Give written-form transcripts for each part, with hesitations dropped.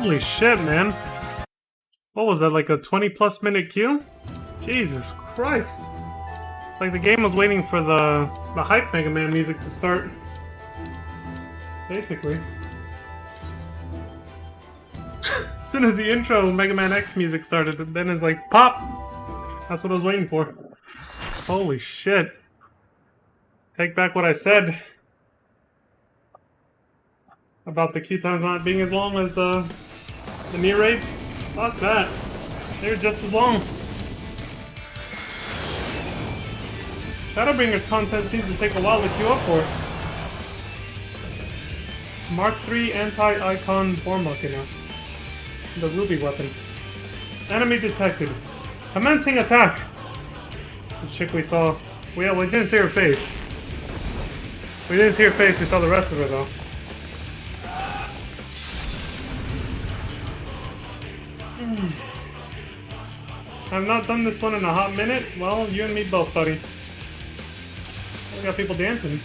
Holy shit, man. What was that, like a 20+ minute queue? Jesus Christ. Like the game was waiting for the hype Mega Man music to start. Basically. As soon as the intro Mega Man X music started, then it's like, pop! That's what I was waiting for. Holy shit. Take back what I said about the queue times not being as long as the near raids. Fuck that. They're just as long. Shadowbringers content seems to take a while to queue up for. Mark III anti-icon Bormuck now. The ruby weapon. Enemy detected. Commencing attack! The chick we saw. We didn't see her face. We didn't see her face, we saw the rest of her though. I've not done this one in a hot minute. Well, you and me both, buddy. We got people dancing.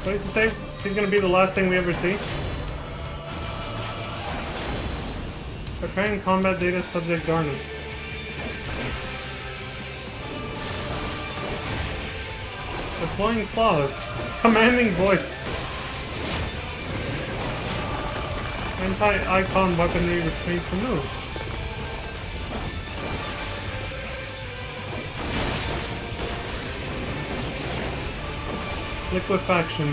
Safe to say, he's gonna be the last thing we ever see. Preparing combat data subject darkness. Deploying claws. Commanding voice. Anti-icon weaponry restrained to move. Liquefaction.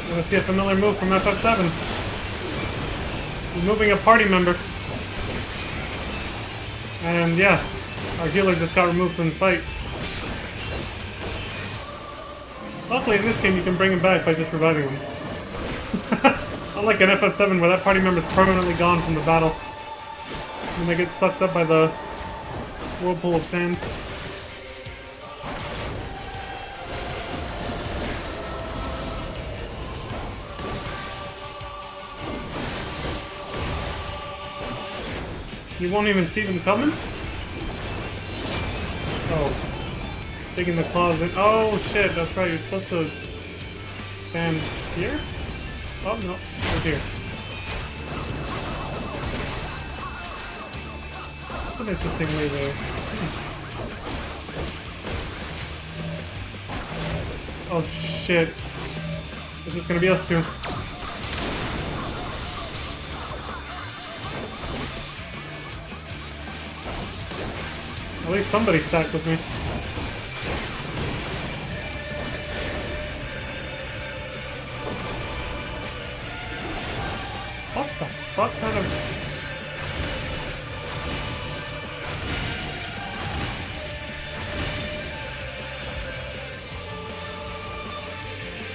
We're gonna see a familiar move from FF7. Removing a party member. And yeah, our healer just got removed from the fight. Luckily in this game you can bring him back by just reviving him. Unlike in FF7 where that party member is permanently gone from the battle. When they get sucked up by the whirlpool of sand. You won't even see them coming? Oh. Digging the claws in. Oh shit, that's right, you're supposed to stand here? Oh no, over here. What is this thing way there? Oh shit. It's just gonna be us two. At least somebody stacked with me. What the fuck kind of...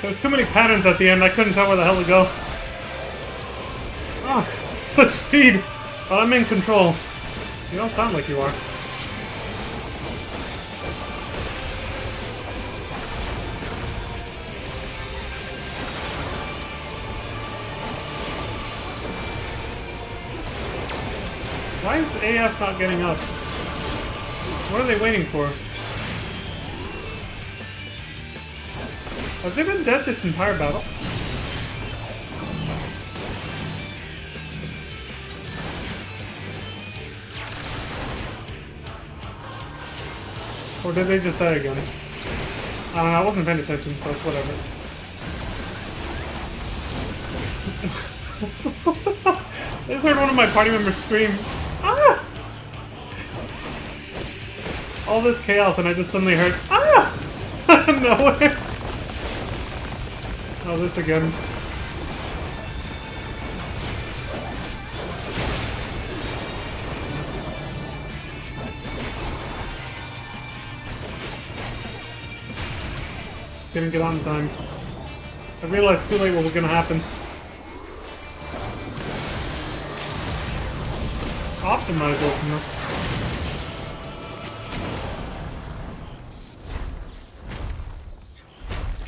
There's too many patterns at the end, I couldn't tell where the hell to go. Ah, such speed! But I'm in control. You don't sound like you are. Why is AF not getting up? What are they waiting for? Have they been dead this entire battle? Or did they just die again? I don't know, I wasn't paying attention, so it's whatever. I just heard one of my party members scream, "Ah!" All this chaos and I just suddenly heard, "Ah!" Out of nowhere. Oh, this again. Didn't get on in time. I realized too late what was gonna happen. Optimize ultimate.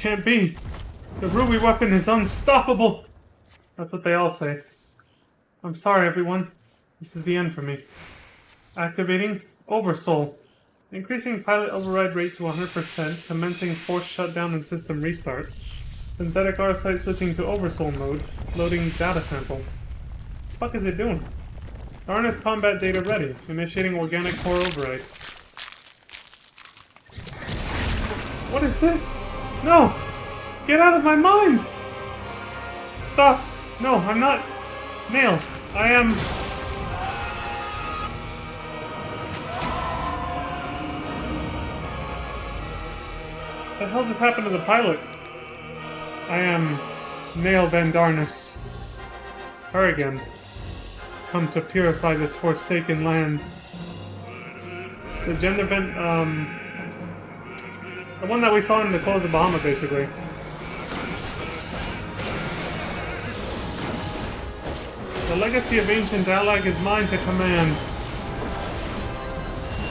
can't be. The ruby weapon is unstoppable. That's what they all say. I'm sorry, everyone. This is the end for me. Activating Oversoul. Increasing pilot override rate to 100%, commencing force shutdown and system restart. Synthetic R-Site switching to Oversoul mode, loading data sample. What the fuck is it doing? Harness combat data ready, initiating organic core override. What is this? No! Get out of my mind! Stop! No, I'm not Nail. I am... What the hell just happened to the pilot? I am Nail Vandarnus. Harrigan. Come to purify this forsaken land. The gender bent, the one that we saw in the clothes of Bahamut, basically. The legacy of ancient Alag is mine to command.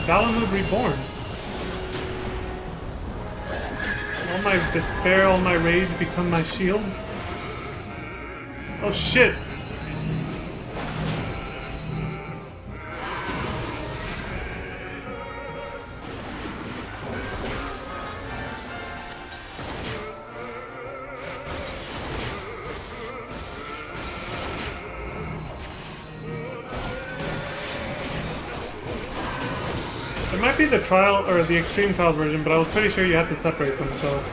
Dalamud reborn. All my despair, all my rage become my shield. Oh shit! It might be the trial or the extreme trial version, but I was pretty sure you had to separate them, so.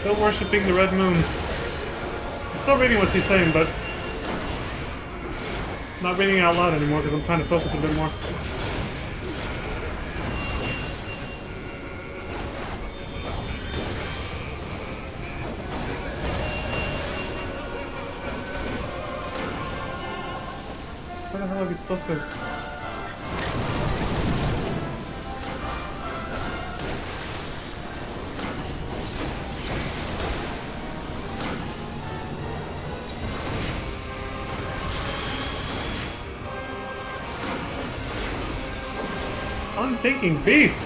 Still worshipping the red moon. I'm still reading what she's saying, but not reading it out loud anymore because I'm trying to focus a bit more. Where the hell are we supposed to? Unthinking beast!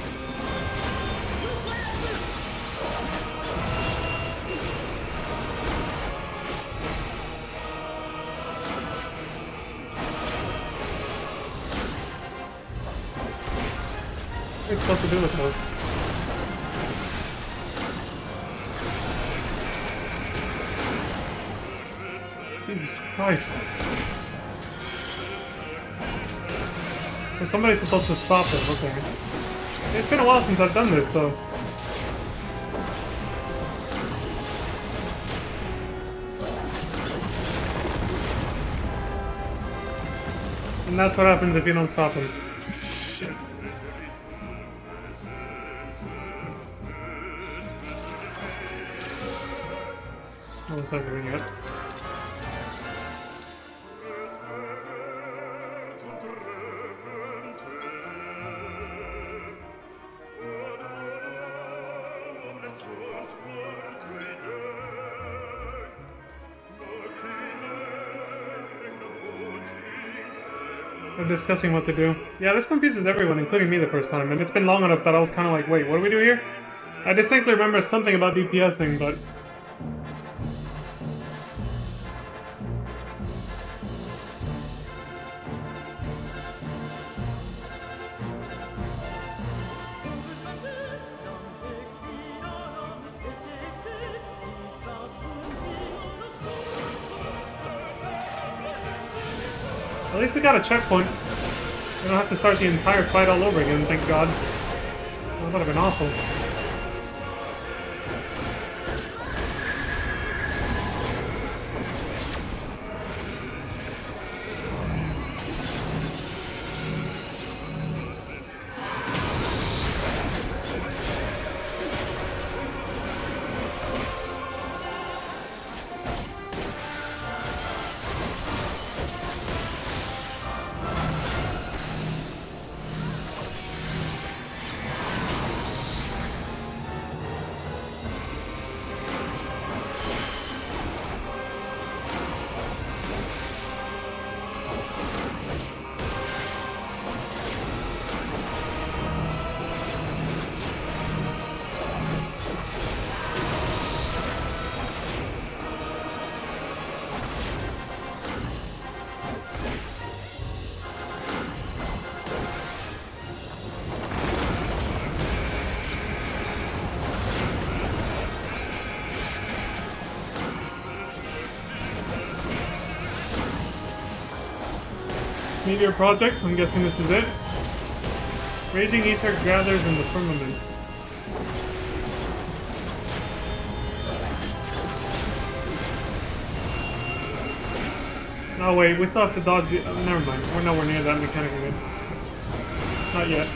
What are you supposed to do with those? Jesus Christ. And somebody's supposed to stop it, okay. It's been a while since I've done this, so... And that's what happens if you don't stop him. Shit. No one's everything yet. They're discussing what to do. Yeah, this confuses everyone, including me the first time, and it's been long enough that I was kind of like, wait, what do we do here? I distinctly remember something about DPSing, but... At least we got a checkpoint. We don't have to start the entire fight all over again, thank God. That would have been awful. Meteor project, I'm guessing this is it. Raging ether gathers in the firmament. Oh wait, we still have to dodge the... never mind, we're nowhere near that mechanic again. Not yet.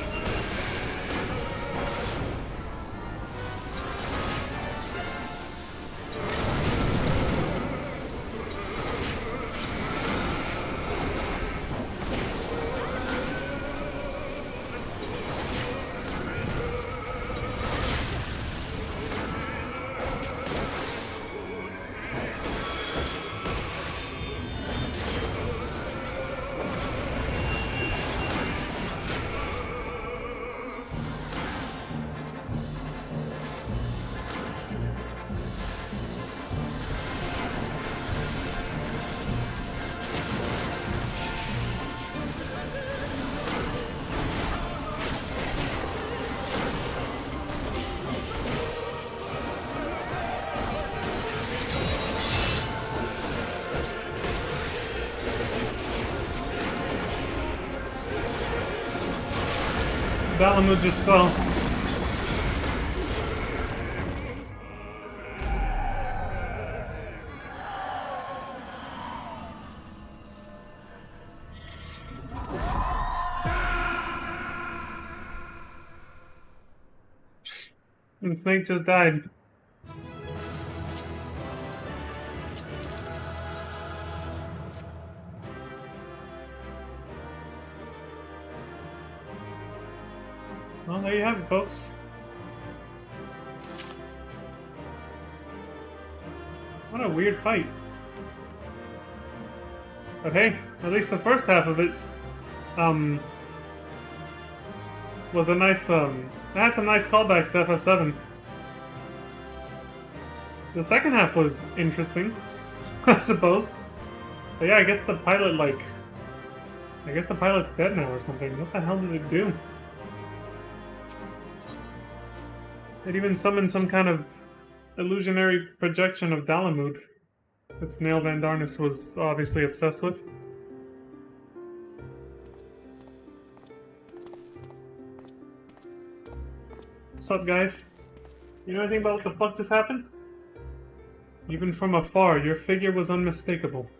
Dalamud just fell. And Snake just died. Well, there you have it, folks. What a weird fight. But hey, at least the first half of it, was a nice, it had some nice callbacks to FF7. The second half was interesting, I suppose. But yeah, I guess the pilot, I guess the pilot's dead now or something. What the hell did it do? It even summoned some kind of illusionary projection of Dalamud, which Nail Van Darnus was obviously obsessed with. What's up, guys? You know anything about what the fuck just happened? Even from afar, your figure was unmistakable.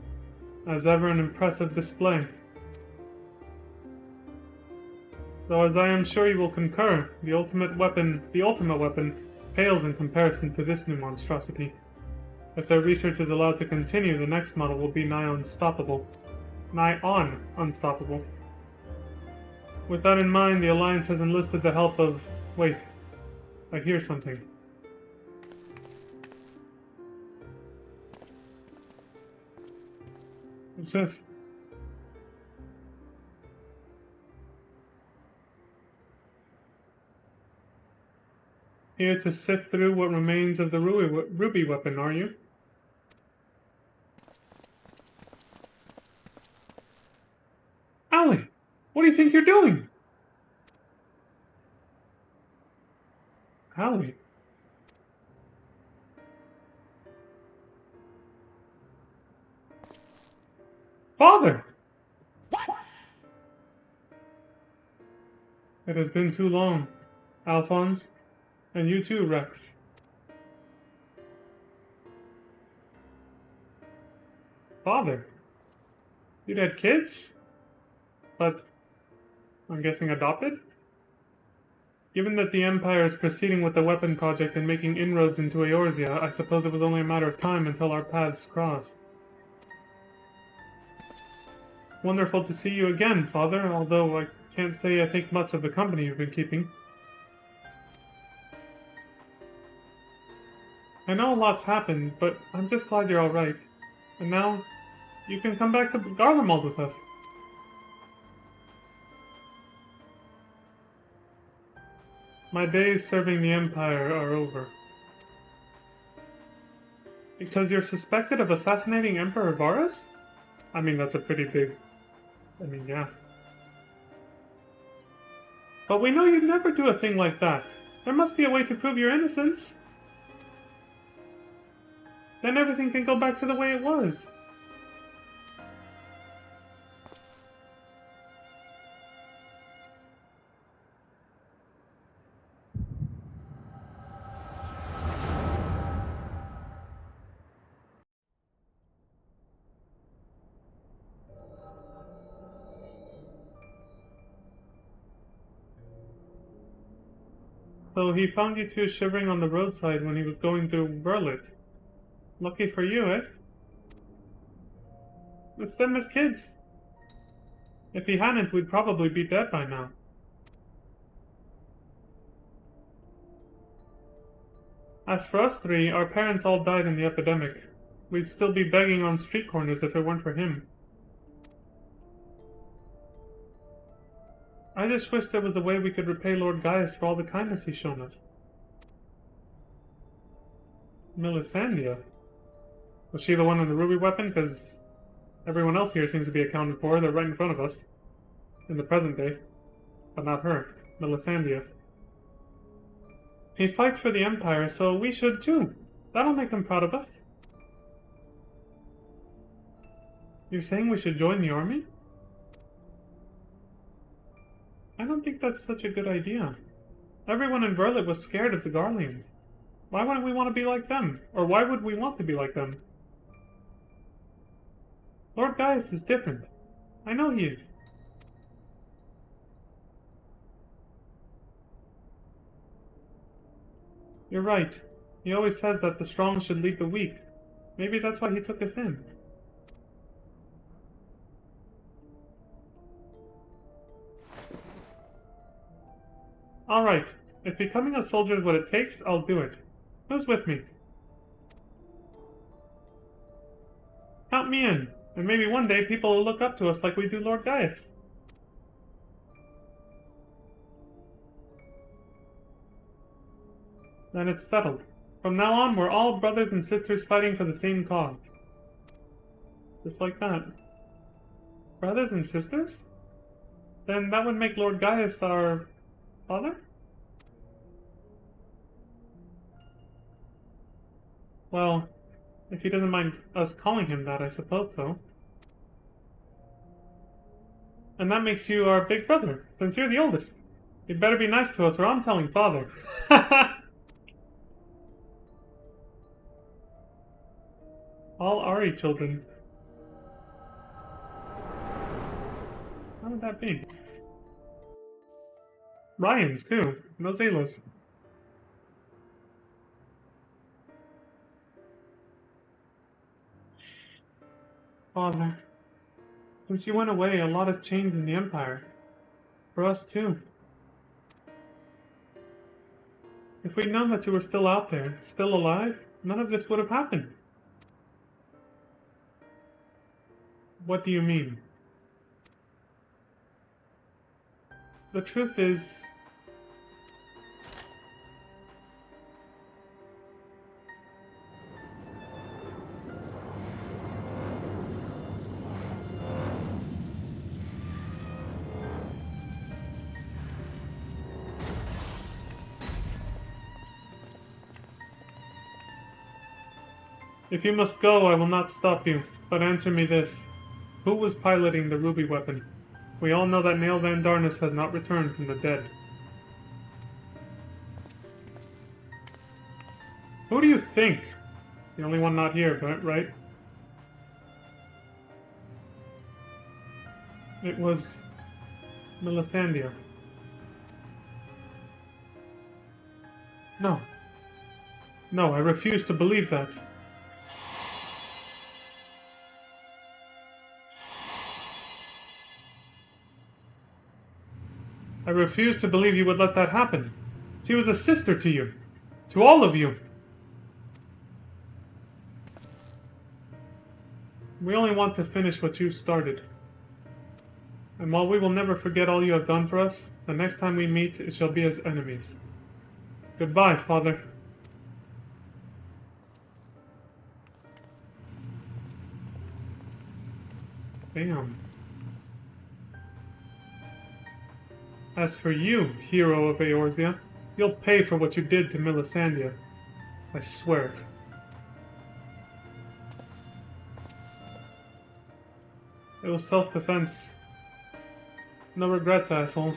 As ever, an impressive display. Though as I am sure you will concur, the ultimate weapon pales in comparison to this new monstrosity. If their research is allowed to continue, the next model will be nigh unstoppable. With that in mind, the Alliance has enlisted the help of... Wait, I hear something. What's this? Here to sift through what remains of the ruby weapon, are you? Allie! What do you think you're doing? Allie? Father! It has been too long, Alphonse. And you too, Rex. Father? You'd had kids? But I'm guessing adopted? Given that the Empire is proceeding with the weapon project and making inroads into Eorzea, I suppose it was only a matter of time until our paths crossed. Wonderful to see you again, Father, although I can't say I think much of the company you've been keeping. I know a lot's happened, but I'm just glad you're alright. And now, you can come back to Garlemald with us. My days serving the Empire are over. Because you're suspected of assassinating Emperor Varus? I mean, that's a pretty big... yeah. But we know you'd never do a thing like that. There must be a way to prove your innocence. Then everything can go back to the way it was. So he found you two shivering on the roadside when he was going through Berlit. Lucky for you, eh? It's them as kids. If he hadn't, we'd probably be dead by now. As for us three, our parents all died in the epidemic. We'd still be begging on street corners if it weren't for him. I just wish there was a way we could repay Lord Gaius for all the kindness he's shown us. Melisandre? Was she the one in the ruby weapon? Because everyone else here seems to be accounted for. They're right in front of us. In the present day. But not her. Melisandre. He fights for the Empire, so we should too. That'll make him proud of us. You're saying we should join the army? I don't think that's such a good idea. Everyone in Verlet was scared of the Garleans. Why wouldn't we want to be like them? Or why would we want to be like them? Lord Gaius is different. I know he is. You're right. He always says that the strong should lead the weak. Maybe that's why he took us in. Alright, if becoming a soldier is what it takes, I'll do it. Who's with me? Count me in, and maybe one day people will look up to us like we do Lord Gaius. Then it's settled. From now on, we're all brothers and sisters fighting for the same cause. Just like that. Brothers and sisters? Then that would make Lord Gaius our father? Well, if he doesn't mind us calling him that, I suppose so. And that makes you our big brother, since you're the oldest. You'd better be nice to us or I'm telling father. All Ari children. How would that be? Ryan's too. No Zayla's. Father, since you went away, a lot has changed in the Empire. For us too. If we'd known that you were still out there, still alive, none of this would have happened. What do you mean? The truth is... If you must go, I will not stop you, but answer me this. Who was piloting the ruby weapon? We all know that Nail Van Darnus has not returned from the dead. Who do you think? The only one not here, right? It was... Melisandre. No. No, I refuse to believe that. I refuse to believe you would let that happen. She was a sister to you. To all of you. We only want to finish what you started. And while we will never forget all you have done for us, the next time we meet, it shall be as enemies. Goodbye, Father. Damn. As for you, hero of Eorzea, you'll pay for what you did to Melisandre. I swear it. It was self-defense. No regrets, asshole.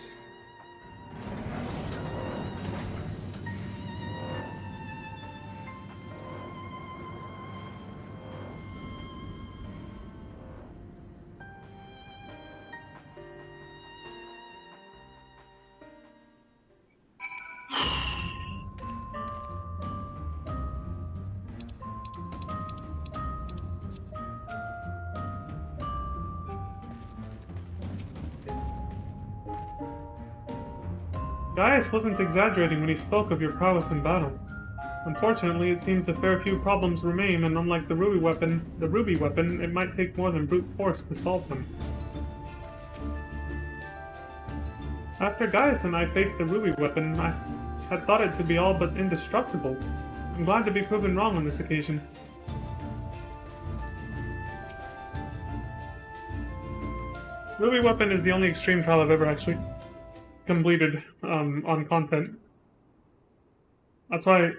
Gaius wasn't exaggerating when he spoke of your prowess in battle. Unfortunately, it seems a fair few problems remain, and unlike the ruby weapon, it might take more than brute force to solve them. After Gaius and I faced the ruby weapon, I had thought it to be all but indestructible. I'm glad to be proven wrong on this occasion. Ruby weapon is the only extreme trial I've ever actually completed on content. That's why,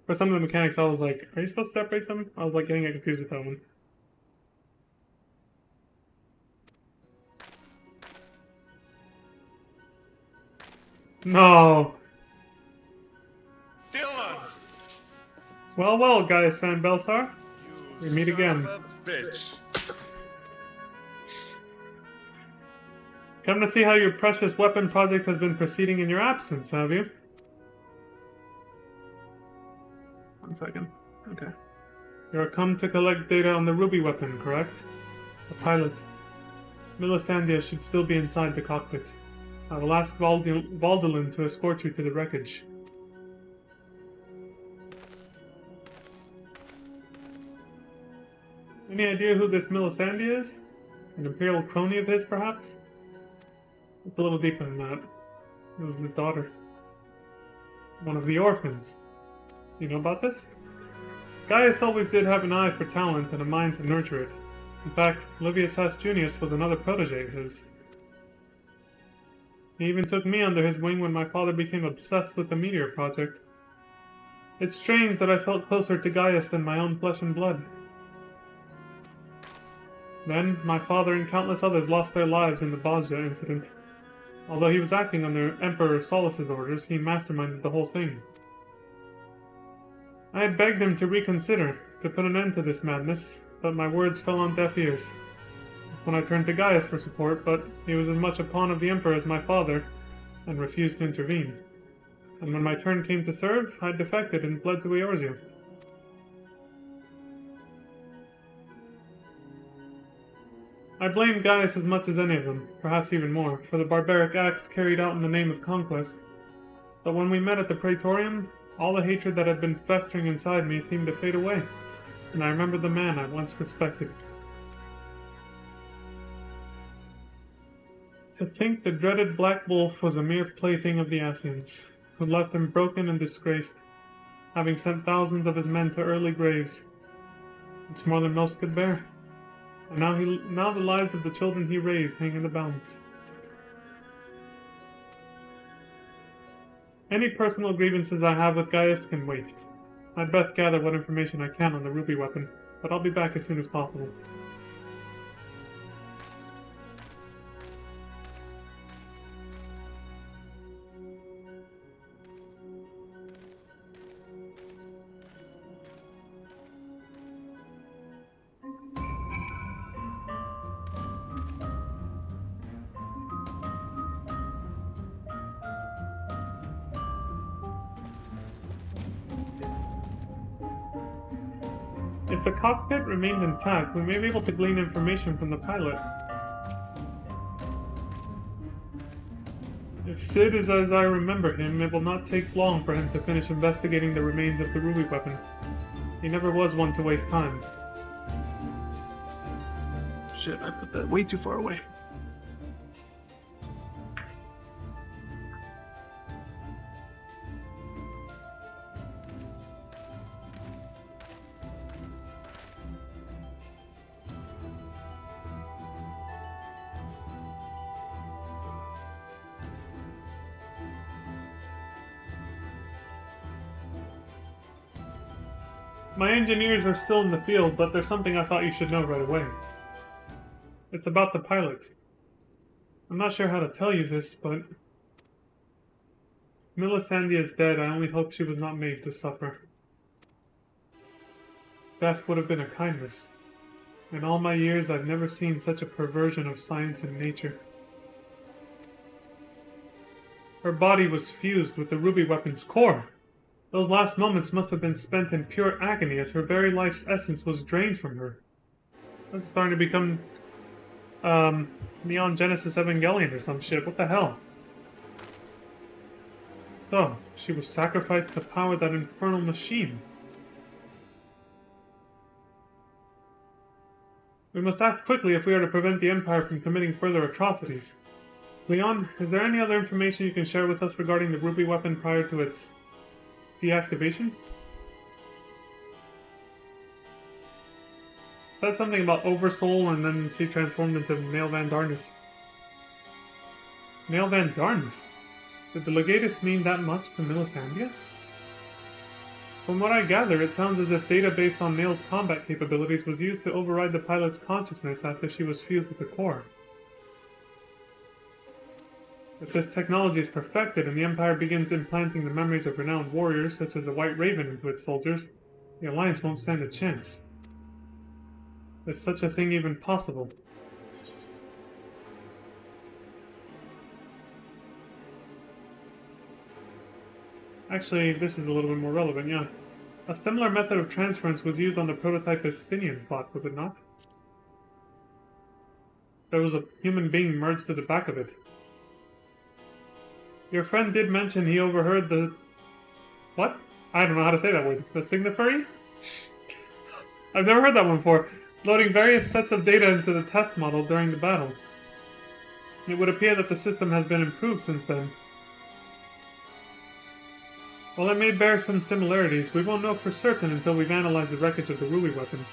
for some of the mechanics, I was like, are you supposed to separate them? I was like getting confused with that one. No! Dylan! Well, well, Gaius Van Belsar. We meet again. Son of a bitch. Come to see how your precious weapon project has been proceeding in your absence, have you? 1 second. Okay. You are come to collect data on the ruby weapon, correct? The pilot. Milisandia should still be inside the cockpit. I will ask Valdolin to escort you to the wreckage. Any idea who this Milisandia is? An imperial crony of his, perhaps? It's a little deeper than that. It was his daughter. One of the orphans. You know about this? Gaius always did have an eye for talent and a mind to nurture it. In fact, Livius Haas Junius was another protege of his. He even took me under his wing when my father became obsessed with the Meteor Project. It's strange that I felt closer to Gaius than my own flesh and blood. Then, my father and countless others lost their lives in the Bajra incident. Although he was acting under Emperor Solus's orders, he masterminded the whole thing. I had begged him to reconsider, to put an end to this madness, but my words fell on deaf ears. When I turned to Gaius for support, but he was as much a pawn of the Emperor as my father, and refused to intervene. And when my turn came to serve, I defected and fled to Eorzea. I blame Gaius as much as any of them, perhaps even more, for the barbaric acts carried out in the name of conquest. But when we met at the Praetorium, all the hatred that had been festering inside me seemed to fade away, and I remembered the man I once respected. To think the dreaded Black Wolf was a mere plaything of the Ascians, who left him broken and disgraced, having sent thousands of his men to early graves. It's more than most could bear. And now the lives of the children he raised hang in the balance. Any personal grievances I have with Gaius can wait. I'd best gather what information I can on the ruby weapon, but I'll be back as soon as possible. If the cockpit remained intact, we may be able to glean information from the pilot. If Sid is as I remember him, it will not take long for him to finish investigating the remains of the ruby weapon. He never was one to waste time. Shit, I put that way too far away. My engineers are still in the field, but there's something I thought you should know right away. It's about the pilot. I'm not sure how to tell you this, but Milisandia is dead. I only hope she was not made to suffer. Death would have been a kindness. In all my years, I've never seen such a perversion of science and nature. Her body was fused with the ruby weapon's core. Those last moments must have been spent in pure agony as her very life's essence was drained from her. That's starting to become, Neon Genesis Evangelion or some shit. What the hell? So, she was sacrificed to power that infernal machine. We must act quickly if we are to prevent the Empire from committing further atrocities. Leon, is there any other information you can share with us regarding the ruby weapon prior to its deactivation? Said something about Oversoul and then she transformed into Male Van Darnus. Male Van Darnus? Did the Legatus mean that much to Melisandria? From what I gather, it sounds as if data based on Nail's combat capabilities was used to override the pilot's consciousness after she was fused with the core. If this technology is perfected and the Empire begins implanting the memories of renowned warriors such as the White Raven into its soldiers, the Alliance won't stand a chance. Is such a thing even possible? Actually, this is a little bit more relevant, yeah. A similar method of transference was used on the prototype Estinian plot, was it not? There was a human being merged to the back of it. Your friend did mention he overheard the... What? I don't know how to say that word. The signifering? I've never heard that one before. Loading various sets of data into the test model during the battle. It would appear that the system has been improved since then. While it may bear some similarities, we won't know for certain until we've analyzed the wreckage of the ruby weapon.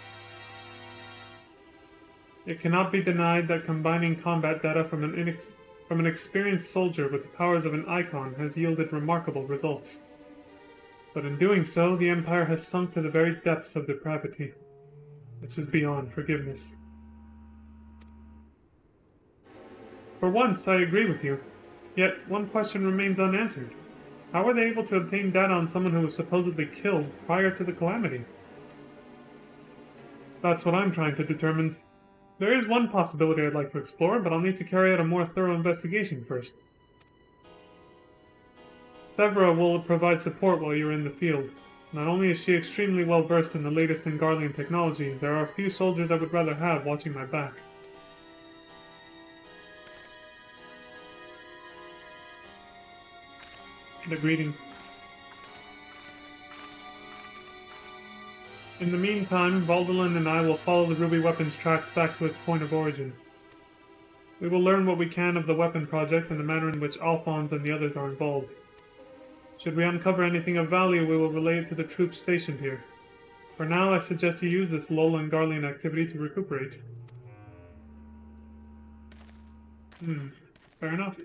It cannot be denied that combining combat data from an experienced soldier with the powers of an icon has yielded remarkable results. But in doing so, the Empire has sunk to the very depths of depravity. This is beyond forgiveness. For once, I agree with you. Yet, one question remains unanswered. How were they able to obtain data on someone who was supposedly killed prior to the calamity? That's what I'm trying to determine. There is one possibility I'd like to explore, but I'll need to carry out a more thorough investigation first. Severa will provide support while you're in the field. Not only is she extremely well versed in the latest in Garlean technology, there are a few soldiers I would rather have watching my back. The greeting. In the meantime, Valdolin and I will follow the ruby weapon's tracks back to its point of origin. We will learn what we can of the weapon project and the manner in which Alphonse and the others are involved. Should we uncover anything of value, we will relay it to the troops stationed here. For now, I suggest you use this lull in Garlean activity to recuperate. Fair enough.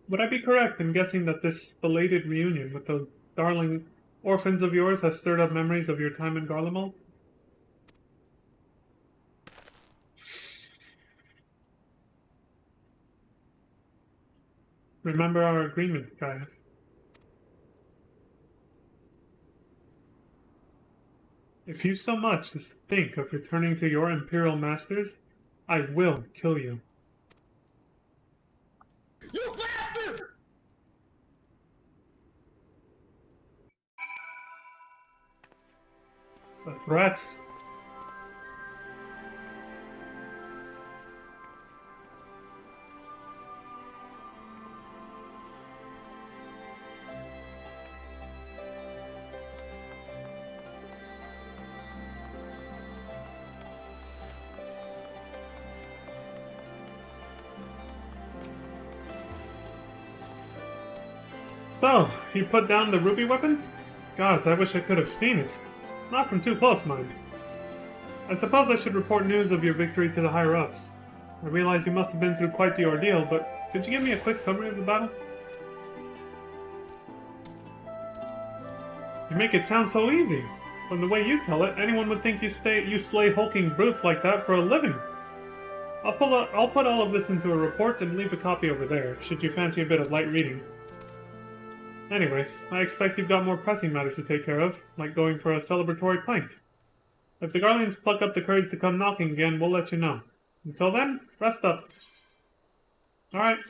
Would I be correct in guessing that this belated reunion with those darling orphans of yours has stirred up memories of your time in Garlemald? Remember our agreement, guys. If you so much as think of returning to your Imperial Masters, I will kill you. You bastard! The threats. So, you put down the ruby weapon? Gods, I wish I could have seen it. Not from too close, mind. I suppose I should report news of your victory to the higher-ups. I realize you must have been through quite the ordeal, but could you give me a quick summary of the battle? You make it sound so easy. From the way you tell it, anyone would think you slay hulking brutes like that for a living. I'll put all of this into a report and leave a copy over there, should you fancy a bit of light reading. Anyway, I expect you've got more pressing matters to take care of, like going for a celebratory pint. If the Garleans pluck up the courage to come knocking again, we'll let you know. Until then, rest up. Alright.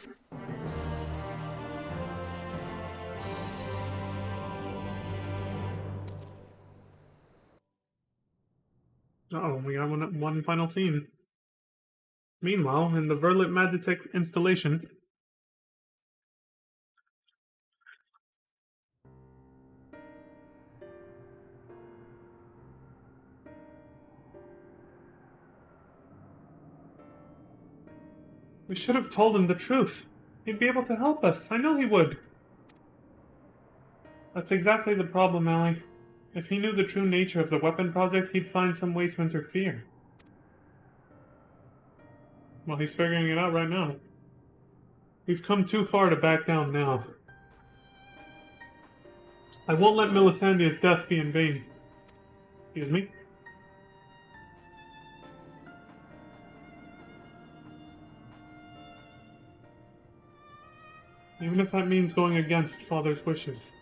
Uh-oh, we got one final scene. Meanwhile, in the Verlit Magitech installation... We should have told him the truth. He'd be able to help us. I know he would. That's exactly the problem, Allie. If he knew the true nature of the weapon project, he'd find some way to interfere. Well, he's figuring it out right now. We've come too far to back down now. I won't let Melisandre's death be in vain. Excuse me? Even if that means going against Father's wishes.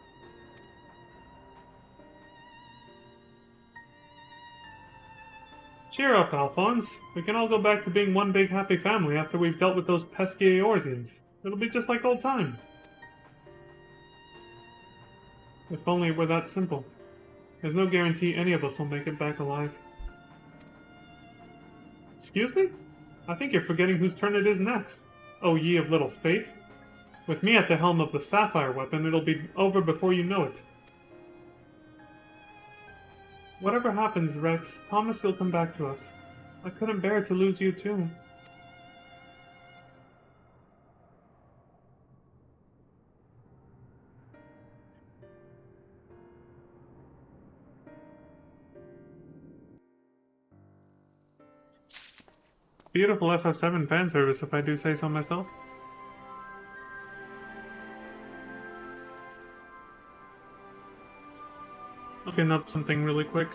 Cheer up, Alphonse. We can all go back to being one big happy family after we've dealt with those pesky Eorzeans. It'll be just like old times. If only it were that simple. There's no guarantee any of us will make it back alive. Excuse me? I think you're forgetting whose turn it is next. Oh, ye of little faith. With me at the helm of the Sapphire weapon, it'll be over before you know it. Whatever happens, Rex, promise you'll come back to us. I couldn't bear to lose you too. Beautiful FF7 fan service, if I do say so myself. Looking up something really quick.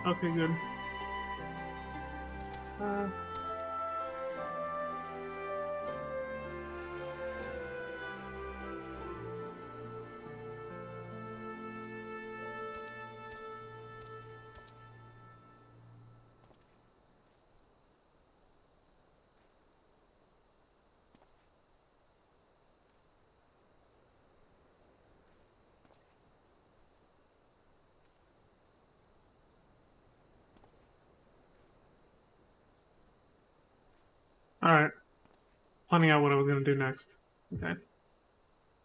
Okay, good. Alright. Planning out what I was going to do next. Okay.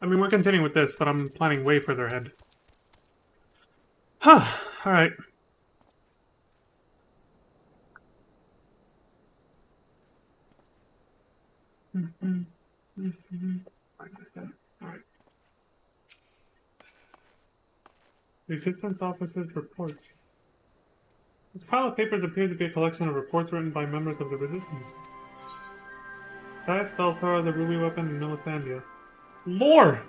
I mean, we're continuing with this, but I'm planning way further ahead. Huh. Alright. Alright. The Resistance Officer's reports. This pile of papers appears to be a collection of reports written by members of the Resistance. Gaius Belsar, the Ruby Weapon, and Melisandre. Lore!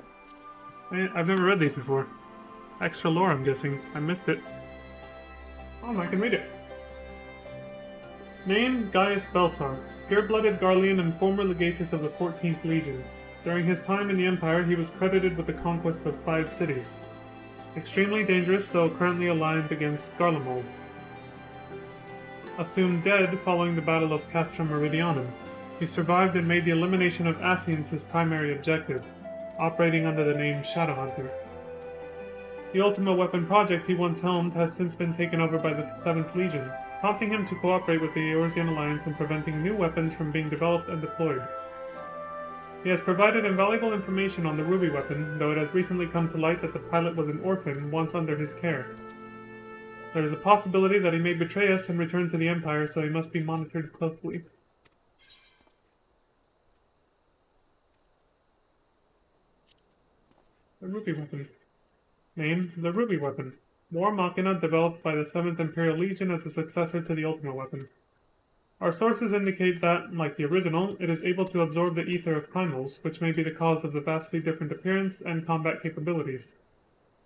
I've never read these before. Extra lore, I'm guessing. I missed it. Oh, I can read it. Name, Gaius Belsar. Pure-blooded Garlean and former legatus of the 14th Legion. During his time in the Empire, he was credited with the conquest of 5 cities. Extremely dangerous, though currently aligned against Garlemald. Assumed dead following the Battle of Castra Meridianum. He survived and made the elimination of Ascians his primary objective, operating under the name Shadowhunter. The Ultima weapon project he once helmed has since been taken over by the 7th Legion, prompting him to cooperate with the Eorzean Alliance in preventing new weapons from being developed and deployed. He has provided invaluable information on the Ruby weapon, though it has recently come to light that the pilot was an orphan once under his care. There is a possibility that he may betray us and return to the Empire, so he must be monitored closely. The Ruby Weapon. Name, the Ruby Weapon. War Machina developed by the 7th Imperial Legion as a successor to the Ultima weapon. Our sources indicate that, like the original, it is able to absorb the ether of primals, which may be the cause of the vastly different appearance and combat capabilities.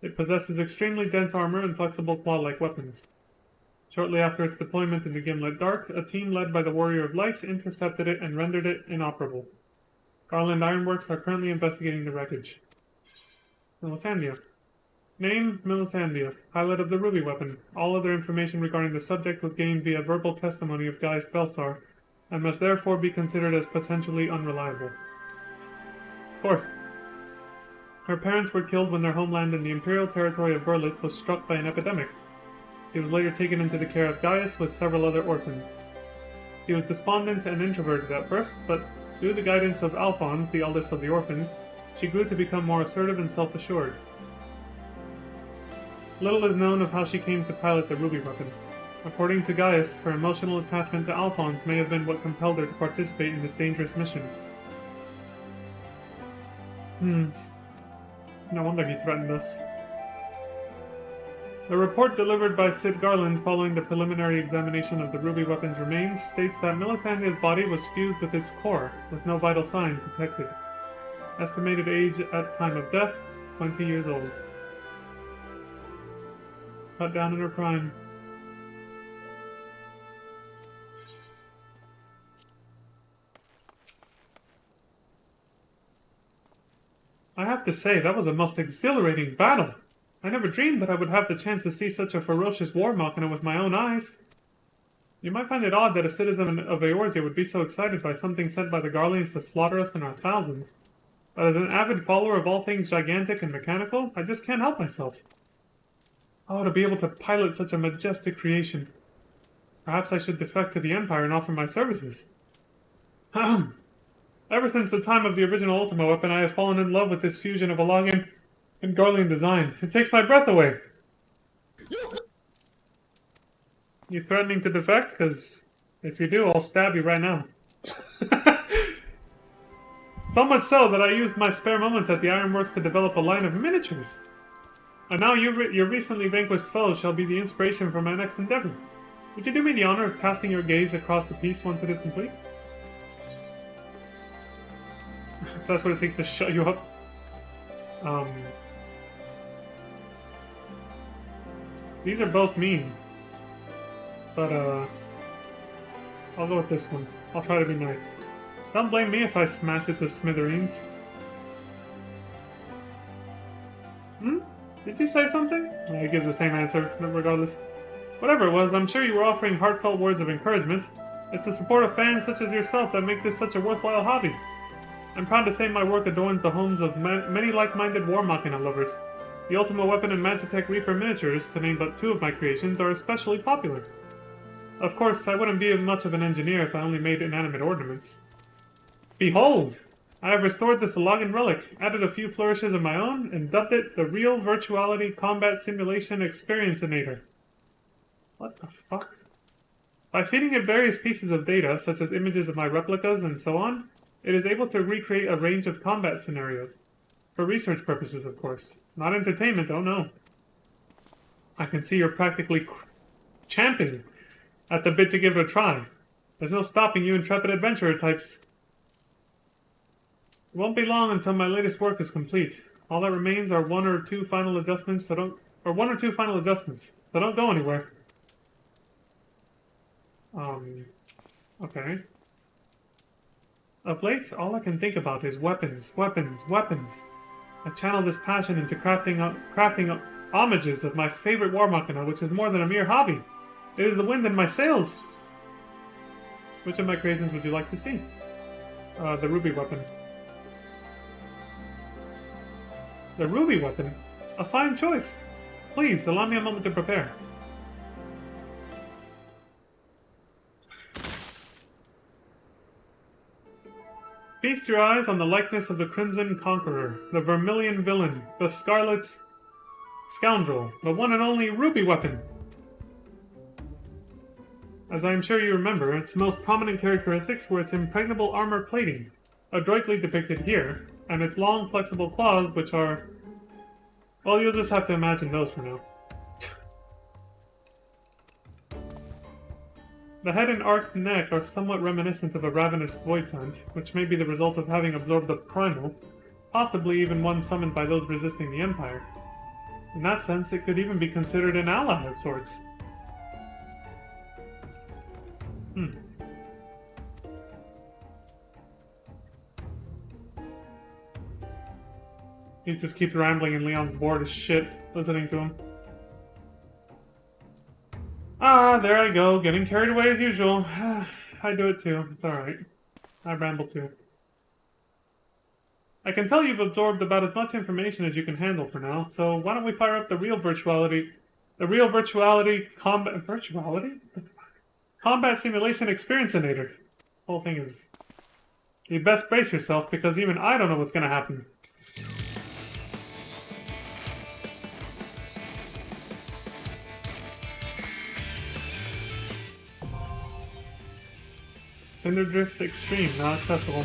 It possesses extremely dense armor and flexible claw-like weapons. Shortly after its deployment in the Gimlet Dark, a team led by the Warrior of Light intercepted it and rendered it inoperable. Garland Ironworks are currently investigating the wreckage. Melisandria. Name, Melisandria, pilot of the Ruby weapon. All other information regarding the subject was gained via verbal testimony of Gaius Velsar, and must therefore be considered as potentially unreliable. Of course. Her parents were killed when their homeland in the imperial territory of Berlik was struck by an epidemic. He was later taken into the care of Gaius with several other orphans. He was despondent and introverted at first, but through the guidance of Alphonse, the eldest of the orphans, she grew to become more assertive and self-assured. Little is known of how she came to pilot the Ruby weapon. According to Gaius, her emotional attachment to Alphonse may have been what compelled her to participate in this dangerous mission. No wonder he threatened us. The report delivered by Sid Garland following the preliminary examination of the Ruby weapon's remains states that Melisandria's body was fused with its core, with no vital signs detected. Estimated age at time of death, 20 years old. Cut down in her prime. I have to say, that was a most exhilarating battle. I never dreamed that I would have the chance to see such a ferocious war machina with my own eyes. You might find it odd that a citizen of Eorzea would be so excited by something sent by the Garleans to slaughter us in our thousands. But as an avid follower of all things gigantic and mechanical, I just can't help myself. Oh, to be able to pilot such a majestic creation. Perhaps I should defect to the Empire and offer my services. Ever since the time of the original Ultima weapon, I have fallen in love with this fusion of Elagian and Garlean design. It takes my breath away. You threatening to defect? Because if you do, I'll stab you right now. So much so that I used my spare moments at the Ironworks to develop a line of miniatures. And now your recently vanquished foe shall be the inspiration for my next endeavor. Would you do me the honor of casting your gaze across the piece once it is complete? So that's what it takes to shut you up. These are both mean. But, I'll go with this one. I'll try to be nice. Don't blame me if I smash it to smithereens. Did you say something? Yeah, he gives the same answer, regardless. Whatever it was, I'm sure you were offering heartfelt words of encouragement. It's the support of fans such as yourself that make this such a worthwhile hobby. I'm proud to say my work adorns the homes of many like-minded war machina lovers. The Ultima Weapon and Magitech Reaper miniatures, to name but two of my creations, are especially popular. Of course, I wouldn't be much of an engineer if I only made inanimate ornaments. Behold! I have restored this Elagian relic, added a few flourishes of my own, and dubbed it the Real Virtuality Combat Simulation Experiencinator. What the fuck? By feeding it various pieces of data, such as images of my replicas and so on, it is able to recreate a range of combat scenarios. For research purposes, of course. Not entertainment, oh no. I can see you're practically champing at the bit to give it a try. There's no stopping you intrepid adventurer types. It won't be long until my latest work is complete. All that remains are one or two final adjustments, so don't go anywhere. Okay. Of late, all I can think about is weapons, weapons, weapons. I channel this passion into crafting homages of my favorite war machina, which is more than a mere hobby. It is the wind in my sails. Which of my creations would you like to see? The ruby weapon. The ruby weapon? A fine choice. Please, allow me a moment to prepare. Feast your eyes on the likeness of the Crimson Conqueror, the Vermilion Villain, the Scarlet Scoundrel, the one and only ruby weapon. As I am sure you remember, its most prominent characteristics were its impregnable armor plating, adroitly depicted here, and its long, flexible claws, which are... well, you'll just have to imagine those for now. The head and arched neck are somewhat reminiscent of a ravenous voidsent, which may be the result of having absorbed a primal, possibly even one summoned by those resisting the Empire. In that sense, it could even be considered an ally of sorts. Hmm. He just keeps rambling and Leon's bored as shit listening to him. Ah, there I go, getting carried away as usual. I do it too, it's alright. I ramble too. I can tell you've absorbed about as much information as you can handle for now, so why don't we fire up the real virtuality combat simulation experiencinator. Whole thing is, you best brace yourself because even I don't know what's gonna happen. Cinderdrift Extreme, now accessible.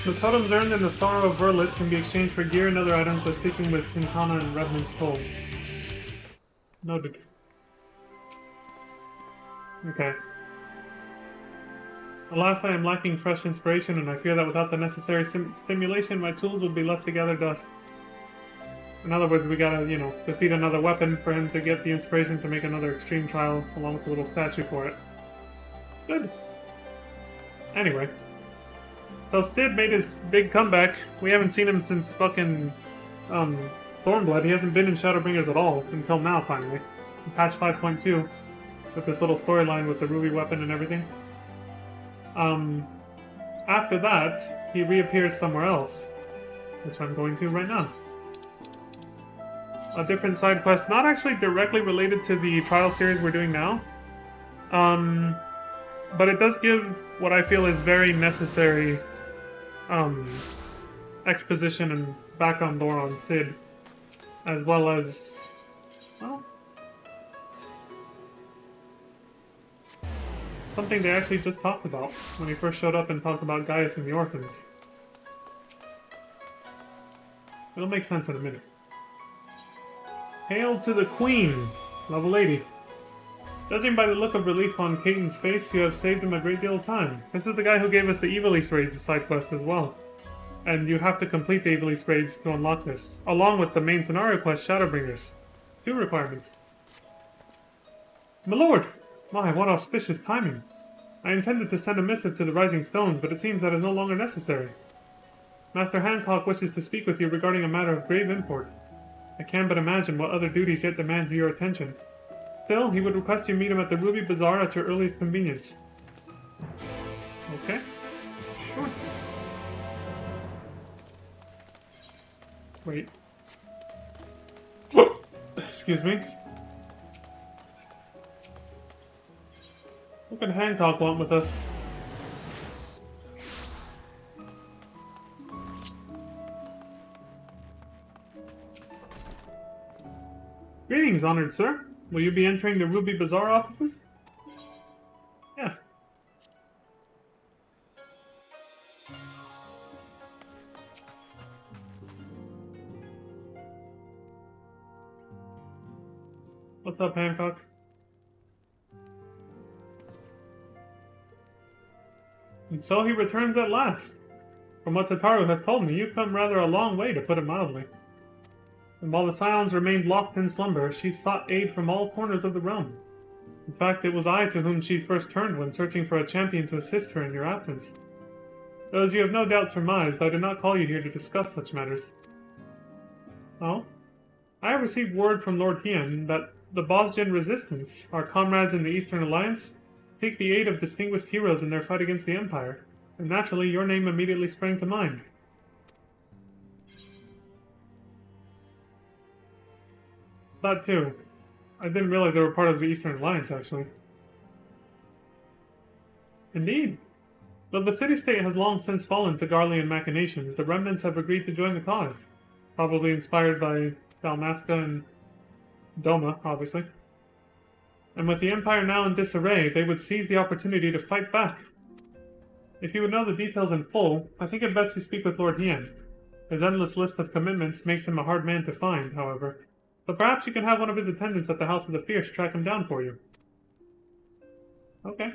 The totems earned in the Sorrow of Verlet can be exchanged for gear and other items by speaking with Sintana and Redmond's Toll. Noted. Okay. Alas, I am lacking fresh inspiration, and I fear that without the necessary stimulation, my tools would be left to gather dust. In other words, we gotta, you know, defeat another weapon for him to get the inspiration to make another extreme trial, along with a little statue for it. Good. Anyway. So Sid made his big comeback. We haven't seen him since fucking, Thornblood. He hasn't been in Shadowbringers at all, until now, finally. In patch 5.2, with this little storyline with the ruby weapon and everything. After that, he reappears somewhere else, which I'm going to right now. A different side quest, not actually directly related to the trial series we're doing now. But it does give what I feel is very necessary exposition and background lore on Sid, as well as, well, something they actually just talked about when he first showed up and talked about Gaius and the orphans. It'll make sense in a minute. Hail to the Queen! Level 80. Judging by the look of relief on Caden's face, you have saved him a great deal of time. This is the guy who gave us the Evil East Raids side quest as well. And you have to complete the Evil East Raids to unlock this, along with the main scenario quest, Shadowbringers. 2 requirements. My lord! My, what auspicious timing. I intended to send a missive to the Rising Stones, but it seems that is no longer necessary. Master Hancock wishes to speak with you regarding a matter of grave import. I can but imagine what other duties yet demand your attention. Still, he would request you meet him at the Ruby Bazaar at your earliest convenience. Okay. Sure. Wait. Excuse me. What can Hancock want with us? Greetings, honored sir. Will you be entering the Ruby Bazaar offices? Yeah. What's up, Hancock? And so he returns at last. From what Tataru has told me, you've come rather a long way, to put it mildly. And while the Scions remained locked in slumber, she sought aid from all corners of the realm. In fact, it was I to whom she first turned when searching for a champion to assist her in your absence. Though as you have no doubt surmised, I did not call you here to discuss such matters. Oh? I have received word from Lord Hien that the Bosgen Resistance, our comrades in the Eastern Alliance, seek the aid of distinguished heroes in their fight against the Empire, and naturally your name immediately sprang to mind. That too. I didn't realize they were part of the Eastern Alliance, actually. Indeed. Though the city-state has long since fallen to Garlean machinations, the remnants have agreed to join the cause. Probably inspired by Dalmasca and Doma, obviously. And with the Empire now in disarray, they would seize the opportunity to fight back. If you would know the details in full, I think it best to speak with Lord Hien. His endless list of commitments makes him a hard man to find, however. But perhaps you can have one of his attendants at the House of the Fierce track him down for you. Okay.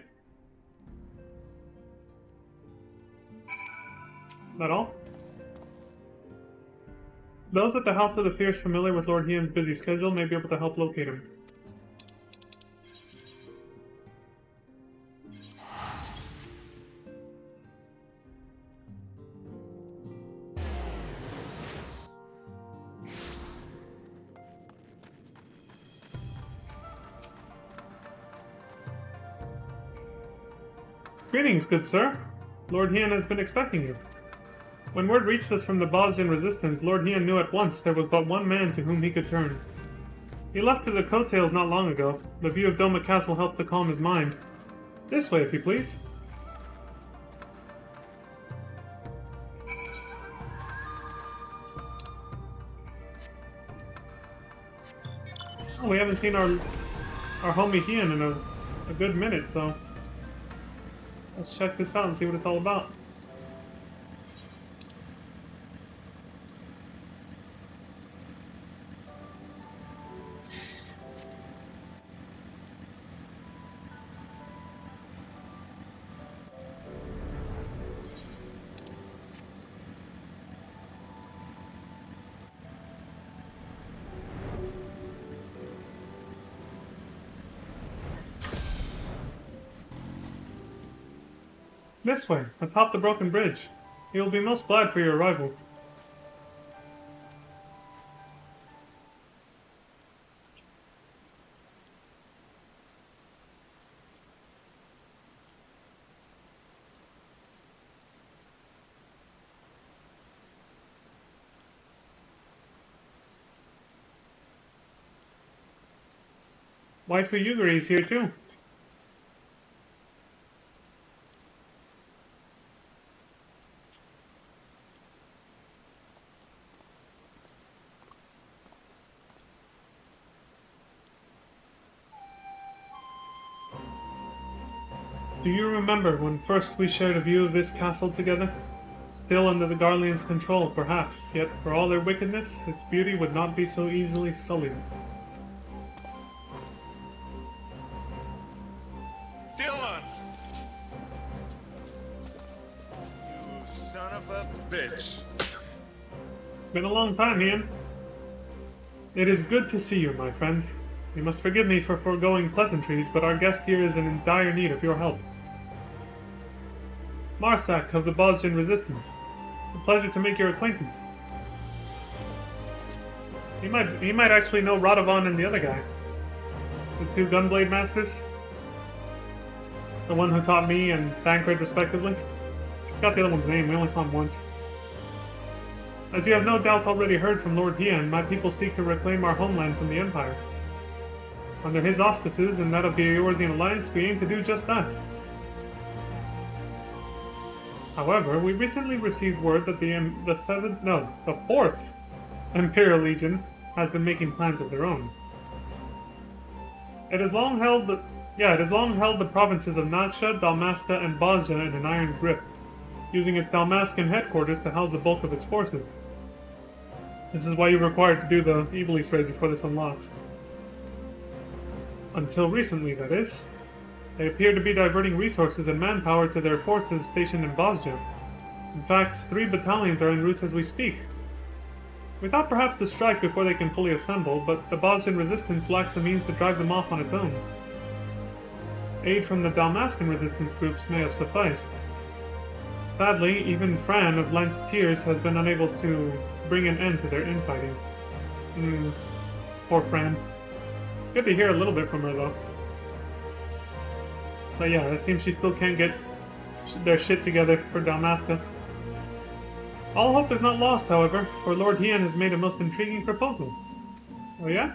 That all? Those at the House of the Fierce familiar with Lord Hien's busy schedule may be able to help locate him. Greetings, good sir. Lord Hien has been expecting you. When word reached us from the Bosnian resistance, Lord Hien knew at once there was but one man to whom he could turn. He left to the coattails not long ago. The view of Doma Castle helped to calm his mind. This way, if you please. Oh, we haven't seen our homie Hien in a good minute, so let's check this out and see what it's all about. This way, atop the broken bridge. He will be most glad for your arrival. Waifu Yuguri is here too. Do you remember when first we shared a view of this castle together? Still under the Garlean's control, perhaps, yet for all their wickedness, its beauty would not be so easily sullied. Dylan! You son of a bitch. Been a long time, Ian. It is good to see you, my friend. You must forgive me for foregoing pleasantries, but our guest here is in dire need of your help. Marsak of the Bosnian Resistance. A pleasure to make your acquaintance. He might actually know Radovan and the other guy. The two Gunblade Masters. The one who taught me and Thancred respectively. Got the other one's name, we only saw him once. As you have no doubt already heard from Lord Hien, my people seek to reclaim our homeland from the Empire. Under his auspices and that of the Eorzean Alliance, we aim to do just that. However, we recently received word that the 4th Imperial Legion has been making plans of their own. It has long held the provinces of Naksha, Dalmasca, and Bosnia in an iron grip, using its Dalmascan headquarters to house the bulk of its forces. This is why you're required to do the Evilise raid before this unlocks. Until recently, that is. They appear to be diverting resources and manpower to their forces stationed in Bosnia. In fact, 3 battalions are en route as we speak. We thought perhaps to strike before they can fully assemble, but the Bosnian resistance lacks the means to drive them off on its own. Aid from the Dalmascan resistance groups may have sufficed. Sadly, even Fran of Lent's Tears has been unable to bring an end to their infighting. Poor Fran. Good to hear a little bit from her, though. But yeah, it seems she still can't get their shit together for Dalmasca. All hope is not lost, however, for Lord Hien has made a most intriguing proposal. Oh yeah?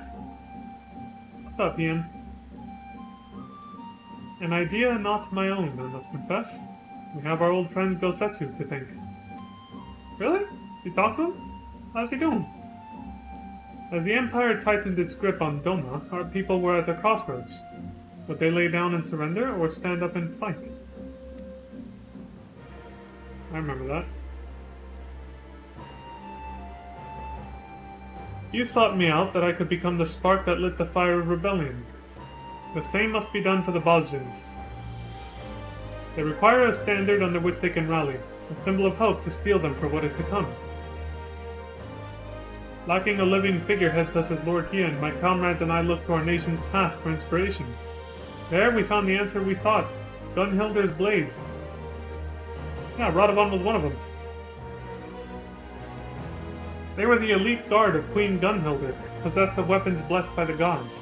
What's up, Hien? An idea not my own, I must confess. We have our old friend Gosetsu to thank. Really? You talked to him? How's he doing? As the Empire tightened its grip on Doma, our people were at a crossroads. Would they lay down and surrender, or stand up and fight? I remember that. You sought me out that I could become the spark that lit the fire of rebellion. The same must be done for the Bosnians. They require a standard under which they can rally, a symbol of hope to steel them for what is to come. Lacking a living figurehead such as Lord Hien, my comrades and I looked to our nation's past for inspiration. There we found the answer we sought. Gunhilder's blades. Yeah, Radovan was one of them. They were the elite guard of Queen Gunhilder, possessed of weapons blessed by the gods.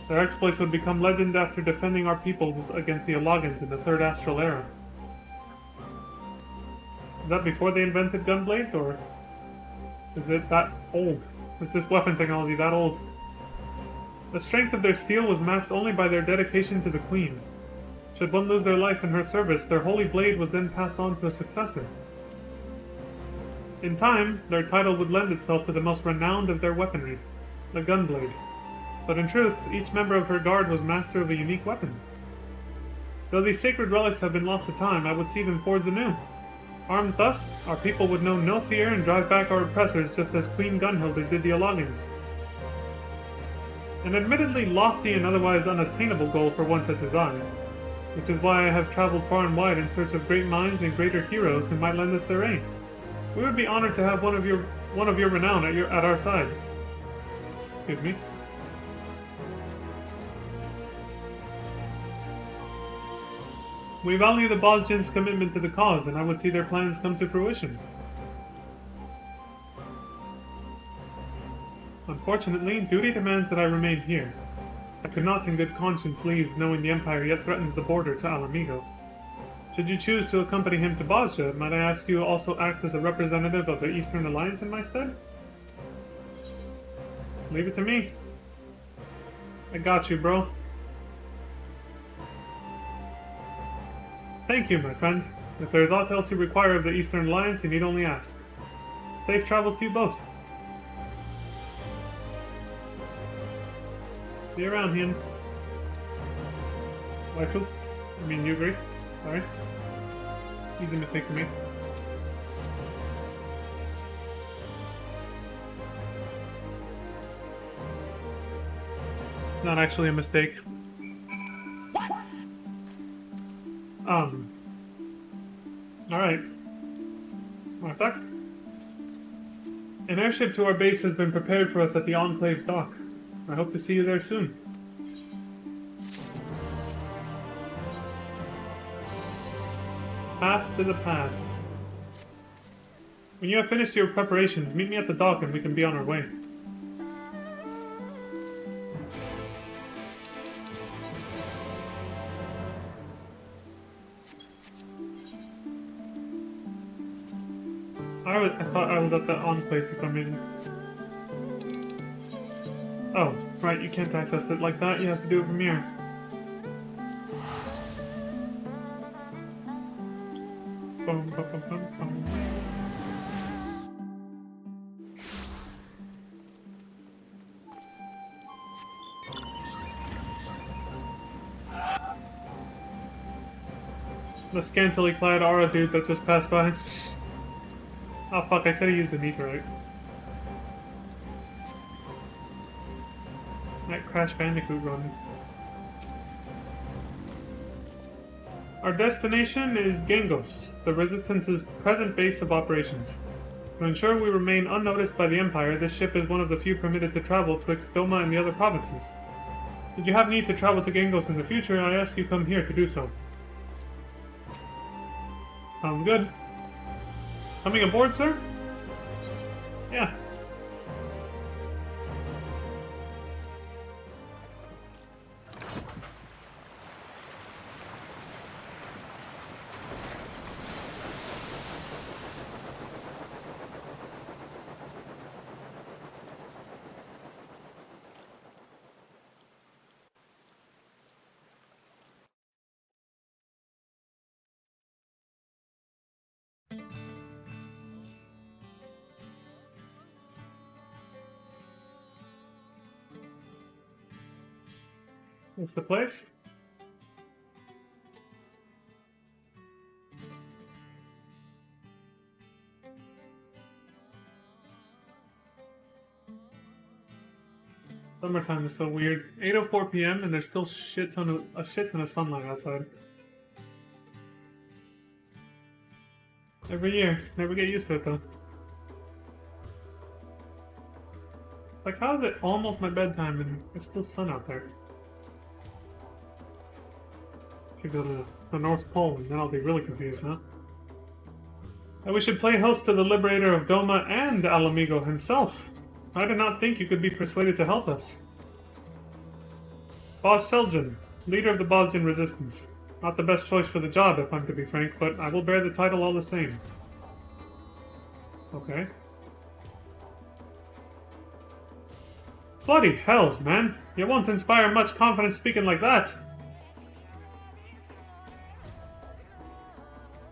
Their exploits would become legend after defending our peoples against the Alogans in the Third Astral Era. Is that before they invented gunblades, or is it that old? Is this weapon technology that old? The strength of their steel was matched only by their dedication to the Queen. Should one lose their life in her service, their holy blade was then passed on to a successor. In time, their title would lend itself to the most renowned of their weaponry, the gunblade. But in truth, each member of her guard was master of a unique weapon. Though these sacred relics have been lost to time, I would see them forge anew. Armed thus, our people would know no fear and drive back our oppressors just as Queen Gunhilder did the Alogans. An admittedly lofty and otherwise unattainable goal for one such as I, which is why I have traveled far and wide in search of great minds and greater heroes who might lend us their aid. We would be honored to have one of your renown at our side. Excuse me. We value the Bosjin's commitment to the cause, and I would see their plans come to fruition. Unfortunately, duty demands that I remain here. I could not in good conscience leave, knowing the Empire yet threatens the border to Alamigo. Should you choose to accompany him to Bosja, might I ask you also act as a representative of the Eastern Alliance in my stead? Leave it to me. I got you, bro. Thank you, my friend. If there is aught else you require of the Eastern Alliance, you need only ask. Safe travels to you both. Be around, Hien. Waifu? I mean, you agree? Sorry. Easy mistake for me. Not actually a mistake. Alright. Want a sec? An airship to our base has been prepared for us at the Enclave's dock. I hope to see you there soon. Path to the past. When you have finished your preparations, meet me at the dock and we can be on our way. I thought I was at the Enclave for some reason. Oh, right, you can't access it like that, you have to do it from here. Boom, boom, boom, boom, boom. The scantily clad aura dude that just passed by. Oh fuck, I could've used the meteorite. That Crash Bandicoot run. Our destination is Gengos, the Resistance's present base of operations. To ensure we remain unnoticed by the Empire, this ship is one of the few permitted to travel twixt Doma and the other provinces. Should you have need to travel to Gengos in the future, I ask you come here to do so. Sounds good. Coming aboard, sir? Yeah. What's the place? Summertime is so weird. 8:04 p.m. and there's still a shit ton of sunlight outside. Every year. Never get used to it though. Like, how is it almost my bedtime and there's still sun out there? Should go to the North Pole and then I'll be really confused, huh? And we should play host to the liberator of Doma and Alamigo himself. I did not think you could be persuaded to help us. Boss Seljan, leader of the Bosnian resistance. Not the best choice for the job, if I'm to be frank, but I will bear the title all the same. Okay. Bloody hells, man. You won't inspire much confidence speaking like that.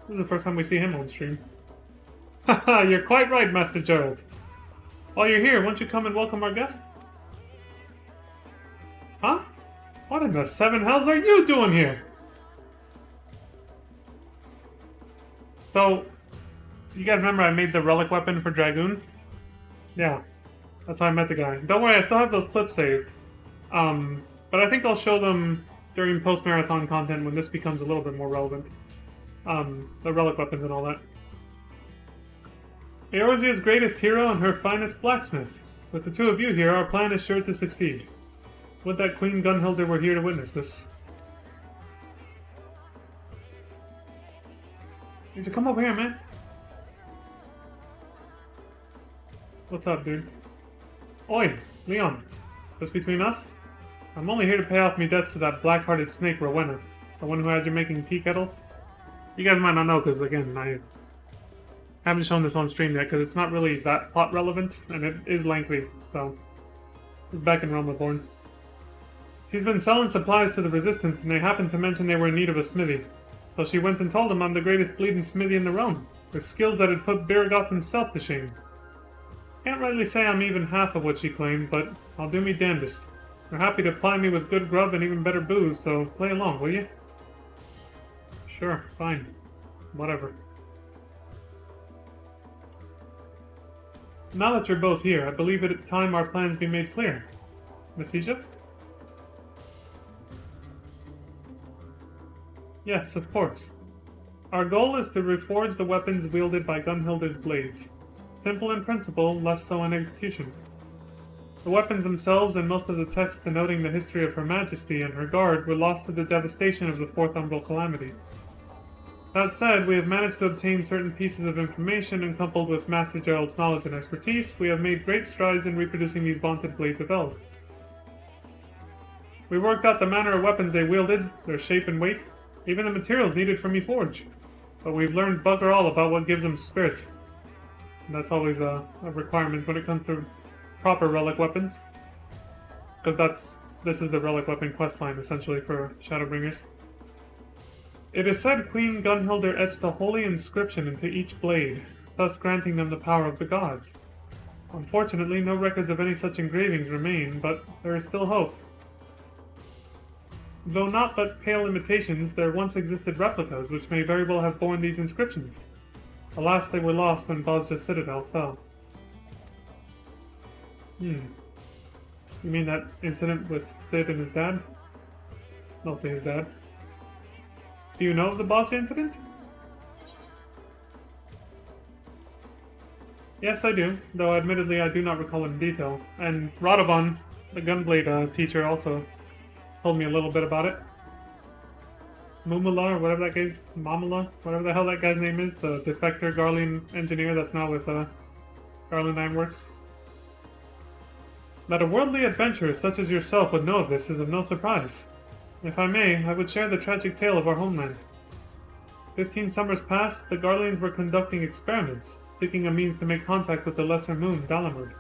This is the first time we see him on stream. Haha, you're quite right, Master Gerald. While you're here, won't you come and welcome our guest? Huh? What in the seven hells are you doing here? So, you guys remember I made the relic weapon for Dragoon? Yeah, that's how I met the guy. Don't worry, I still have those clips saved. But I think I'll show them during post-marathon content when this becomes a little bit more relevant. The relic weapons and all that. Eorzea's greatest hero and her finest blacksmith. With the two of you here, our plan is sure to succeed. Would that Queen Gunhilda were here to witness this. You should come over here, man. What's up, dude? Oi, Leon. Just between us? I'm only here to pay off me debts to that black-hearted snake Rowena. The one who had you making tea kettles. You guys might not know, because again, I haven't shown this on stream yet, because it's not really that plot relevant, and it is lengthy, so... It's back in Realm Reborn. She's been selling supplies to the Resistance, and they happened to mention they were in need of a smithy. So she went and told them I'm the greatest bleeding smithy in the realm, with skills that had put Biragoth himself to shame. Can't rightly say I'm even half of what she claimed, but I'll do me damnedest. They're happy to ply me with good grub and even better booze, so play along, will you? Sure, fine. Whatever. Now that you're both here, I believe it time our plans be made clear. Miss Egypt? Yes, of course. Our goal is to reforge the weapons wielded by Gunhilda's blades. Simple in principle, less so in execution. The weapons themselves and most of the text denoting the history of Her Majesty and her guard were lost to the devastation of the Fourth Umbral Calamity. That said, we have managed to obtain certain pieces of information, and coupled with Master Gerald's knowledge and expertise, we have made great strides in reproducing these vaunted blades of Eld. We worked out the manner of weapons they wielded, their shape and weight, even the materials needed for me forge. But we've learned bugger all about what gives them spirit. And that's always a requirement when it comes to proper relic weapons. Because this is the relic weapon questline, essentially, for Shadowbringers. It is said Queen Gunhilda etched a holy inscription into each blade, thus granting them the power of the gods. Unfortunately, no records of any such engravings remain, but there is still hope. Though not but pale imitations, there once existed replicas which may very well have borne these inscriptions. Alas, they were lost when Bosja's citadel fell. You mean that incident with Sid and his dad? Mostly his dad. Do you know of the Bosja incident? Yes, I do, though admittedly I do not recall it in detail. And Radovan, the Gunblade teacher, also told me a little bit about it. Mumala, or whatever that guy's... Mamala? Whatever the hell that guy's name is, the defector Garlean engineer that's now with Garlean Ironworks. That a worldly adventurer such as yourself would know of this is of no surprise. If I may, I would share the tragic tale of our homeland. 15 summers past, the Garleans were conducting experiments, seeking a means to make contact with the lesser moon, Dalamud.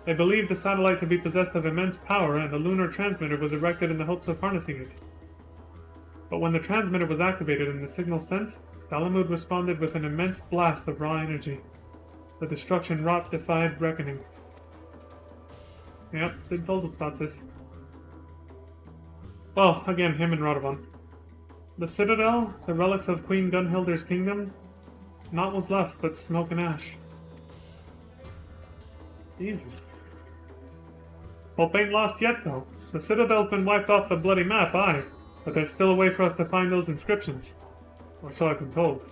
They believed the satellite to be possessed of immense power, and a lunar transmitter was erected in the hopes of harnessing it. But when the transmitter was activated and the signal sent, Dalamud responded with an immense blast of raw energy. The destruction wrought defied reckoning. Yep, Sid told us about this. Well, again, him and Radovan. The Citadel, the relics of Queen Gunhilda's kingdom, naught was left but smoke and ash. Jesus. Hope ain't lost yet, though. The Citadel's been wiped off the bloody map, aye, but there's still a way for us to find those inscriptions. Or so I've been told.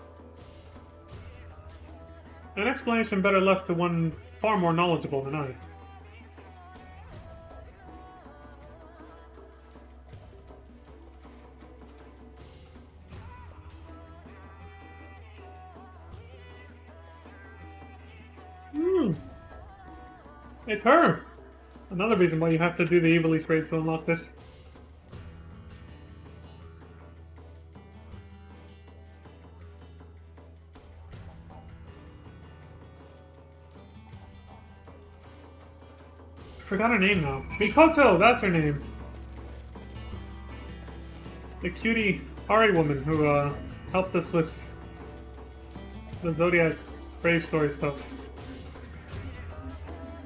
An explanation better left to one far more knowledgeable than I. It's her! Another reason why you have to do the Evil East raids to unlock this. I forgot her name now. Mikoto! That's her name! The cutie Ari woman who helped us with the Zodiac Brave Story stuff.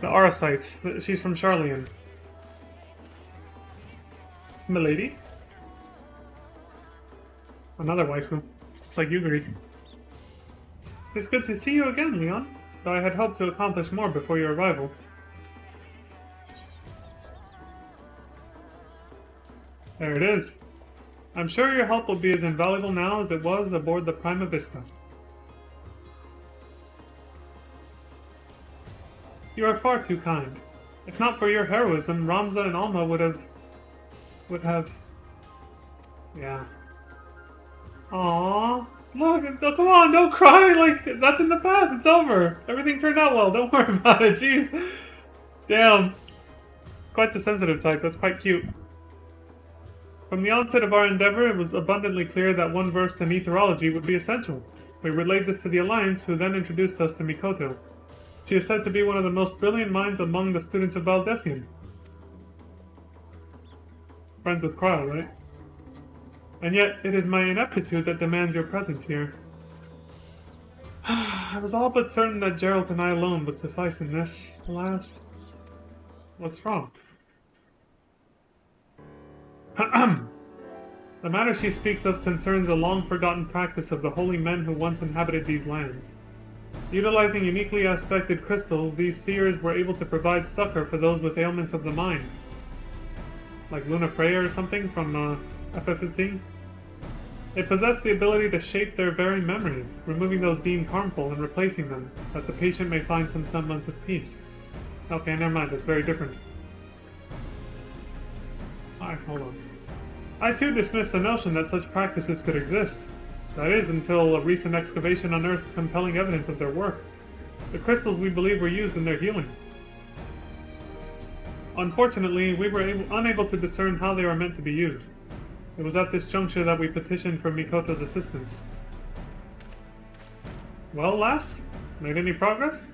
The Arasite. She's from Charlian. Milady. Another waifu. Just like Yuguri. It's good to see you again, Leon. Though I had hoped to accomplish more before your arrival. There it is. I'm sure your help will be as invaluable now as it was aboard the Prima Vista. You are far too kind. If not for your heroism, Ramza and Alma would have... Yeah. Aww. Look, come on, don't cry, like, that's in the past, it's over. Everything turned out well, don't worry about it, jeez. Damn. It's quite the sensitive type, that's quite cute. From the onset of our endeavor, it was abundantly clear that one versed in etherology would be essential. We relayed this to the Alliance, who then introduced us to Mikoto. She is said to be one of the most brilliant minds among the students of Valdesian. Friends with Cryle, right? And yet, it is my ineptitude that demands your presence here. I was all but certain that Geralt and I alone would suffice in this. Alas, what's wrong? The matter she speaks of concerns a long-forgotten practice of the holy men who once inhabited these lands. Utilizing uniquely aspected crystals, these seers were able to provide succor for those with ailments of the mind. Like Luna Freya or something from FF15? They possess the ability to shape their very memories, removing those deemed harmful and replacing them, that the patient may find some semblance of peace. Okay, never mind, that's very different. Alright, hold on. I too dismiss the notion that such practices could exist. That is, until a recent excavation unearthed compelling evidence of their work. The crystals we believe were used in their healing. Unfortunately, we were unable to discern how they were meant to be used. It was at this juncture that we petitioned for Mikoto's assistance. Well, lass? Made any progress?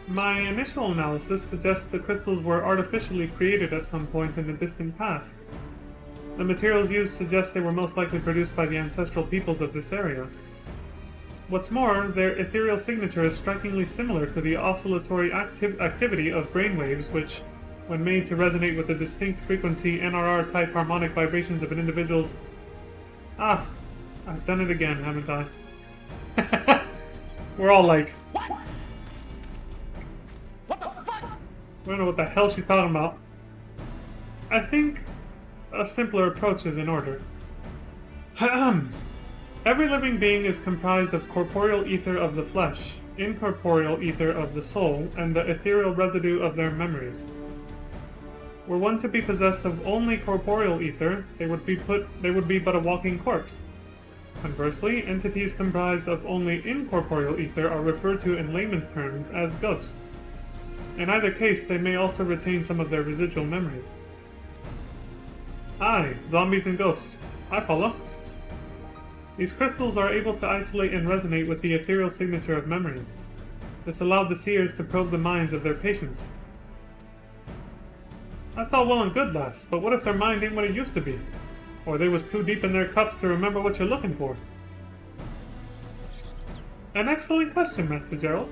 My initial analysis suggests the crystals were artificially created at some point in the distant past. The materials used suggest they were most likely produced by the ancestral peoples of this area. What's more, their ethereal signature is strikingly similar to the oscillatory activity of brainwaves which, when made to resonate with the distinct frequency NRR-type harmonic vibrations of an individual's... Ah, I've done it again, haven't I? We're all like... What the fuck? We don't know what the hell she's talking about. I think a simpler approach is in order. Every living being is comprised of corporeal ether of the flesh, incorporeal ether of the soul, and the ethereal residue of their memories. Were one to be possessed of only corporeal ether, they would be but a walking corpse. Conversely, entities comprised of only incorporeal ether are referred to in layman's terms as ghosts. In either case, they may also retain some of their residual memories. Aye, zombies and ghosts. I follow. These crystals are able to isolate and resonate with the ethereal signature of memories. This allowed the seers to probe the minds of their patients. That's all well and good, lass, but what if their mind ain't what it used to be? Or they was too deep in their cups to remember what you're looking for? An excellent question, Master Gerald.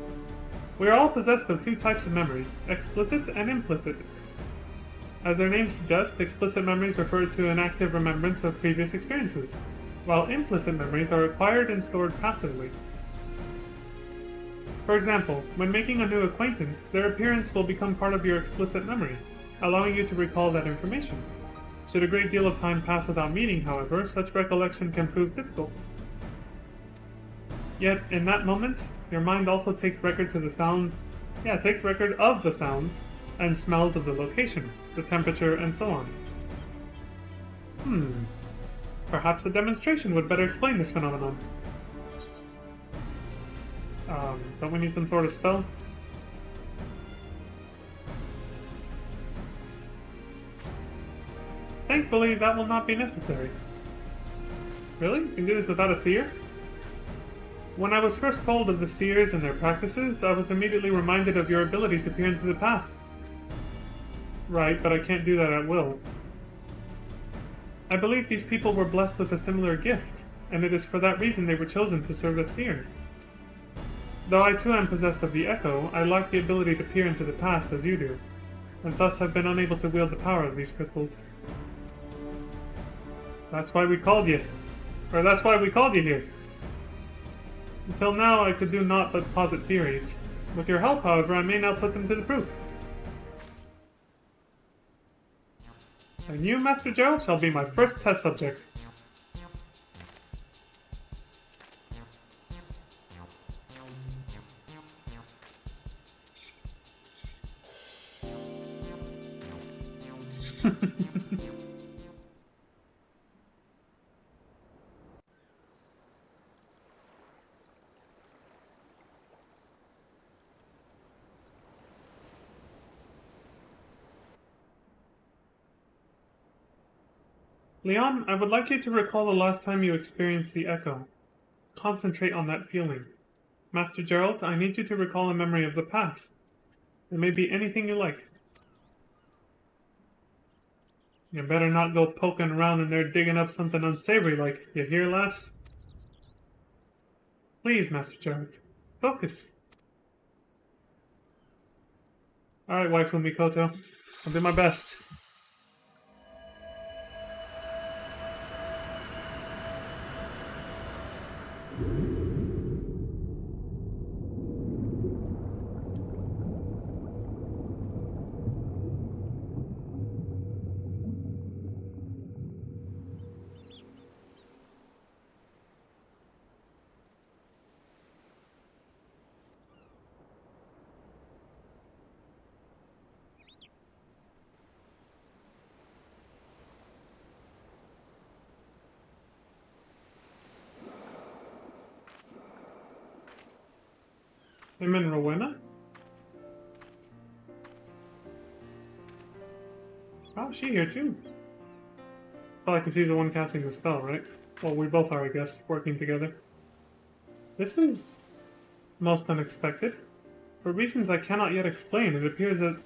We are all possessed of two types of memory, explicit and implicit. As their name suggests, explicit memories refer to an active remembrance of previous experiences, while implicit memories are acquired and stored passively. For example, when making a new acquaintance, their appearance will become part of your explicit memory, allowing you to recall that information. Should a great deal of time pass without meeting, however, such recollection can prove difficult. Yet, in that moment, your mind also takes record of the sounds and smells of the location, the temperature, and so on. Perhaps a demonstration would better explain this phenomenon. Don't we need some sort of spell? Thankfully, that will not be necessary. Really? You can do this without a seer? When I was first told of the seers and their practices, I was immediately reminded of your ability to peer into the past. Right, but I can't do that at will. I believe these people were blessed with a similar gift, and it is for that reason they were chosen to serve as seers. Though I too am possessed of the Echo, I lack the ability to peer into the past as you do, and thus have been unable to wield the power of these crystals. That's why we called you. Or that's why we called you here. Until now, I could do naught but posit theories. With your help, however, I may now put them to the proof. And you, Master Joe, shall be my first test subject. Leon, I would like you to recall the last time you experienced the Echo. Concentrate on that feeling. Master Gerald, I need you to recall a memory of the past. It may be anything you like. You better not go poking around in there digging up something unsavory like, you hear, lass? Please, Master Gerald. Focus. Alright, waifu Mikoto. I'll do my best. I'm in Rowena? Oh, she here too. Well, I can see the one casting the spell, right? Well, we both are, I guess, working together. This is most unexpected. For reasons I cannot yet explain, it appears that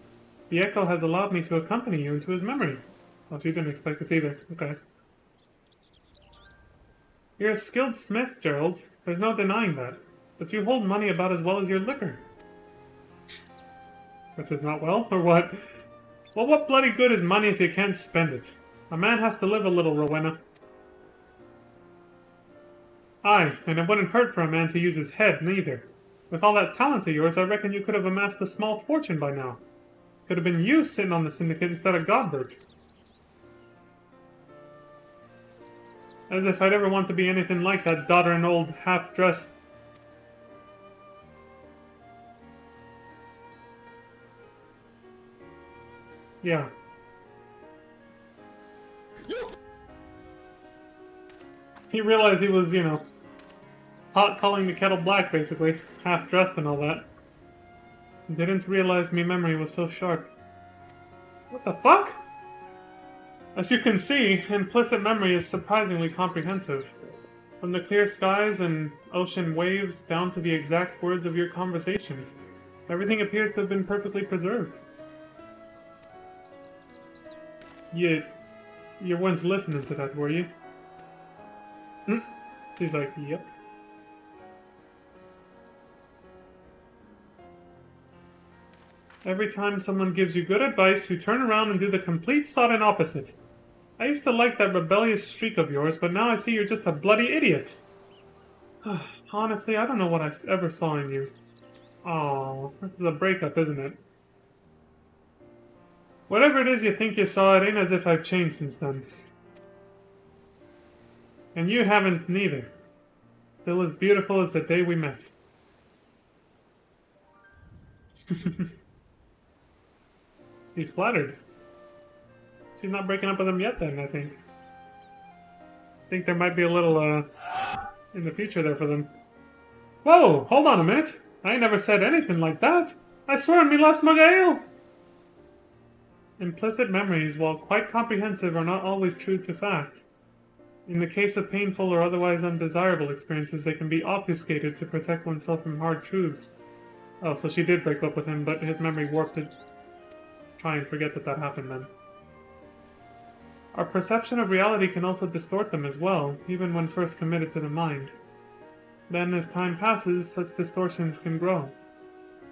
the Echo has allowed me to accompany you into his memory. Well, you didn't expect this either. Okay. You're a skilled smith, Gerald. There's no denying that. But you hold money about as well as your liquor. Which is not well, or what? Well, what bloody good is money if you can't spend it? A man has to live a little, Rowena. Aye, and it wouldn't hurt for a man to use his head, neither. With all that talent of yours, I reckon you could have amassed a small fortune by now. Could have been you sitting on the syndicate instead of Godbert. As if I'd ever want to be anything like that doddering old half-dressed... Yeah. He realized he was, you know, hot calling the kettle black, basically. Half-dressed and all that. Didn't realize me memory was so sharp. What the fuck? As you can see, implicit memory is surprisingly comprehensive. From the clear skies and ocean waves down to the exact words of your conversation. Everything appears to have been perfectly preserved. You weren't listening to that, were you? He's like, yep. Every time someone gives you good advice, you turn around and do the complete sodden opposite. I used to like that rebellious streak of yours, but now I see you're just a bloody idiot. Honestly, I don't know what I ever saw in you. Oh, this is a breakup, isn't it? Whatever it is you think you saw, it ain't as if I've changed since then. And you haven't neither. Still as beautiful as the day we met. He's flattered. She's not breaking up with him yet then, I think. I think there might be a little, in the future there for them. Whoa, hold on a minute. I never said anything like that. I swear on me last mug of ale. Implicit memories, while quite comprehensive, are not always true to fact. In the case of painful or otherwise undesirable experiences, they can be obfuscated to protect oneself from hard truths. Oh, so she did break up with him, but his memory warped to try and forget that happened then. Our perception of reality can also distort them as well, even when first committed to the mind. Then, as time passes, such distortions can grow.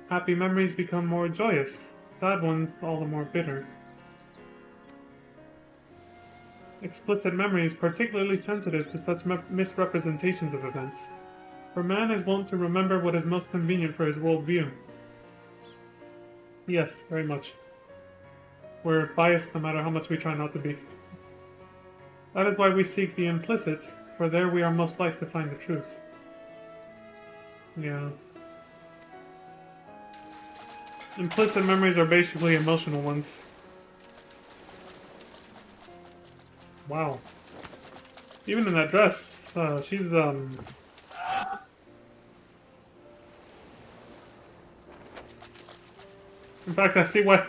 Happy memories become more joyous, bad ones all the more bitter. Explicit memory is particularly sensitive to such misrepresentations of events, for man is wont to remember what is most convenient for his worldview. Yes, very much. We're biased no matter how much we try not to be. That is why we seek the implicit, for there we are most likely to find the truth. Yeah. Implicit memories are basically emotional ones. Wow. Even in that dress, she's, In fact, I see why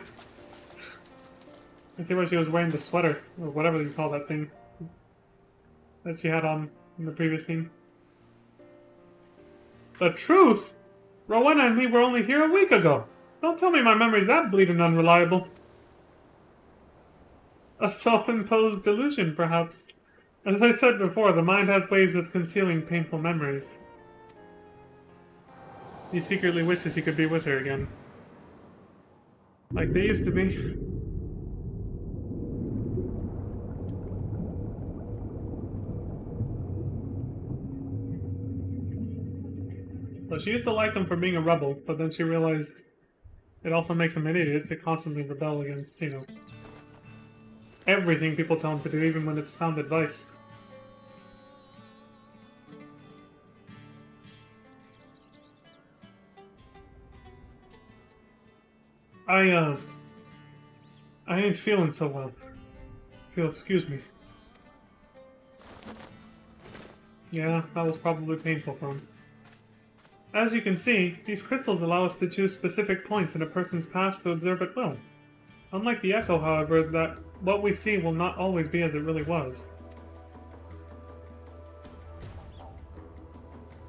she was wearing the sweater, or whatever you call that thing, that she had on in the previous scene. The truth? Rowena and me were only here a week ago. Don't tell me my memory's that bleeding unreliable. A self-imposed delusion, perhaps. As I said before, the mind has ways of concealing painful memories. He secretly wishes he could be with her again. Like they used to be. Well, she used to like him for being a rebel, but then she realized it also makes him an idiot to constantly rebel against, everything people tell him to do, even when it's sound advice. I ain't feeling so well. If you'll excuse me. Yeah, that was probably painful for him. As you can see, these crystals allow us to choose specific points in a person's past to observe at will. Unlike the echo, however, that what we see will not always be as it really was.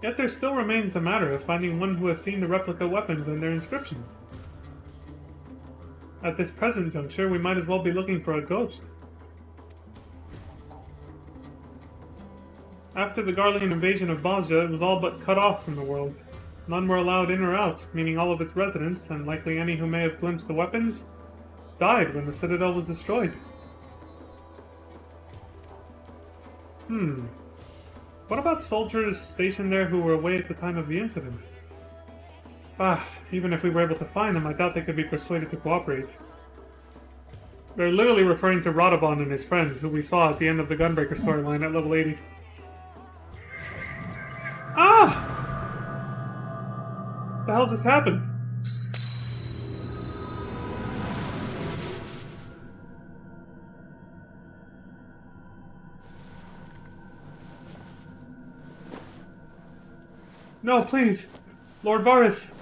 Yet there still remains the matter of finding one who has seen the replica weapons and their inscriptions. At this present juncture, we might as well be looking for a ghost. After the Garlean invasion of Bosnia, it was all but cut off from the world. None were allowed in or out, meaning all of its residents, and likely any who may have glimpsed the weapons, died when the citadel was destroyed. What about soldiers stationed there who were away at the time of the incident? Even if we were able to find them, I doubt they could be persuaded to cooperate. They're literally referring to Radobon and his friends, who we saw at the end of the Gunbreaker storyline at level 80. What the hell just happened? No, please! Lord Varus!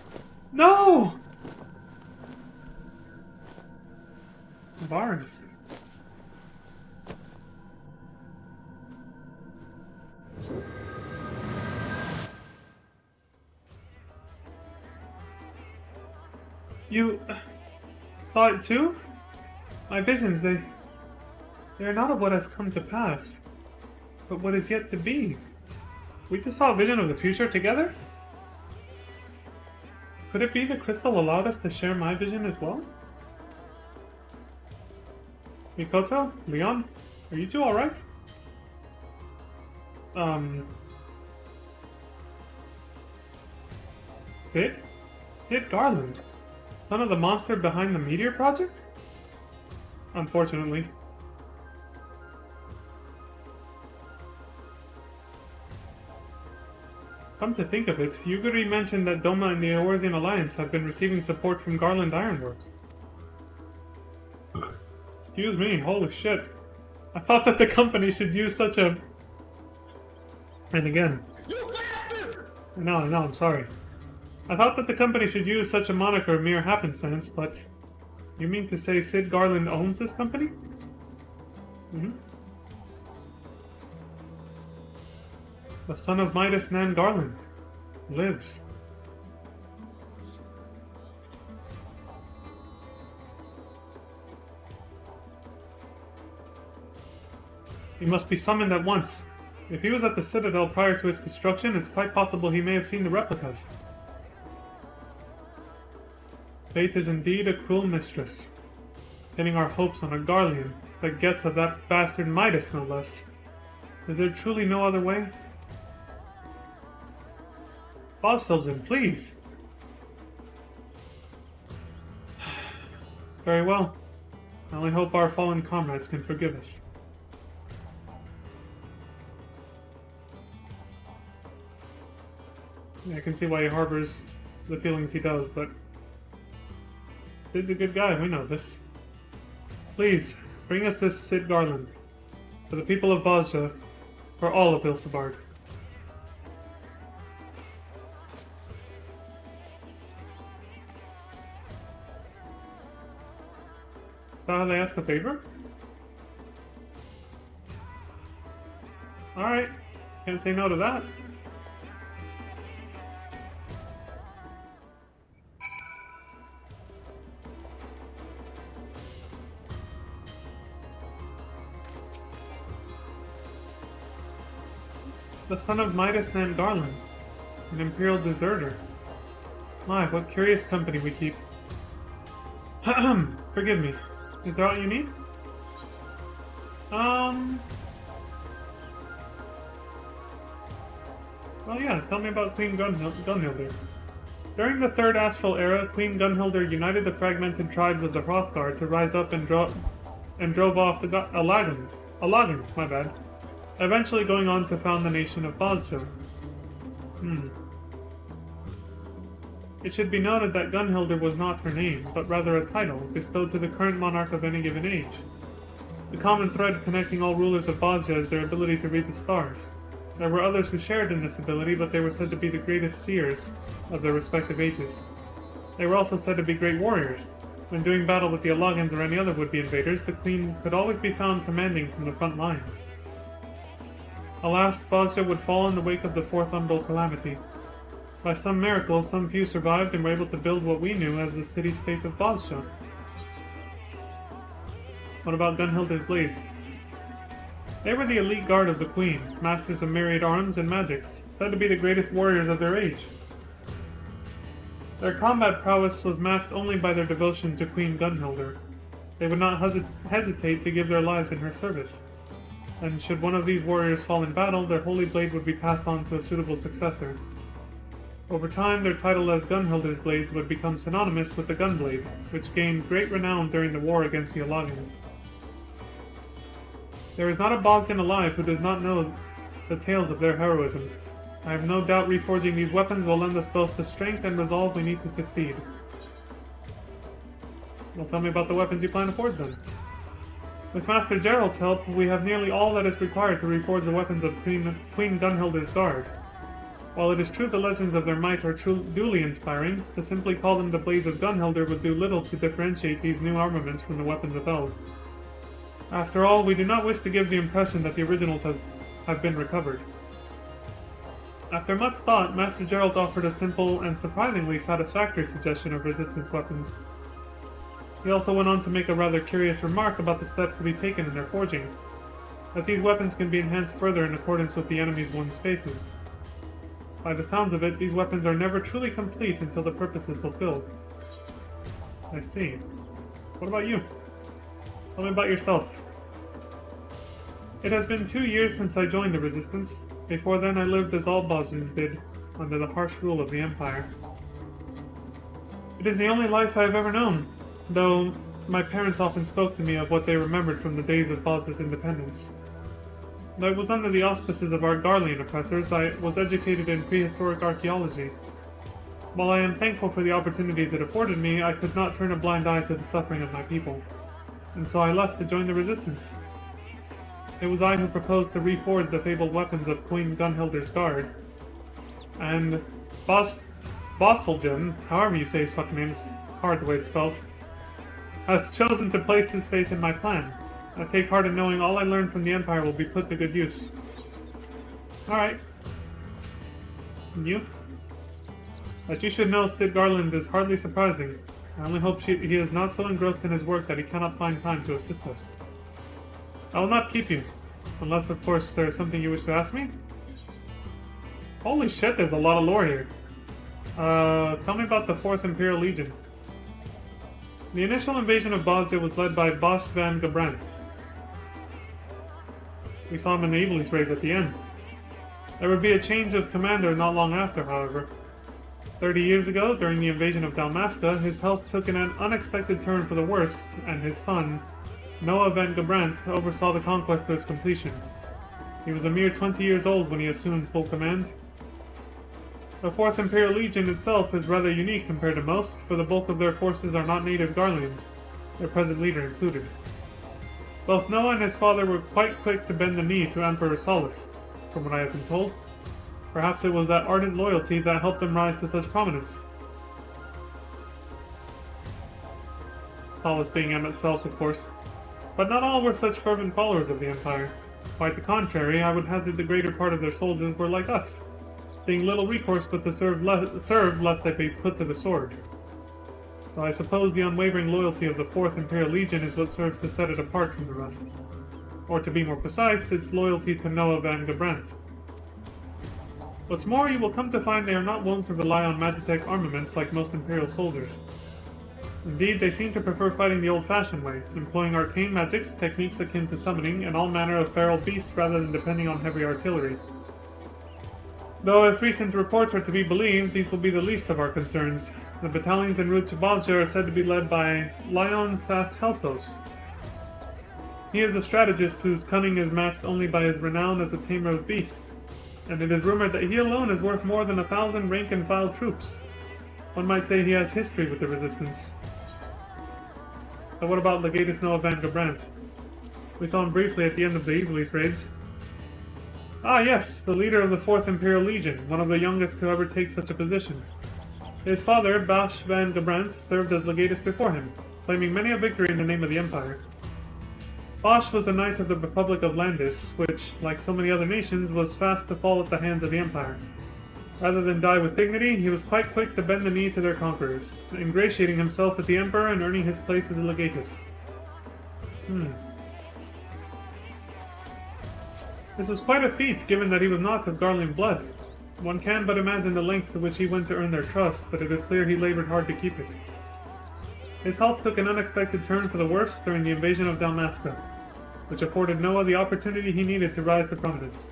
No! Varus. You saw it too? My visions, they are not of what has come to pass, but what is yet to be. We just saw a vision of the future together? Could it be the crystal allowed us to share my vision as well? Mikoto? Leon? Are you two alright? Sid? Sid Garland? Son of the monster behind the Meteor Project? Unfortunately. Come to think of it, Yuguri mentioned that Doma and the Eorzean Alliance have been receiving support from Garland Ironworks. Excuse me, holy shit. I thought that the company should use such a... And again. You bastard! No, I'm sorry. I thought that the company should use such a moniker mere happenstance, but... You mean to say Sid Garland owns this company? Mm-hmm. The son of Midas Nan Garland lives. He must be summoned at once. If he was at the Citadel prior to its destruction, it's quite possible he may have seen the replicas. Fate is indeed a cruel mistress, pinning our hopes on a Garlean that gets of that bastard Midas, no less. Is there truly no other way? Bosselden, please! Very well. I only hope our fallen comrades can forgive us. I can see why he harbors the feelings he does, but... Sid's a good guy, we know this. Please, bring us this Sid Garland. For the people of Bosja, for all of Ilsabard. Is that how they ask a favor? Alright, can't say no to that. The son of Midas Nan Garland, an imperial deserter. My, what curious company we keep. Forgive me. Is that what you need? Well, yeah, tell me about Queen Gunhilder. During the Third Astral Era, Queen Gunhilder united the fragmented tribes of the Hrothgar to rise up and drove off the Allagans, my bad. Eventually going on to found the nation of Bosja. It should be noted that Gunhilder was not her name, but rather a title bestowed to the current monarch of any given age. The common thread connecting all rulers of Bosja is their ability to read the stars. There were others who shared in this ability, but they were said to be the greatest seers of their respective ages. They were also said to be great warriors. When doing battle with the Allagans or any other would-be invaders, the queen could always be found commanding from the front lines. Alas, Bosja would fall in the wake of the Fourth Umbral Calamity. By some miracle, some few survived and were able to build what we knew as the city-state of Bosja. What about Gunhilder's blades? They were the elite guard of the Queen, masters of myriad arms and magics, said to be the greatest warriors of their age. Their combat prowess was matched only by their devotion to Queen Gunhilder. They would not hesitate to give their lives in her service. And should one of these warriors fall in battle, their holy blade would be passed on to a suitable successor. Over time, their title as Gunhilder's blades would become synonymous with the Gunblade, which gained great renown during the war against the Allagans. There is not a Bogdan alive who does not know the tales of their heroism. I have no doubt reforging these weapons will lend us both the strength and resolve we need to succeed. Well, tell me about the weapons you plan to forge then. With Master Gerald's help, we have nearly all that is required to reforge the weapons of Queen Gunhilder's Guard. While it is true the legends of their might are duly inspiring, to simply call them the Blades of Gunhilder would do little to differentiate these new armaments from the weapons of Eld. After all, we do not wish to give the impression that the originals have been recovered. After much thought, Master Gerald offered a simple and surprisingly satisfactory suggestion of resistance weapons. He also went on to make a rather curious remark about the steps to be taken in their forging, that these weapons can be enhanced further in accordance with the enemy's one's spaces. By the sounds of it, these weapons are never truly complete until the purpose is fulfilled. I see. What about you? Tell me about yourself. It has been 2 years since I joined the Resistance. Before then I lived as all Bosjans did, under the harsh rule of the Empire. It is the only life I have ever known, though my parents often spoke to me of what they remembered from the days of Bosja's independence. Though it was under the auspices of our Garlean oppressors, I was educated in prehistoric archaeology. While I am thankful for the opportunities it afforded me, I could not turn a blind eye to the suffering of my people, and so I left to join the Resistance. It was I who proposed to reforge the fabled weapons of Queen Gunhilder's Guard. and Bosselgen, however you say his fucking name, it's hard the way it's spelled, has chosen to place his faith in my plan. I take heart in knowing all I learned from the Empire will be put to good use. Alright. And you? That you should know Sid Garland is hardly surprising. I only hope he is not so engrossed in his work that he cannot find time to assist us. I will not keep you. Unless, of course, there is something you wish to ask me? Holy shit, there's a lot of lore here. Tell me about the 4th Imperial Legion. The initial invasion of Bosja was led by Bosch van Gebrandth. We saw him in the Evilise raids at the end. There would be a change of commander not long after, however. 30 years ago, during the invasion of Dalmasca, his health took an unexpected turn for the worse, and his son, Noah van Gebrandth, oversaw the conquest to its completion. He was a mere 20 years old when he assumed full command. The 4th Imperial Legion itself is rather unique compared to most, for the bulk of their forces are not native Garleans, their present leader included. Both Noah and his father were quite quick to bend the knee to Emperor Solus, from what I have been told. Perhaps it was that ardent loyalty that helped them rise to such prominence. Solus being M itself, of course. But not all were such fervent followers of the Empire. Quite the contrary, I would hazard the greater part of their soldiers were like us, seeing little recourse but to serve lest they be put to the sword. Though I suppose the unwavering loyalty of the 4th Imperial Legion is what serves to set it apart from the rest. Or to be more precise, its loyalty to Noah van Gebrandth. What's more, you will come to find they are not wont to rely on Magitech armaments like most Imperial soldiers. Indeed, they seem to prefer fighting the old-fashioned way, employing arcane magics, techniques akin to summoning, and all manner of feral beasts rather than depending on heavy artillery. Though if recent reports are to be believed, these will be the least of our concerns. The battalions en route to Bosja are said to be led by Lion Sas Helsos. He is a strategist whose cunning is matched only by his renown as a tamer of beasts, and it is rumored that he alone is worth more than 1,000 rank-and-file troops. One might say he has history with the Resistance. But what about Legatus Noah van Gebrandth? We saw him briefly at the end of the Evilise raids. Ah yes, the leader of the 4th Imperial Legion, one of the youngest to ever take such a position. His father, Bosch van Gebrandth, served as legatus before him, claiming many a victory in the name of the Empire. Bosch was a knight of the Republic of Landis, which, like so many other nations, was fast to fall at the hands of the Empire. Rather than die with dignity, he was quite quick to bend the knee to their conquerors, ingratiating himself with the Emperor and earning his place as a legatus. This was quite a feat, given that he was not of Garlean blood. One can but imagine the lengths to which he went to earn their trust, but it is clear he labored hard to keep it. His health took an unexpected turn for the worse during the invasion of Dalmasca, which afforded Noah the opportunity he needed to rise to prominence.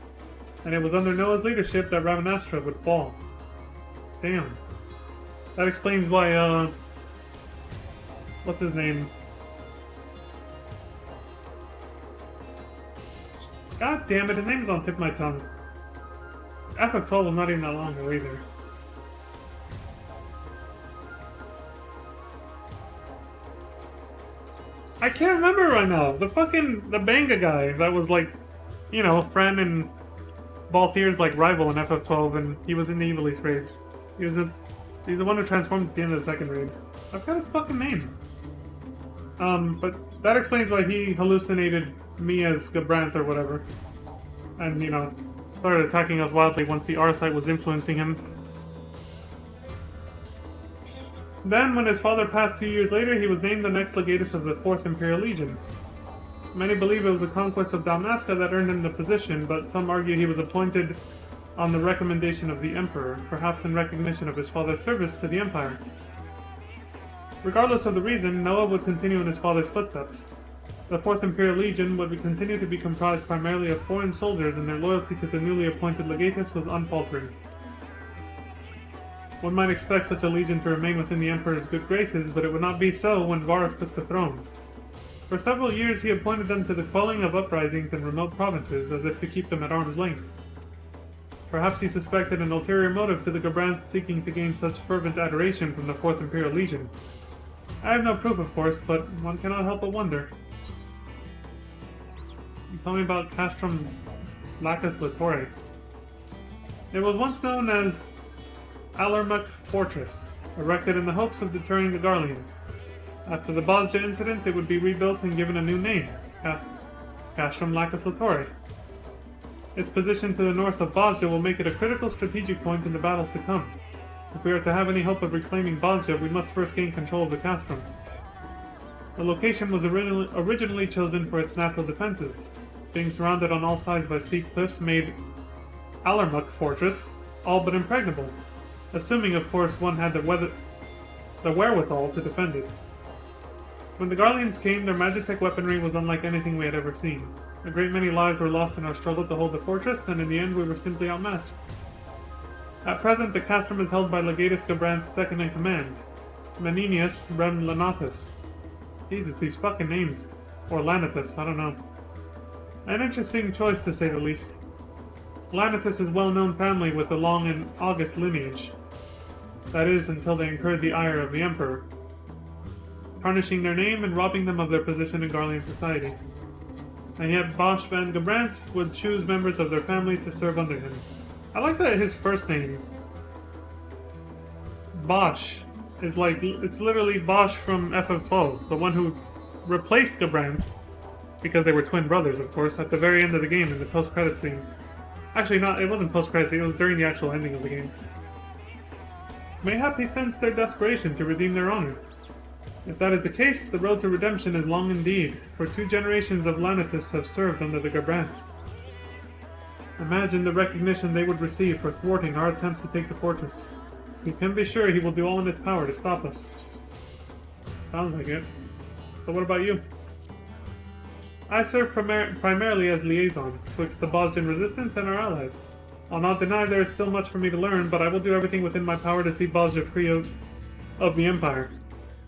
And it was under Noah's leadership that Ravenastra would fall. Damn. That explains why, what's his name? God damn it, his name's on the tip of my tongue. FF12 was not even that long ago either. I can't remember right now. The Banga guy that was like, you know, friend and Balthier's like rival in FF12, and he was in the Evilise raids. He's the one who transformed at the end of the second raid. I've got his fucking name. But that explains why he hallucinated me as Gebrandth or whatever. And, you know, started attacking us wildly once the Arcite was influencing him. Then, when his father passed 2 years later, he was named the next legatus of the 4th Imperial Legion. Many believe it was the conquest of Dalmasca that earned him the position, but some argue he was appointed on the recommendation of the Emperor, perhaps in recognition of his father's service to the Empire. Regardless of the reason, Noah would continue in his father's footsteps. The 4th Imperial Legion would continue to be comprised primarily of foreign soldiers, and their loyalty to the newly appointed legatus was unfaltering. One might expect such a legion to remain within the Emperor's good graces, but it would not be so when Varus took the throne. For several years he appointed them to the quelling of uprisings in remote provinces, as if to keep them at arm's length. Perhaps he suspected an ulterior motive to the Gebrandths seeking to gain such fervent adoration from the 4th Imperial Legion. I have no proof, of course, but one cannot help but wonder. Tell me about Castrum Lacus Litore. It was once known as Alarmuck Fortress, erected in the hopes of deterring the Garleans. After the Bodja incident, it would be rebuilt and given a new name, Castrum Lacus Latori. Its position to the north of Bodja will make it a critical strategic point in the battles to come. If we are to have any hope of reclaiming Bodja, we must first gain control of the Castrum. The location was originally chosen for its natural defenses. Being surrounded on all sides by steep cliffs made Alarmuck Fortress all but impregnable, assuming of course one had the wherewithal to defend it. When the Garleans came, their Magitech weaponry was unlike anything we had ever seen. A great many lives were lost in our struggle to hold the fortress, and in the end we were simply outmatched. At present, the Castrum is held by Legatus Gabrand's second-in-command, Menenius Rem Lanatus. Jesus, these fucking names. Or Lanatus, I don't know. An interesting choice, to say the least. Lanatus is a well-known family with a long and august lineage. That is, until they incurred the ire of the Emperor, tarnishing their name and robbing them of their position in Garlean society. And yet Bosch van Gebrand would choose members of their family to serve under him. I like that his first name, Bosch, is like, it's literally Bosch from FF12, the one who replaced Gebrand, because they were twin brothers, of course, at the very end of the game in the post-credit scene. Actually, it wasn't post-credit scene, it was during the actual ending of the game. Mayhap he sensed their desperation to redeem their honor. If that is the case, the road to redemption is long indeed, for 2 generations of Lanatus have served under the Gabrands. Imagine the recognition they would receive for thwarting our attempts to take the fortress. You can be sure he will do all in his power to stop us. Sounds like it. But what about you? I serve primarily as liaison, twixt the Bodjan resistance and our allies. I'll not deny there is still much for me to learn, but I will do everything within my power to see Bodja free of the Empire.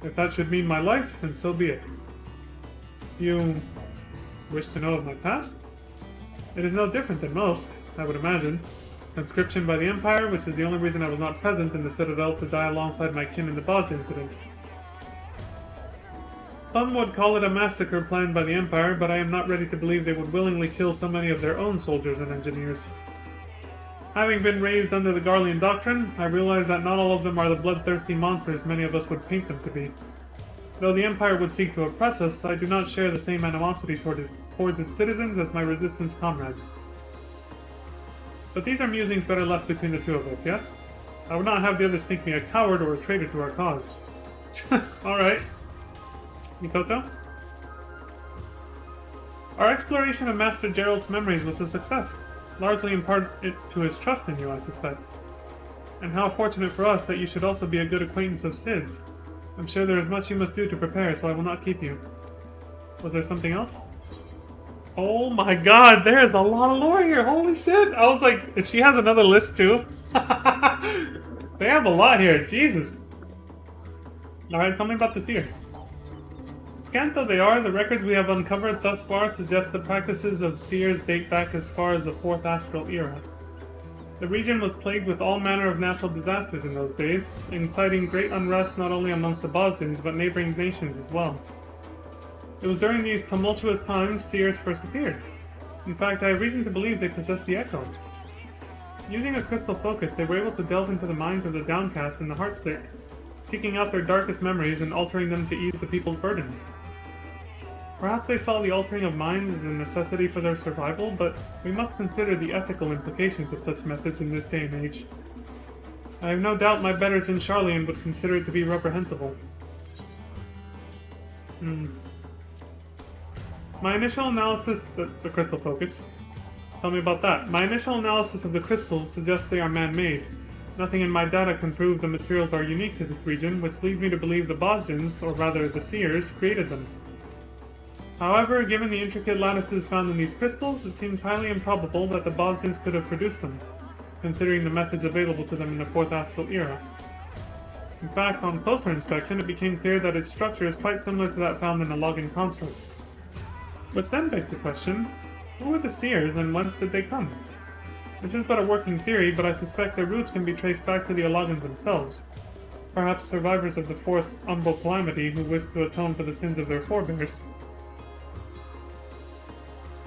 If that should mean my life, then so be it. You wish to know of my past? It is no different than most, I would imagine. Conscription by the Empire, which is the only reason I was not present in the Citadel to die alongside my kin in the Bodja incident. Some would call it a massacre planned by the Empire, but I am not ready to believe they would willingly kill so many of their own soldiers and engineers. Having been raised under the Garlean doctrine, I realize that not all of them are the bloodthirsty monsters many of us would paint them to be. Though the Empire would seek to oppress us, I do not share the same animosity towards its citizens as my resistance comrades. But these are musings better left between the two of us, yes? I would not have the others think me a coward or a traitor to our cause. Alright. Mikoto? Our exploration of Master Gerald's memories was a success. Largely in part to his trust in you, I suspect. And how fortunate for us that you should also be a good acquaintance of Sid's. I'm sure there is much you must do to prepare, so I will not keep you. Was there something else? Oh my god, there is a lot of lore here, holy shit! I was like, if she has another list too? They have a lot here, Jesus! Alright, tell me about the Seers. Scant though they are, the records we have uncovered thus far suggest the practices of Seers date back as far as the 4th Astral Era. The region was plagued with all manner of natural disasters in those days, inciting great unrest not only amongst the Bodjans, but neighboring nations as well. It was during these tumultuous times Seers first appeared. In fact, I have reason to believe they possessed the Echo. Using a crystal focus, they were able to delve into the minds of the downcast and the heartsick, seeking out their darkest memories and altering them to ease the people's burdens. Perhaps they saw the altering of minds as a necessity for their survival, but we must consider the ethical implications of such methods in this day and age. I have no doubt my betters in Charlian would consider it to be reprehensible. My initial analysis... the crystal focus. Tell me about that. My initial analysis of the crystals suggests they are man-made. Nothing in my data can prove the materials are unique to this region, which leads me to believe the Bodjans, or rather the Seers, created them. However, given the intricate lattices found in these crystals, it seems highly improbable that the Bodjans could have produced them, considering the methods available to them in the 4th Astral Era. In fact, on closer inspection, it became clear that its structure is quite similar to that found in the Logan constructs. Which then begs the question, who were the Seers and whence did they come? It is but a working theory, but I suspect their roots can be traced back to the Alogans themselves. Perhaps survivors of the 4th Umbo Calamity who wished to atone for the sins of their forebears.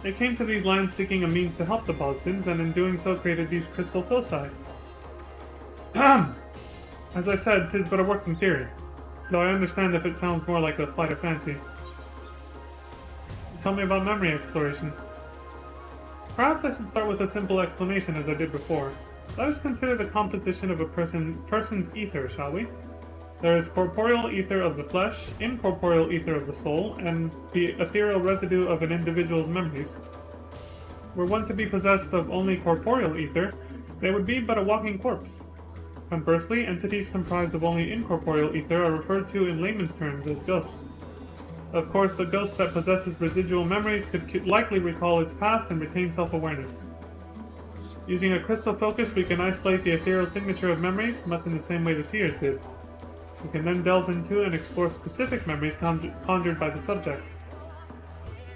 They came to these lands seeking a means to help the Bogdans, and in doing so created these crystal foci. As I said, 'tis but a working theory, though I understand if it sounds more like a flight of fancy. Tell me about memory exploration. Perhaps I should start with a simple explanation as I did before. Let us consider the composition of a person's ether, shall we? There is corporeal ether of the flesh, incorporeal ether of the soul, and the ethereal residue of an individual's memories. Were one to be possessed of only corporeal ether, they would be but a walking corpse. Conversely, entities comprised of only incorporeal ether are referred to in layman's terms as ghosts. Of course, a ghost that possesses residual memories could likely recall its past and retain self-awareness. Using a crystal focus, we can isolate the ethereal signature of memories, much in the same way the seers did. We can then delve into and explore specific memories conjured by the subject.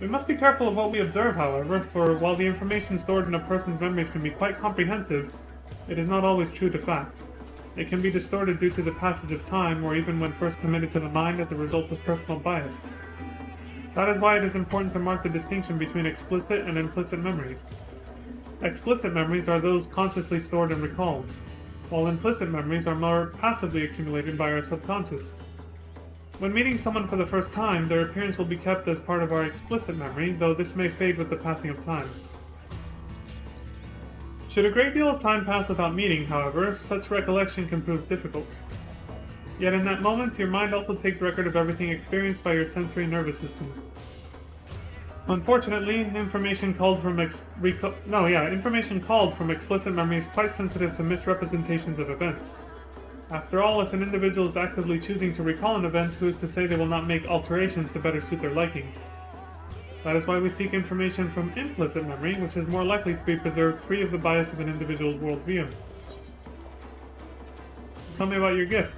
We must be careful of what we observe, however, for while the information stored in a person's memories can be quite comprehensive, it is not always true to fact. It can be distorted due to the passage of time, or even when first committed to the mind as a result of personal bias. That is why it is important to mark the distinction between explicit and implicit memories. Explicit memories are those consciously stored and recalled, while implicit memories are more passively accumulated by our subconscious. When meeting someone for the first time, their appearance will be kept as part of our explicit memory, though this may fade with the passing of time. Should a great deal of time pass without meeting, however, such recollection can prove difficult. Yet in that moment, your mind also takes record of everything experienced by your sensory nervous system. Unfortunately, information called from explicit memory is quite sensitive to misrepresentations of events. After all, if an individual is actively choosing to recall an event, who is to say they will not make alterations to better suit their liking? That is why we seek information from implicit memory, which is more likely to be preserved free of the bias of an individual's worldview. Tell me about your gift.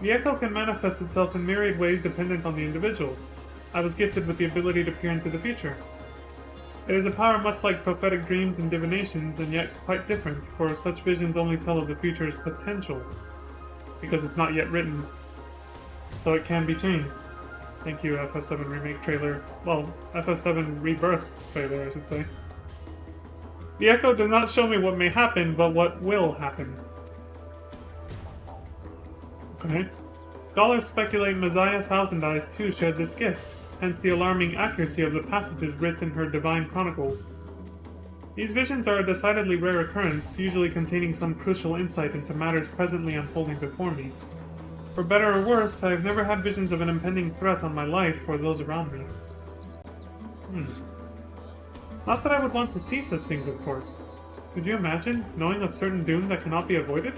The echo can manifest itself in myriad ways dependent on the individual. I was gifted with the ability to peer into the future. It is a power much like prophetic dreams and divinations, and yet quite different, for such visions only tell of the future's potential, because it's not yet written, so it can be changed. Thank you, FF7 Remake trailer. Well, FF7 Rebirth trailer, I should say. The echo does not show me what may happen, but what will happen. Okay. Scholars speculate Messiah Thousand Eyes too shared this gift, hence the alarming accuracy of the passages written in her divine chronicles. These visions are a decidedly rare occurrence, usually containing some crucial insight into matters presently unfolding before me. For better or worse, I have never had visions of an impending threat on my life or those around me. Not that I would want to see such things, of course. Could you imagine knowing of certain doom that cannot be avoided?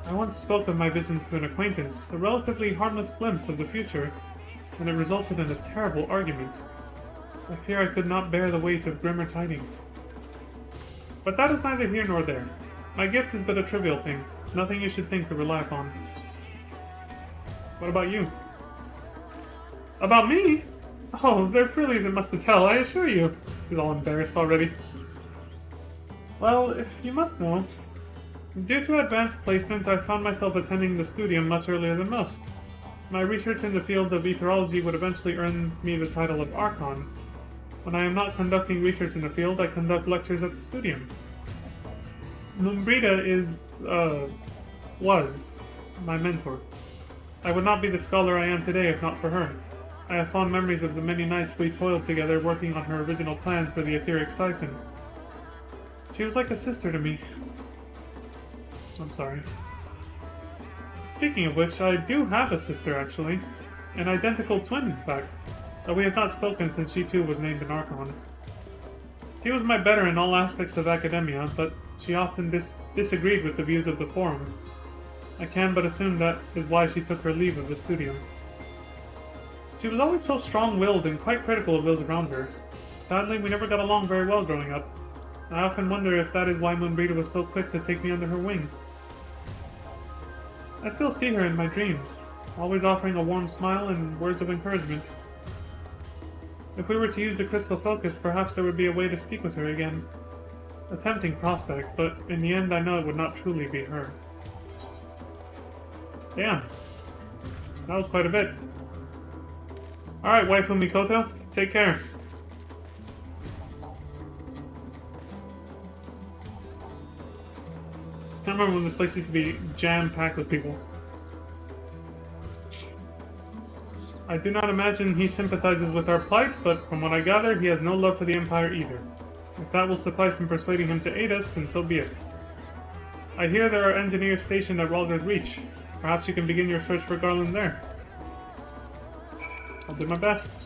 I once spoke of my visions to an acquaintance, a relatively harmless glimpse of the future, and it resulted in a terrible argument. I fear I could not bear the weight of grimmer tidings. But that is neither here nor there. My gift is but a trivial thing, nothing you should think to rely upon. What about you? About me? Oh, there really isn't much to tell, I assure you. She's all embarrassed already. Well, if you must know, due to advanced placement, I found myself attending the studium much earlier than most. My research in the field of etherology would eventually earn me the title of Archon. When I am not conducting research in the field, I conduct lectures at the studium. Numbrida was my mentor. I would not be the scholar I am today if not for her. I have fond memories of the many nights we toiled together working on her original plans for the etheric siphon. She was like a sister to me. I'm sorry. Speaking of which, I do have a sister, actually. An identical twin, in fact. Though we have not spoken since she too was named an Archon. She was my better in all aspects of academia, but she often disagreed with the views of the Forum. I can but assume that is why she took her leave of the studio. She was always so strong-willed and quite critical of those around her. Sadly, we never got along very well growing up. I often wonder if that is why Moonbrita was so quick to take me under her wing. I still see her in my dreams, always offering a warm smile and words of encouragement. If we were to use the crystal focus, perhaps there would be a way to speak with her again. A tempting prospect, but in the end I know it would not truly be her. Damn. That was quite a bit. Alright, waifu Mikoto, take care. remember when this place used to be jam-packed with people. I do not imagine he sympathizes with our plight, but from what I gather, he has no love for the Empire either. If that will suffice in persuading him to aid us, then so be it. I hear there are engineers stationed at Ralgard Reach. Perhaps you can begin your search for Garland there. I'll do my best.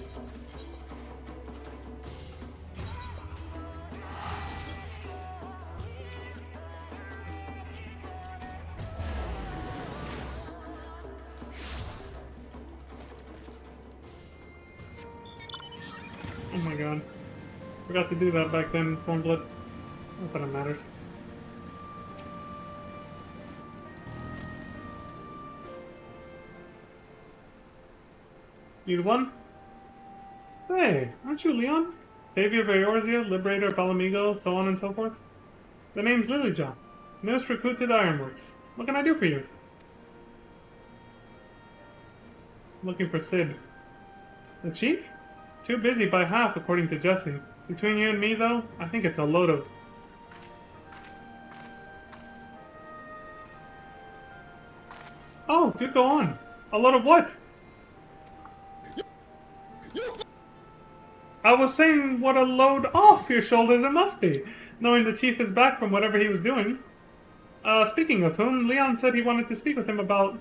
Oh my god. Forgot to do that back then in Stormblood. Not that it matters. Need one? Hey, aren't you Leon? Savior of Eorzea, Liberator of Alamigo, so on and so forth? The name's Lilyjaw. Newest recruit to the Ironworks. What can I do for you? Looking for Sid. The chief? Too busy by half, according to Jesse. Between you and me, though, I think it's a load of... Oh, do go on. A load of what? I was saying what a load off your shoulders it must be, knowing the chief is back from whatever he was doing. Speaking of whom, Leon said he wanted to speak with him about...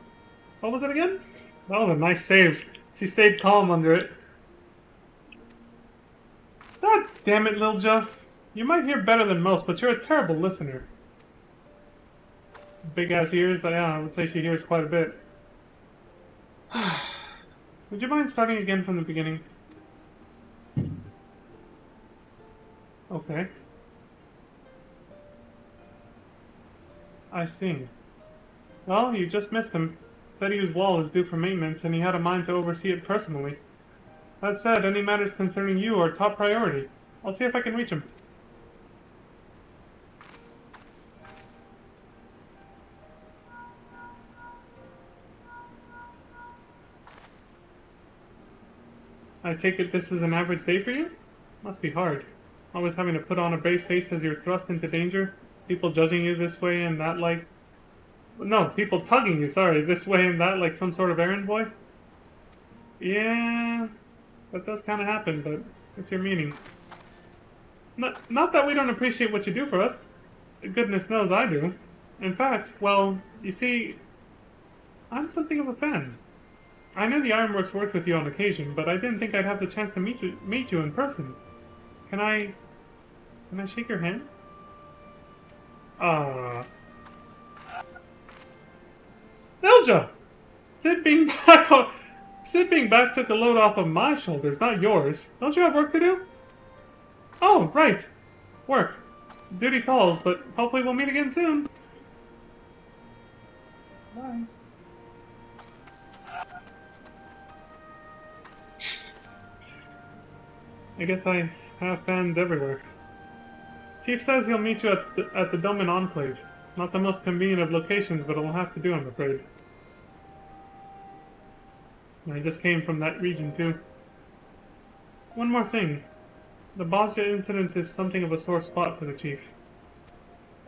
What was it again? Oh, a nice save. She stayed calm under it. God damn it, Lil Jeff. You might hear better than most, but you're a terrible listener. Big-ass ears? Yeah, I would say she hears quite a bit. Would you mind starting again from the beginning? Okay. I see. Well, you just missed him. Said his wall is due for maintenance, and he had a mind to oversee it personally. That said, any matters concerning you are top priority. I'll see if I can reach him. I take it this is an average day for you? Must be hard. Always having to put on a brave face as you're thrust into danger. People judging you this way and that like... No, people tugging you, sorry, this way and that like some sort of errand boy? Yeah, that does kind of happen, but what's your meaning? Not that we don't appreciate what you do for us. Goodness knows I do. In fact, well, you see, I'm something of a fan. I knew the Ironworks worked with you on occasion, but I didn't think I'd have the chance to meet you in person. Can I shake your hand? Nelja! Sid being back took a load off of my shoulders, not yours. Don't you have work to do? Oh, right. Work. Duty calls, but hopefully we'll meet again soon. Bye. I guess I have fans everywhere. Chief says he'll meet you at the Domin Enclave. Not the most convenient of locations, but it'll have to do, I'm afraid. I just came from that region, too. One more thing. The Bosja incident is something of a sore spot for the Chief.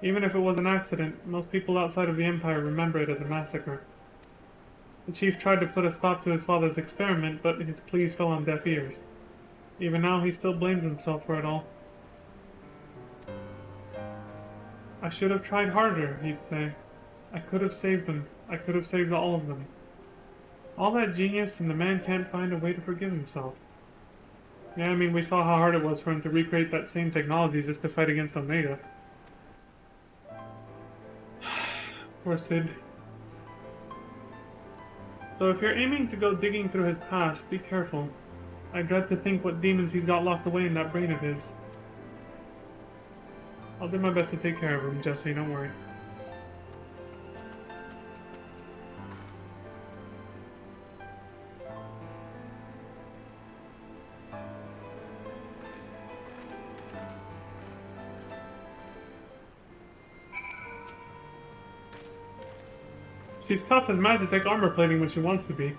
Even if it was an accident, most people outside of the Empire remember it as a massacre. The Chief tried to put a stop to his father's experiment, but his pleas fell on deaf ears. Even now, he still blames himself for it all. I should have tried harder, he'd say. I could have saved them. I could have saved all of them. All that genius, and the man can't find a way to forgive himself. Yeah, I mean, we saw how hard it was for him to recreate that same technology just to fight against Omega. Poor Sid. So if you're aiming to go digging through his past, be careful. I dread to think what demons he's got locked away in that brain of his. I'll do my best to take care of him, Jesse, don't worry. She's tough as Magitech armor plating when she wants to be.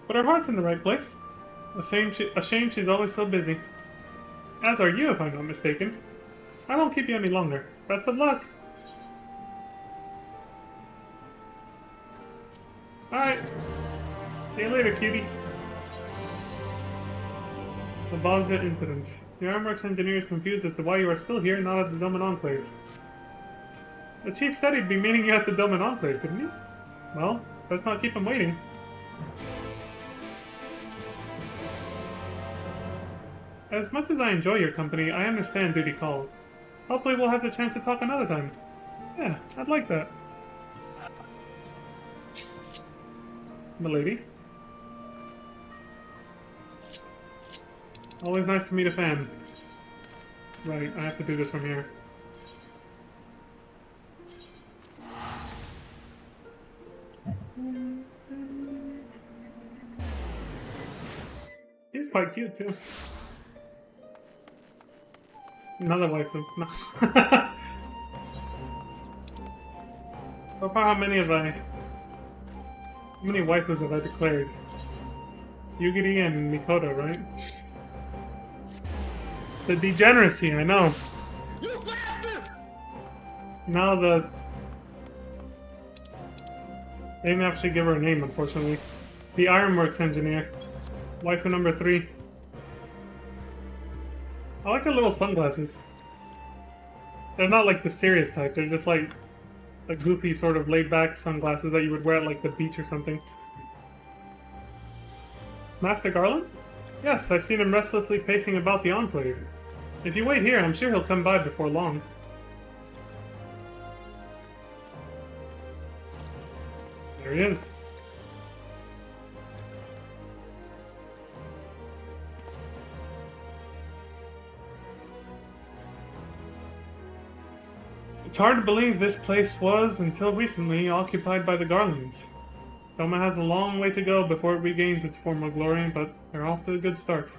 But her heart's in the right place. A shame she's always so busy. As are you, if I'm not mistaken. I won't keep you any longer. Best of luck! Alright. See you later, cutie. The Bogda incident. The Ironworks engineer is confused as to why you are still here, not at the Doman Enclave. The chief said he'd be meeting you at the Doman Enclave, didn't he? Well, let's not keep him waiting. As much as I enjoy your company, I understand duty calls. Hopefully we'll have the chance to talk another time. Yeah, I'd like that. Milady? Always nice to meet a fan. Right, I have to do this from here. He's quite cute too. Another waifu. No. So far, how many waifus have I declared? Yugiri and Mikoto, right? The degeneracy, I know. You bastard! Now the... They didn't actually give her a name, unfortunately. The Ironworks engineer. Waifu number 3. I like her little sunglasses. They're not like the serious type, they're just like the goofy sort of laid-back sunglasses that you would wear at like the beach or something. Master Garland? Yes, I've seen him restlessly pacing about the Enclave. If you wait here, I'm sure he'll come by before long. There he is. It's hard to believe this place was, until recently, occupied by the Garlands. Doma has a long way to go before it regains its former glory, but they're off to a good start.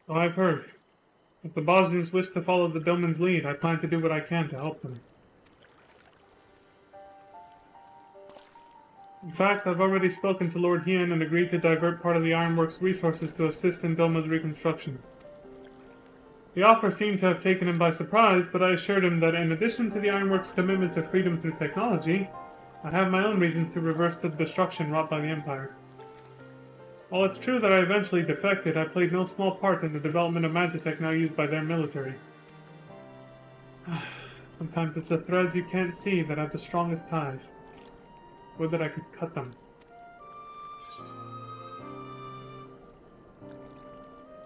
So I've heard. If the Bosnians wish to follow the Doman's lead, I plan to do what I can to help them. In fact, I've already spoken to Lord Hien and agreed to divert part of the Ironworks resources to assist in Doma's reconstruction. The offer seemed to have taken him by surprise, but I assured him that in addition to the Ironworks' commitment to freedom through technology, I have my own reasons to reverse the destruction wrought by the Empire. While it's true that I eventually defected, I played no small part in the development of magitech now used by their military. Sometimes it's the threads you can't see that have the strongest ties. Would that I could cut them.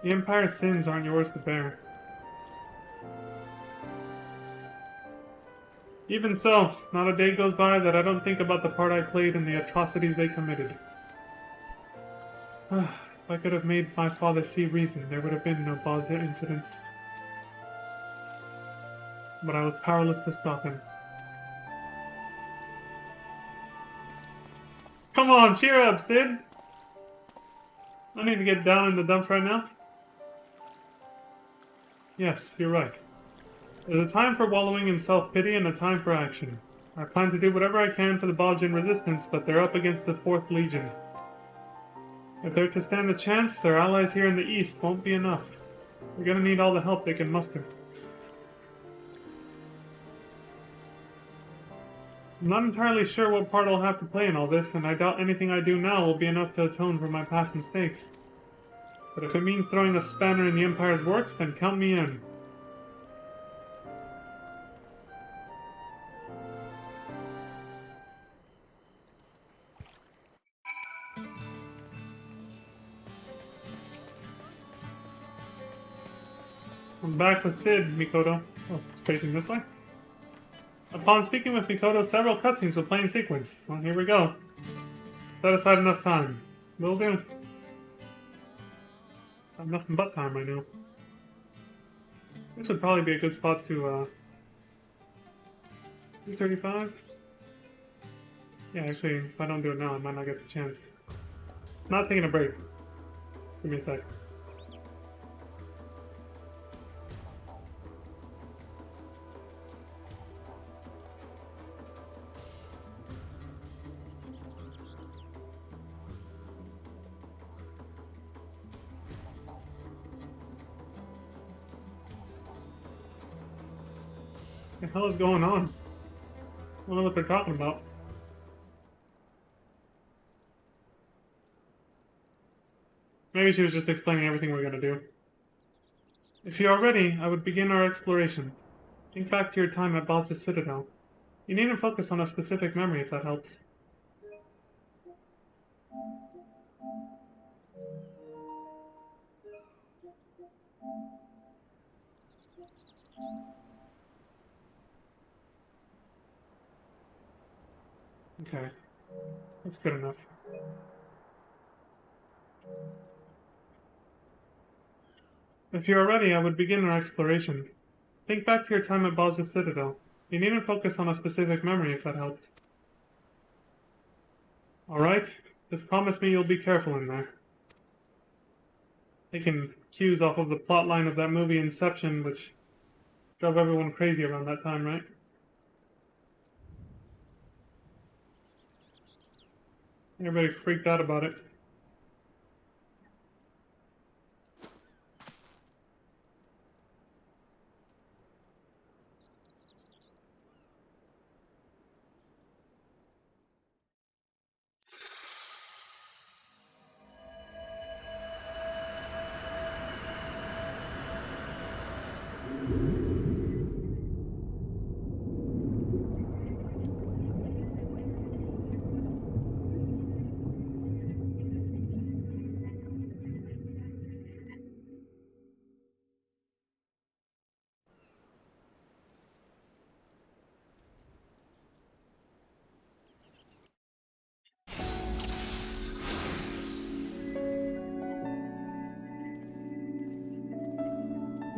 The Empire's sins aren't yours to bear. Even so, not a day goes by that I don't think about the part I played in the atrocities they committed. If I could have made my father see reason, there would have been no Bogda incident. But I was powerless to stop him. Come on, cheer up, Sid! I need to get down in the dumps right now. Yes, you're right. There's a time for wallowing in self-pity and a time for action. I plan to do whatever I can for the Bogdan resistance, but they're up against the 4th Legion. If they're to stand a chance, their allies here in the east won't be enough. They're gonna need all the help they can muster. I'm not entirely sure what part I'll have to play in all this, and I doubt anything I do now will be enough to atone for my past mistakes. But if it means throwing a spanner in the Empire's works, then count me in. I'm back with Sid, Mikoto. Oh, it's facing this way. Upon speaking with Mikoto, several cutscenes will play in sequence. Well, here we go. Set aside enough time. Will do. I have nothing but time right now. This would probably be a good spot to, 2:35? Yeah, actually, if I don't do it now, I might not get the chance. Not taking a break. Give me a sec. the hell is going on? I don't know what they're talking about. Maybe she was just explaining everything we're gonna do. If you are ready, I would begin our exploration. Think back to your time at Balch's Citadel. You needn't focus on a specific memory if that helps. Okay. That's good enough. If you are ready, I would begin our exploration. Think back to your time at Balch's Citadel. You needn't focus on a specific memory if that helps. Alright? Just promise me you'll be careful in there. Taking cues off of the plotline of that movie Inception, which drove everyone crazy around that time, right? Everybody freaked out about it.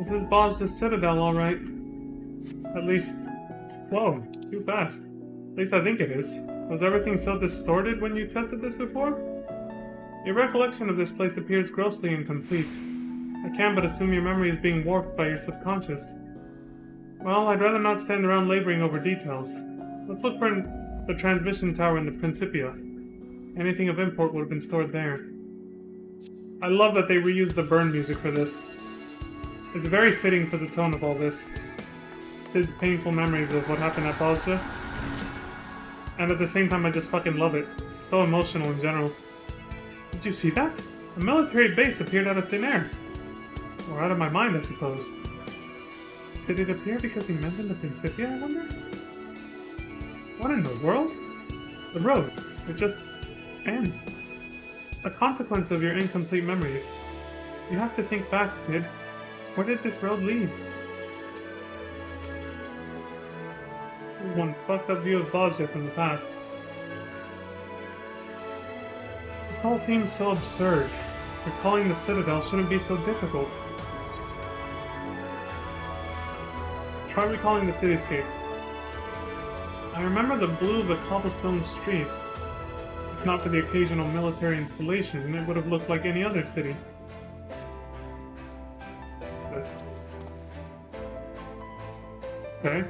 This is Balch's Citadel, alright. At least... Whoa, too fast. At least I think it is. Was everything so distorted when you tested this before? Your recollection of this place appears grossly incomplete. I can but assume your memory is being warped by your subconscious. Well, I'd rather not stand around laboring over details. Let's look for the transmission tower in the Principia. Anything of import would have been stored there. I love that they reused the burn music for this. It's very fitting for the tone of all this. Sid's painful memories of what happened at Balcha. And at the same time, I just fucking love it. It's so emotional in general. Did you see that? A military base appeared out of thin air. Or out of my mind, I suppose. Did it appear because he mentioned the Principia, I wonder? What in the world? The road. It just ends. A consequence of your incomplete memories. You have to think back, Sid. Where did this road lead? One fucked up view of Balcha from the past. This all seems so absurd. Recalling the Citadel shouldn't be so difficult. Try recalling the cityscape. I remember the blue of the cobblestone streets. If not for the occasional military installation, it would have looked like any other city. This. Okay.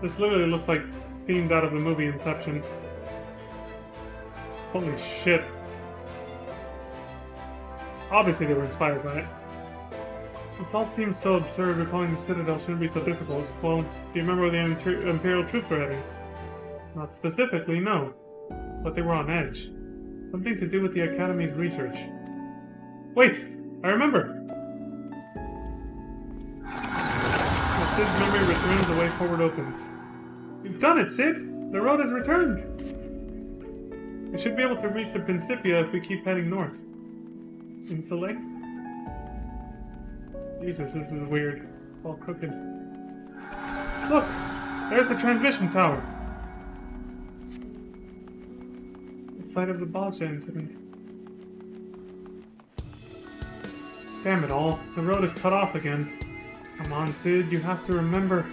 This literally looks like scenes out of the movie Inception. Holy shit. Obviously they were inspired by it. This all seems so absurd. Recalling the Citadel shouldn't be so difficult. Well, do you remember where the Imperial troops were heading? Not specifically, no. But they were on edge. Something to do with the Academy's research. Wait! I remember! As Sid's memory returns, the way forward opens. You've done it, Sid! The road has returned! We should be able to reach the Principia if we keep heading north. Insulate? Jesus, this is weird. All crooked. Look! There's the transmission tower! The site of the Balcha incident. Damn it all. The road is cut off again. Come on, Sid, you have to remember.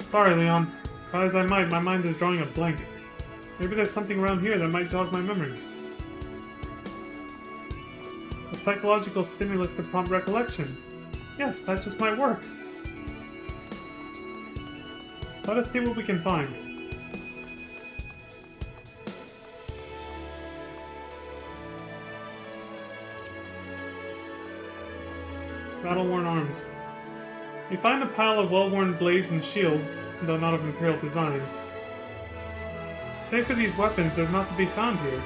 Sorry, Leon. Try as I might, my mind is drawing a blank. Maybe there's something around here that might jog my memory. A psychological stimulus to prompt recollection. Yes, that just might work. Let us see what we can find. Battle well-worn arms. You find a pile of well-worn blades and shields, though not of Imperial design. Save for these weapons, they're not to be found here.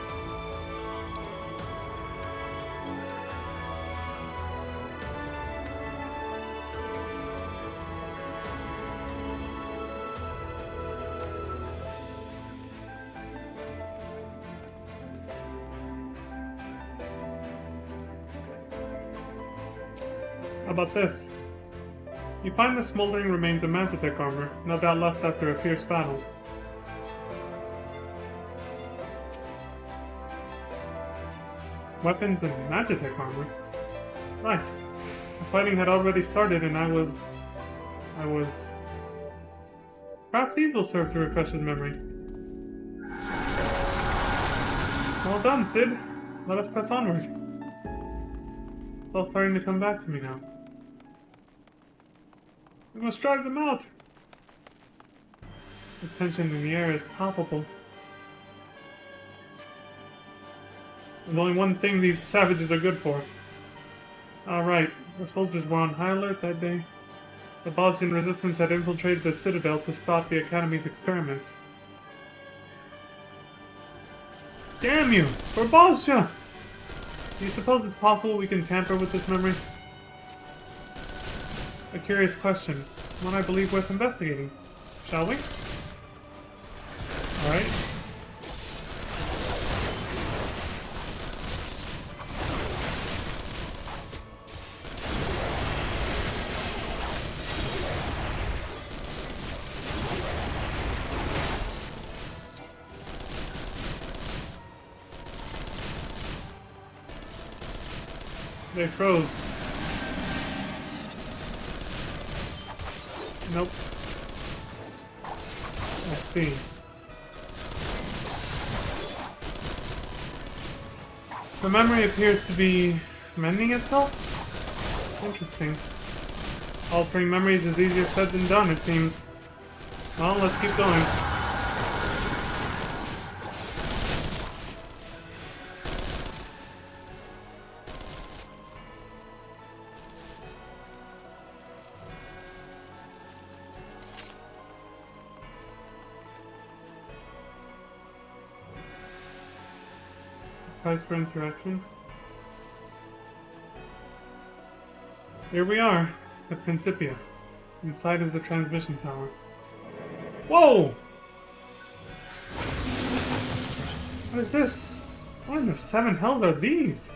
How about this? You find the smoldering remains of Mantatech armor, no doubt left after a fierce battle. Weapons and Mantatech armor? Right. The fighting had already started and I was... Perhaps these will serve to refresh his memory. Well done, Sid. Let us press onward. It's all starting to come back to me now. We must drive them out! The tension in the air is palpable. There's only one thing these savages are good for. Alright, our soldiers were on high alert that day. The Bosnian resistance had infiltrated the citadel to stop the Academy's experiments. Damn you! For Bosnia! Do you suppose it's possible we can tamper with this memory? A curious question, one I believe worth investigating. Shall we? Alright. They froze. Nope. Let's see. The memory appears to be mending itself? Interesting. Altering memories is easier said than done, it seems. Well, let's keep going. Price for interaction. Here we are, at Principia. Inside is the transmission tower. Whoa! What is this? What in the seven hells are these?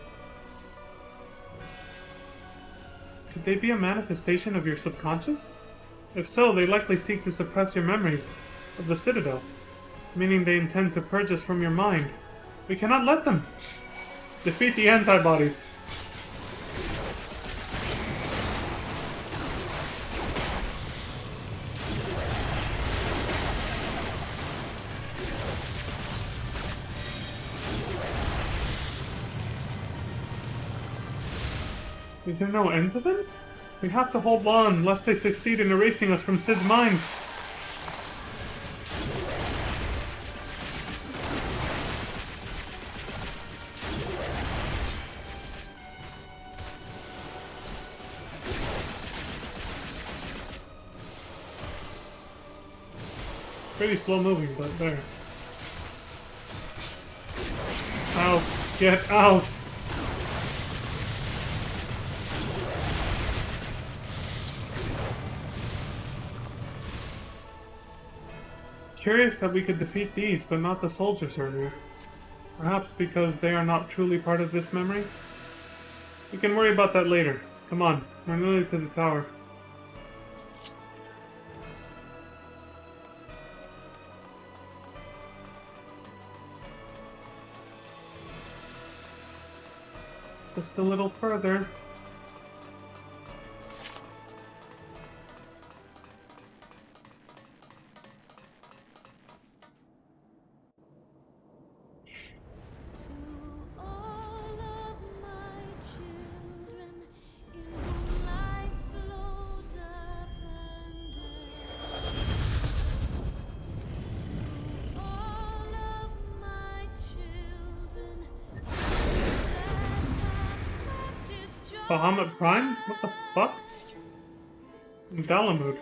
Could they be a manifestation of your subconscious? If so, they likely seek to suppress your memories of the Citadel, meaning they intend to purge us from your mind. We cannot let them! Defeat the antibodies! Is there no end to them? We have to hold on, lest they succeed in erasing us from Sid's mind. Pretty slow moving, but there. Out! Get out! Curious that we could defeat these, but not the soldiers earlier. Perhaps because they are not truly part of this memory? We can worry about that later. Come on, we're nearly to the tower. Just a little further. Bahamut Prime? What the fuck? Dalamud.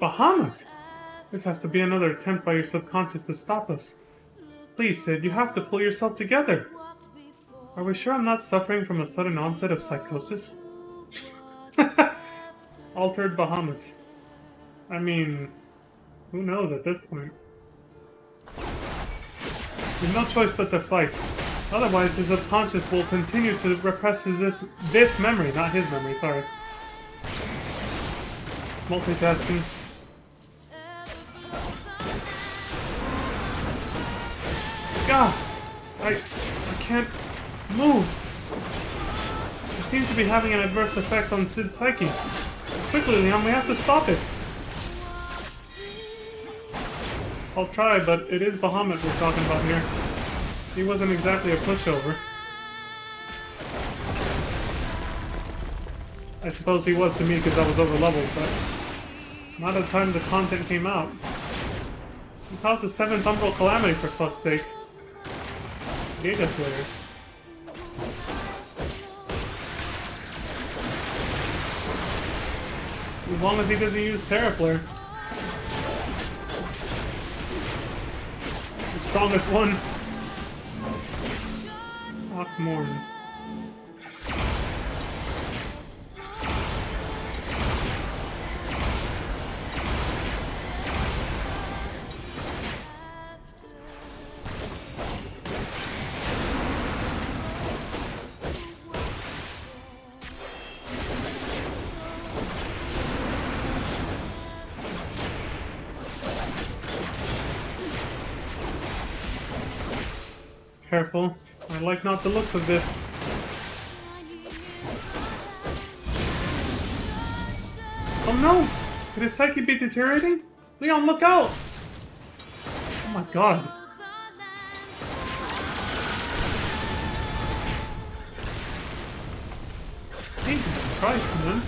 Bahamut! This has to be another attempt by your subconscious to stop us. Please, Sid, you have to pull yourself together. Are we sure I'm not suffering from a sudden onset of psychosis? Altered Bahamut. I mean, who knows at this point? There's no choice but to fight. Otherwise, his subconscious will continue to repress this memory, not his memory, sorry. Multitasking. God! I can't move. It seems to be having an adverse effect on Sid's psyche. Quickly, Leon, we have to stop it. I'll try, but it is Bahamut we're talking about here. He wasn't exactly a pushover. I suppose he was to me because I was over-leveled, but not at the time the content came out. He caused the 7th Umbral Calamity for fuck's sake. Data Slayer. As long as he doesn't use Terraflare. The strongest one. Morn. Careful. I like not the looks of this. Oh no! Could his psyche be deteriorating? Leon, look out! Oh my god. Jesus Christ, man.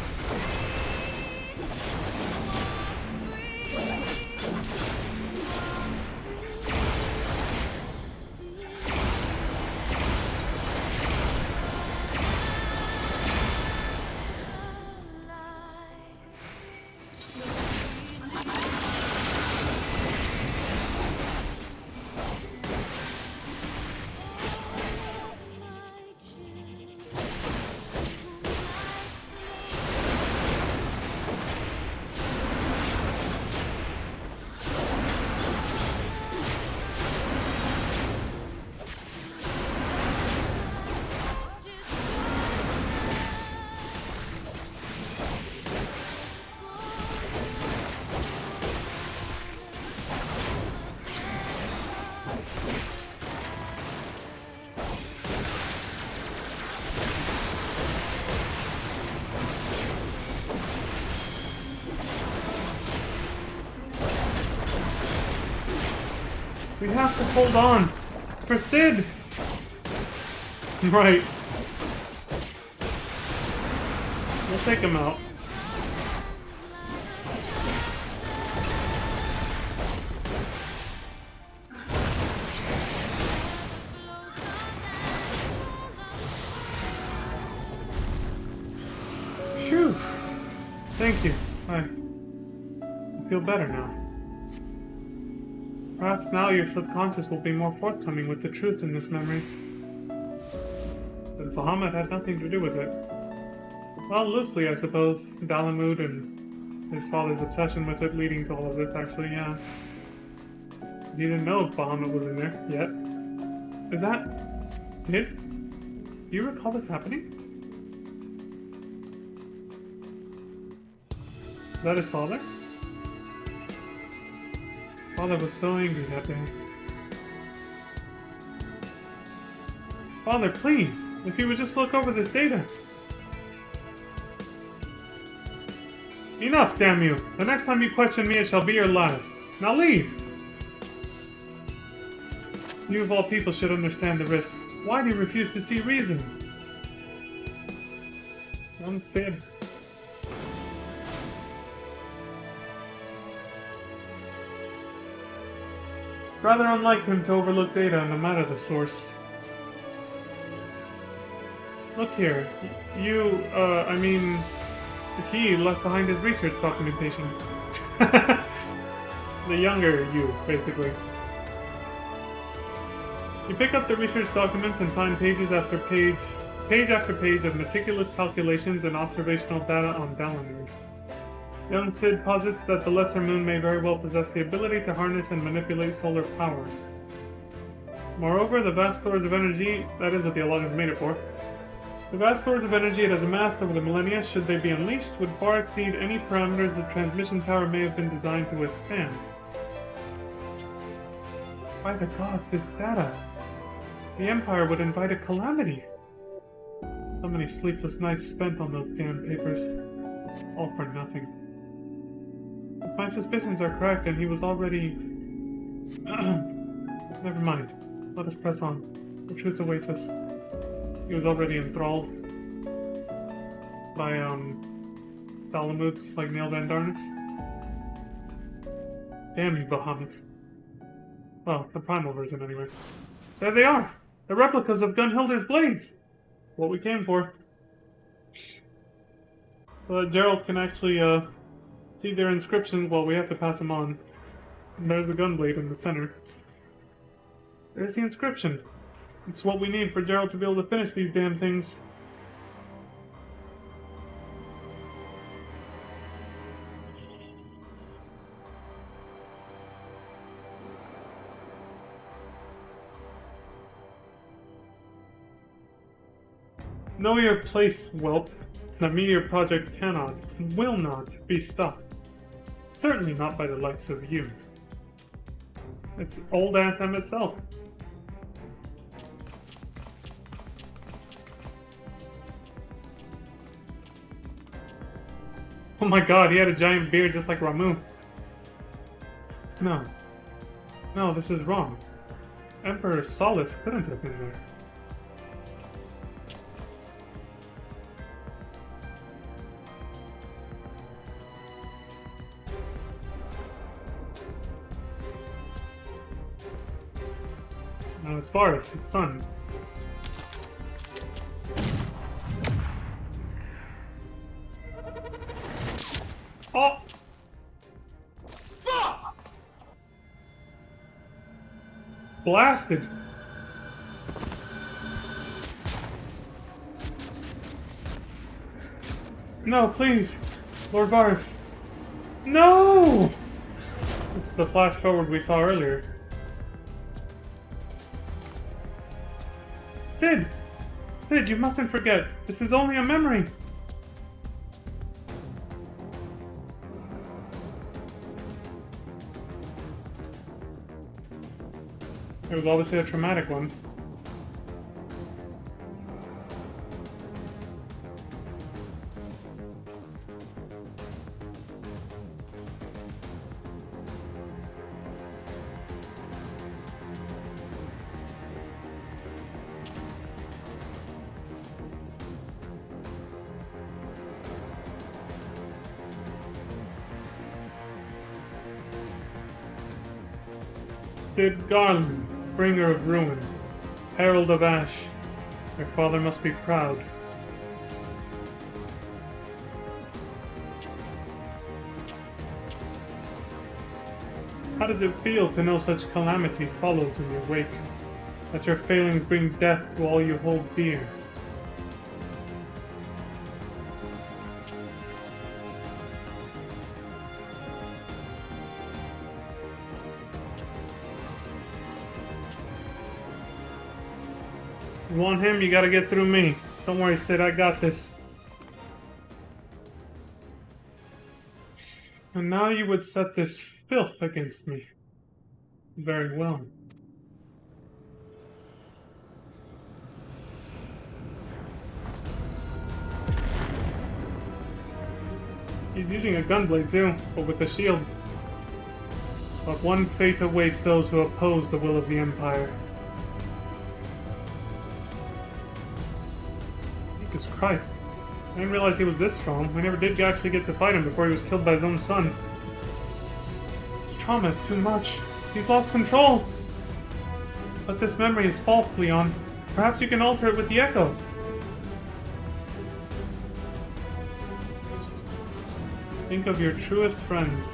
We have to hold on. For Sid! Right. We'll take him out. Phew. Thank you. I feel better now. Perhaps now your subconscious will be more forthcoming with the truth in this memory. But Bahamut had nothing to do with it. Well, loosely, I suppose. Dalamud and his father's obsession with it leading to all of this, actually, yeah. He didn't know if Bahamut was in there yet. Is that Sid? Do you recall this happening? Is that his father? Father was so angry that day. Father, please! If you would just look over this data. Enough, damn you! The next time you question me, it shall be your last. Now leave! You of all people should understand the risks. Why do you refuse to see reason? Young Sid. Rather unlike him to overlook data no matter the source. Look here. He left behind his research documentation. The younger you, basically. You pick up the research documents and find page after page of meticulous calculations and observational data on Dalamir. Young Sid posits that the Lesser Moon may very well possess the ability to harness and manipulate solar power. Moreover, the vast stores of energy, that is what the Alliance made it for, the vast stores of energy it has amassed over the millennia, should they be unleashed, would far exceed any parameters the transmission tower may have been designed to withstand. By the gods, this data! The Empire would invite a calamity! So many sleepless nights spent on those damn papers. All for nothing. If my suspicions are correct, and he was already... Never mind. Let us press on. The truth awaits us. He was already enthralled by, Dalamud, just like Neil Van Darnus. Damn you, Bahamut. Well, the primal version, anyway. There they are! The replicas of Gunhilder's blades! What we came for. But Gerald can actually, see their inscriptions. Well, we have to pass them on. And there's the gunblade in the center. There's the inscription. It's what we need for Gerald to be able to finish these damn things. Know your place, whelp. The Meteor Project cannot, will not, be stopped. Certainly not by the likes of you. It's old-ass M itself. Oh my god, he had a giant beard just like Ramu. No. No, this is wrong. Emperor Solace couldn't have been there. Now, as far as his son. Oh! Fuck! Blasted! No, please! Lord Varus! No! It's the flash forward we saw earlier. Sid! Sid, you mustn't forget. This is only a memory. It was obviously a traumatic one. Sid Garland, bringer of ruin, herald of ash. Your father must be proud. How does it feel to know such calamities follows in your wake? That your failings bring death to all you hold dear? You want him, you gotta get through me. Don't worry, Sid, I got this. And now you would set this filth against me. Very well. He's using a gunblade too, but with a shield. But one fate awaits those who oppose the will of the Empire. Jesus Christ. I didn't realize he was this strong. We never did actually get to fight him before he was killed by his own son. His trauma is too much. He's lost control. But this memory is false, Leon. Perhaps you can alter it with the echo. Think of your truest friends.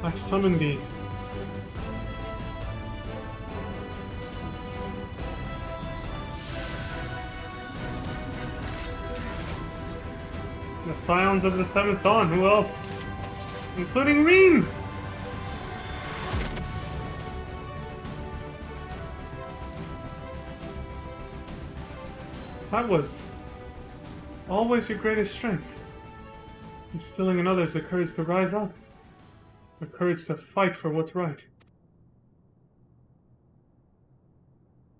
I summon thee. The Scions of the Seventh Dawn, who else? Including Reen! That was always your greatest strength. Instilling in others the courage to rise up. The courage to fight for what's right.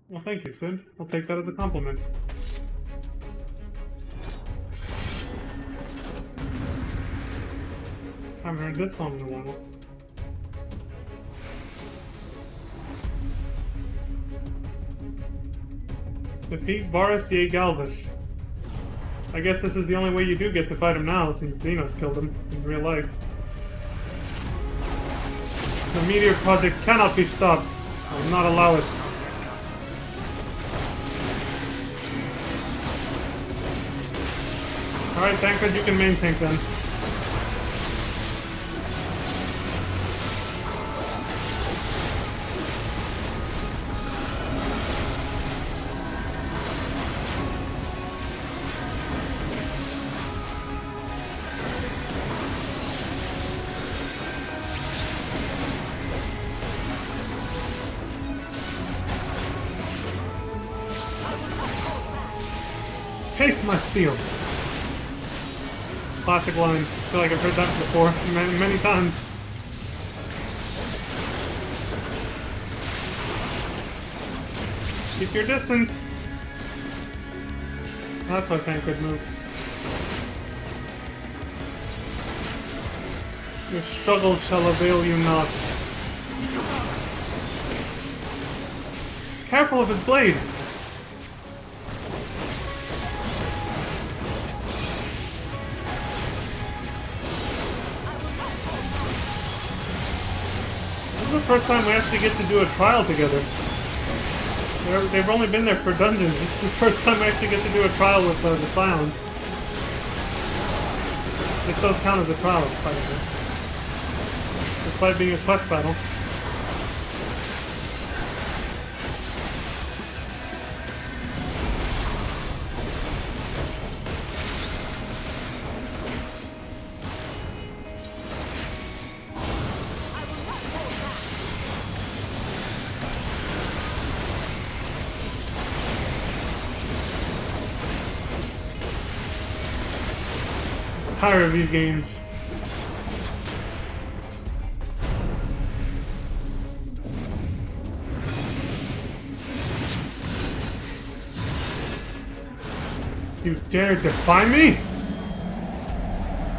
Well, thank you, Sid. I'll take that as a compliment. I haven't heard this song in a while. Defeat Varus Ye Galvus. I guess this is the only way you do get to fight him now, since Xenos killed him in real life. The Meteor Project cannot be stopped. I will not allow it. Alright, Tancred, you can main tank then. Taste my steel. Classic line. I feel like I've heard that before many times. Keep your distance. That's how Tancred moves. Your struggle shall avail you not. Careful of his blade. First time we actually get to do a trial together. They've only been there for dungeons. It's the first time we actually get to do a trial with the Scions. It does count as a trial, despite being a quest battle. Tired of these games. You dare defy me?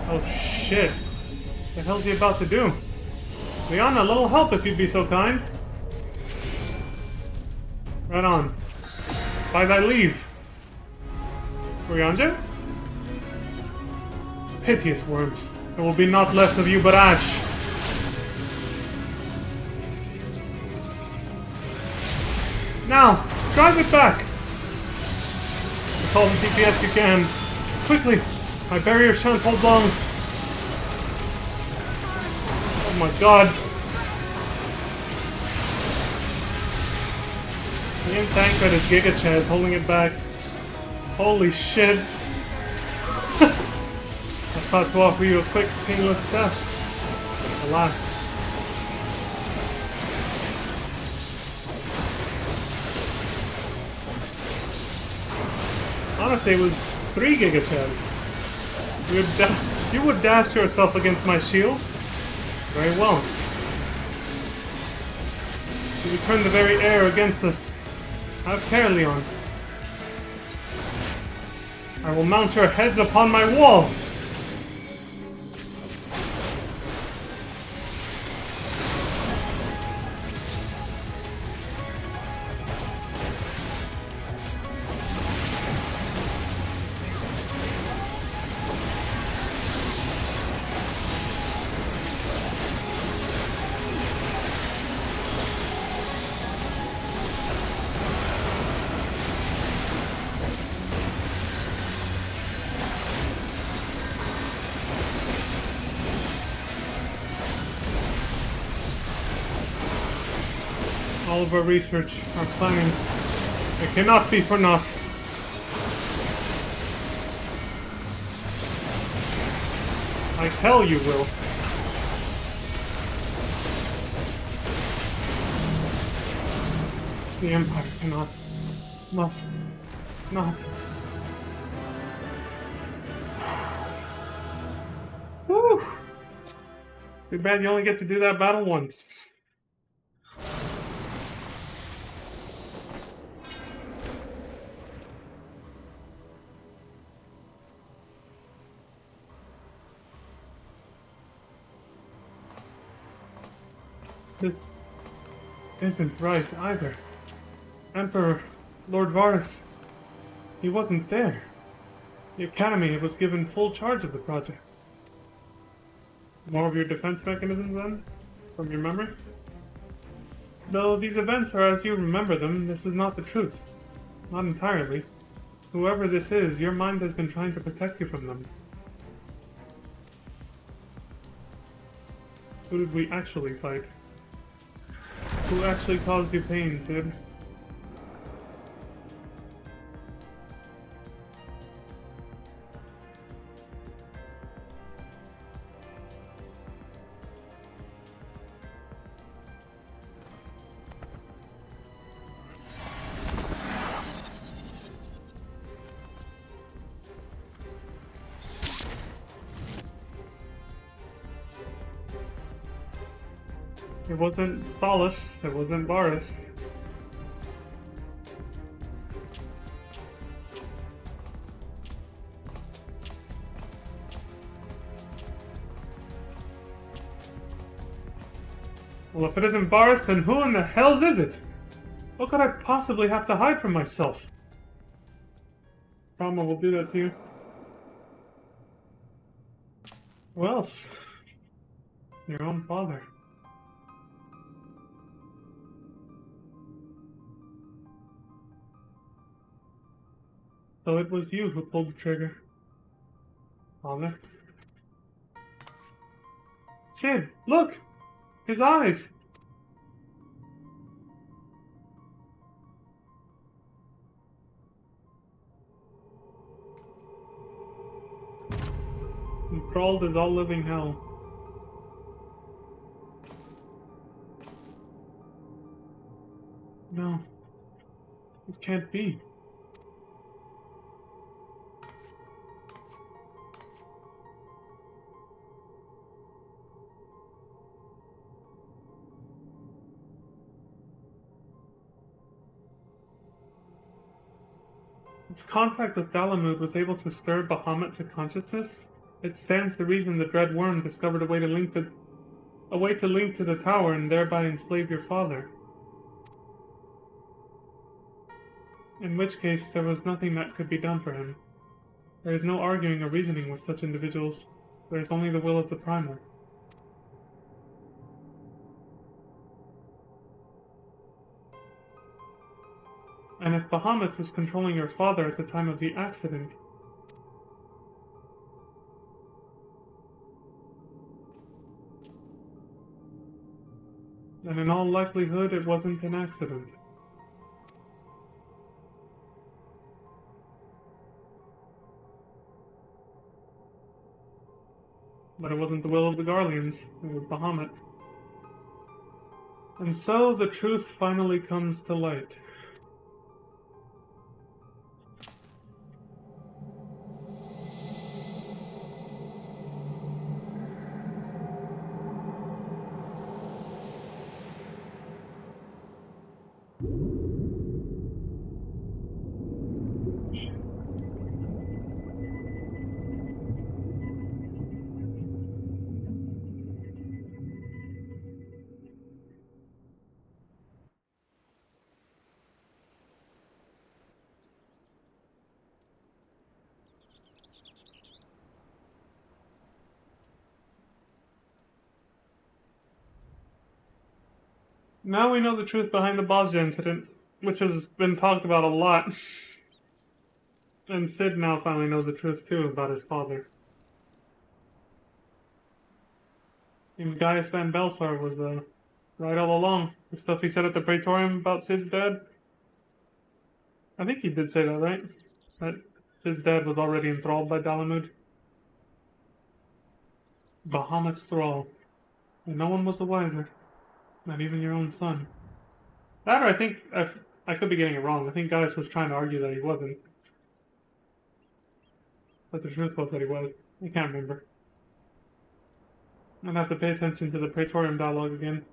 Oh shit. What the hell's he about to do? Leon, a little help if you'd be so kind. Right on. By thy leave. Leander? Piteous worms. There will be naught left of you but ash. Now, drive it back! With all the DPS you can. Quickly! My barrier shan't hold long. Oh my god. The Tancred is Giga Chad holding it back. Holy shit. I thought to offer you a quick, painless death. Alas. Honestly, it was 3 Giga Chads. You would dash yourself against my shield? Very well. You would turn the very air against us. Have care, Leon. I will mount your heads upon my wall! All of our research, our planning, it cannot be for naught. I tell you, Will. The Empire cannot, must not. Woo! It's too bad you only get to do that battle once. This isn't right either. Emperor Lord Varus, he wasn't there. The Academy was given full charge of the project. More of your defense mechanisms then? From your memory? Though these events are as you remember them, this is not the truth. Not entirely. Whoever this is, your mind has been trying to protect you from them. Who did we actually fight? Who actually caused you pain, Sid? It wasn't Solace, it wasn't Varus. Well, if it isn't Varus, then who in the hells is it? What could I possibly have to hide from myself? Trauma will do that to you. Who else? Your own father. So it was you who pulled the trigger. Father. Sid, look! His eyes! Enthralled as all living hell. No. It can't be. If contact with Dalamud was able to stir Bahamut to consciousness, it stands to reason the dread worm discovered a way to link to the tower and thereby enslave your father. In which case, there was nothing that could be done for him. There is no arguing or reasoning with such individuals. There is only the will of the Primer. And if Bahamut was controlling your father at the time of the accident, then in all likelihood it wasn't an accident. But it wasn't the will of the Garleans, it was Bahamut. And so the truth finally comes to light. Now we know the truth behind the Bosja incident, which has been talked about a lot. And Sid now finally knows the truth too about his father. And Gaius Van Belsar was Right all along. The stuff he said at the Praetorium about Sid's dad. I think he did say that, right? That Sid's dad was already enthralled by Dalamud. Bahamut's thrall. And no one was the wiser. Not even your own son. That, or I think... I could be getting it wrong. I think Gaius was trying to argue that he wasn't. But the truth was that he was. I can't remember. I'd have to pay attention to the Praetorium dialogue again.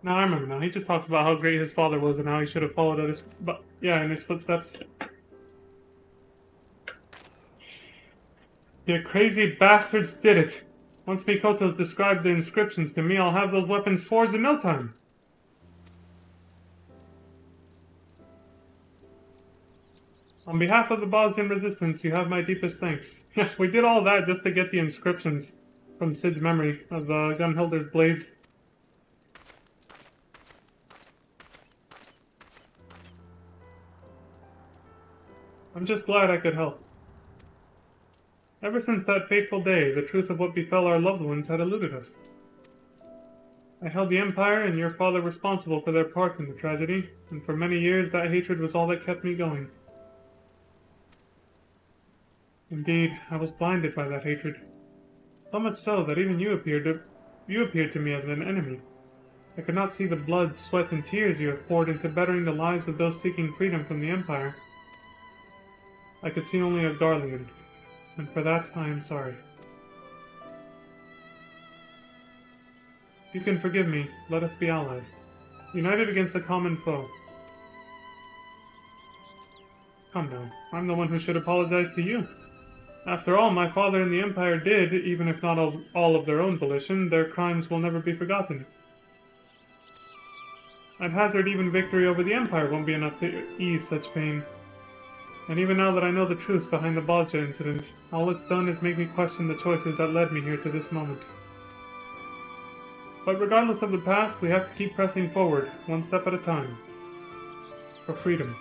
No, I remember now. He just talks about how great his father was and how he should have followed in his footsteps. You crazy bastards did it! Once Mikoto described the inscriptions to me, I'll have those weapons forged in no time. On behalf of the Bosnian resistance, you have my deepest thanks. We did all that just to get the inscriptions from Sid's memory of Gunhilder's blades. I'm just glad I could help. Ever since that fateful day, the truth of what befell our loved ones had eluded us. I held the Empire and your father responsible for their part in the tragedy, and for many years that hatred was all that kept me going. Indeed, I was blinded by that hatred. So much so that even you appeared to me as an enemy. I could not see the blood, sweat, and tears you have poured into bettering the lives of those seeking freedom from the Empire. I could see only a Garlean, and for that I am sorry. If you can forgive me, let us be allies, united against a common foe. Come now, I'm the one who should apologize to you. After all, my father and the Empire did, even if not all of their own volition, their crimes will never be forgotten. I'd hazard even victory over the Empire won't be enough to ease such pain. And even now that I know the truth behind the Balja incident, all it's done is make me question the choices that led me here to this moment. But regardless of the past, we have to keep pressing forward, one step at a time. For freedom.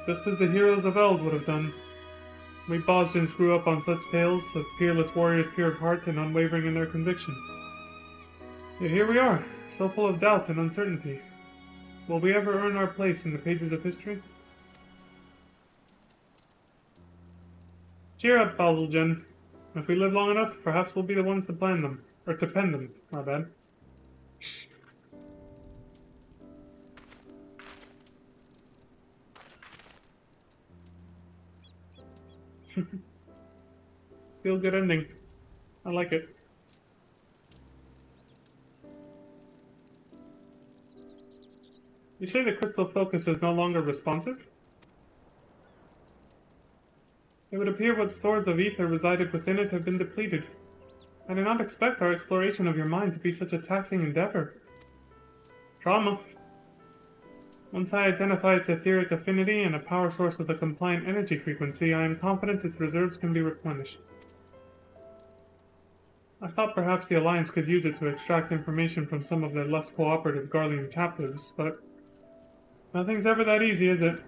Just as the heroes of Eld would have done. We Bosnians grew up on such tales of peerless warriors pure of heart and unwavering in their conviction. Yet here we are, so full of doubt and uncertainty. Will we ever earn our place in the pages of history? Cheer up, Fauselgen. If we live long enough, perhaps we'll be the ones to plan them. Or to pen them, my bad. Feel good ending. I like it. You say the crystal focus is no longer responsive? It would appear what stores of ether resided within it have been depleted. I did not expect our exploration of your mind to be such a taxing endeavor. Trauma. Once I identify its etheric affinity and a power source with a compliant energy frequency, I am confident its reserves can be replenished. I thought perhaps the Alliance could use it to extract information from some of their less cooperative Garlean captives, but nothing's ever that easy, is it?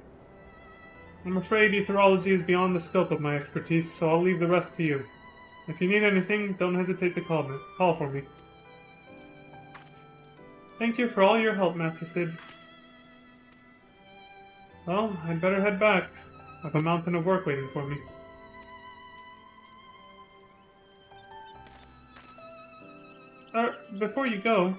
I'm afraid etherology is beyond the scope of my expertise, so I'll leave the rest to you. If you need anything, don't hesitate to call for me. Thank you for all your help, Master Sid. Well, I'd better head back. I have a mountain of work waiting for me. Before you go...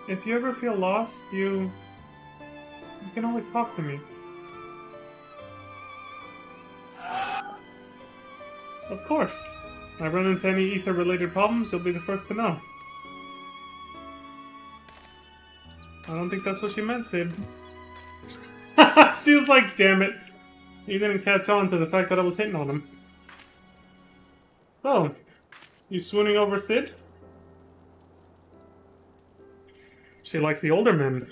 If you ever feel lost, you can always talk to me. Of course. If I run into any ether-related problems, you'll be the first to know. I don't think that's what she meant, Sid. She was like, damn it. You didn't catch on to the fact that I was hitting on him. Oh, you swooning over Sid? She likes the older men.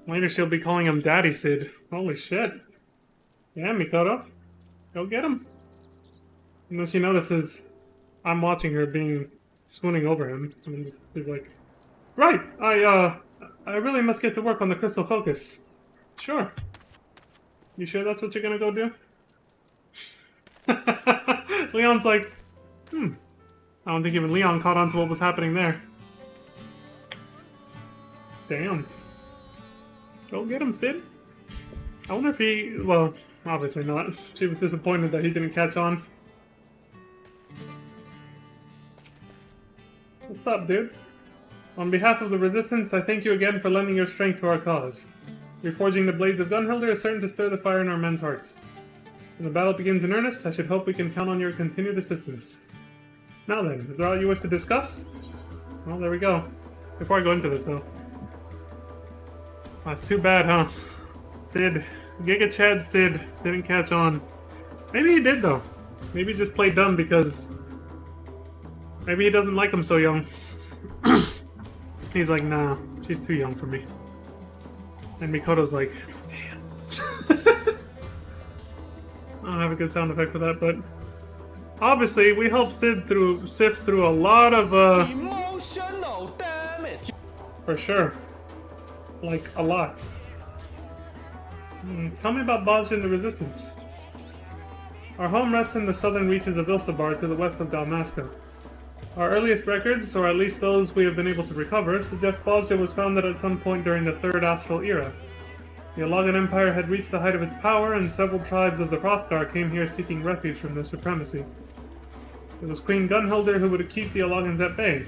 Later she'll be calling him Daddy Sid. Holy shit. Yeah, Mikoto. Go get him. You know, she notices I'm watching her swooning over him. And he's like, right, I really must get to work on the crystal focus. Sure. You sure that's what you're gonna go do? Leon's like, I don't think even Leon caught on to what was happening there. Damn. Go get him, Sid. I wonder if he... well, obviously not. She was disappointed that he didn't catch on. What's up, dude? On behalf of the Resistance, I thank you again for lending your strength to our cause. Reforging the blades of Gunhilder is certain to stir the fire in our men's hearts. When the battle begins in earnest, I should hope we can count on your continued assistance. Now then, is there all you wish to discuss? Well, there we go. Before I go into this, though. That's too bad, huh? Sid, Giga Chad Sid, didn't catch on. Maybe he did, though. Maybe he just played dumb because... maybe he doesn't like him so young. He's like, nah, she's too young for me. And Mikoto's like, damn. I don't have a good sound effect for that, but... obviously, we helped sift through a lot of, emotional damage. for sure. Like, a lot. Tell me about Baj and the Resistance. Our home rests in the southern reaches of Ilsabar to the west of Dalmasca. Our earliest records, or at least those we have been able to recover, suggest Balja was founded at some point during the Third Astral Era. The Alagan Empire had reached the height of its power, and several tribes of the Hrothgar came here seeking refuge from their supremacy. It was Queen Gunhilder who would keep the Alagans at bay.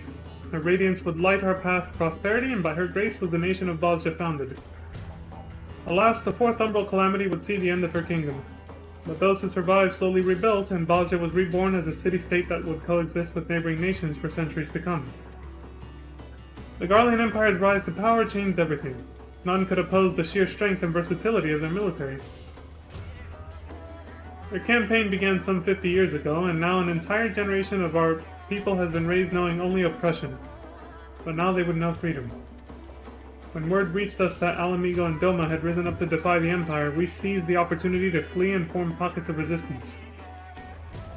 Her radiance would light our path to prosperity, and by her grace was the nation of Balja founded. Alas, the Fourth Umbral Calamity would see the end of her kingdom. But those who survived slowly rebuilt, and Balja was reborn as a city-state that would coexist with neighboring nations for centuries to come. The Garlean Empire's rise to power changed everything. None could oppose the sheer strength and versatility of their military. Their campaign began some 50 years ago, and now an entire generation of our people has been raised knowing only oppression. But now they would know freedom. When word reached us that Alamigo and Doma had risen up to defy the Empire, we seized the opportunity to flee and form pockets of resistance.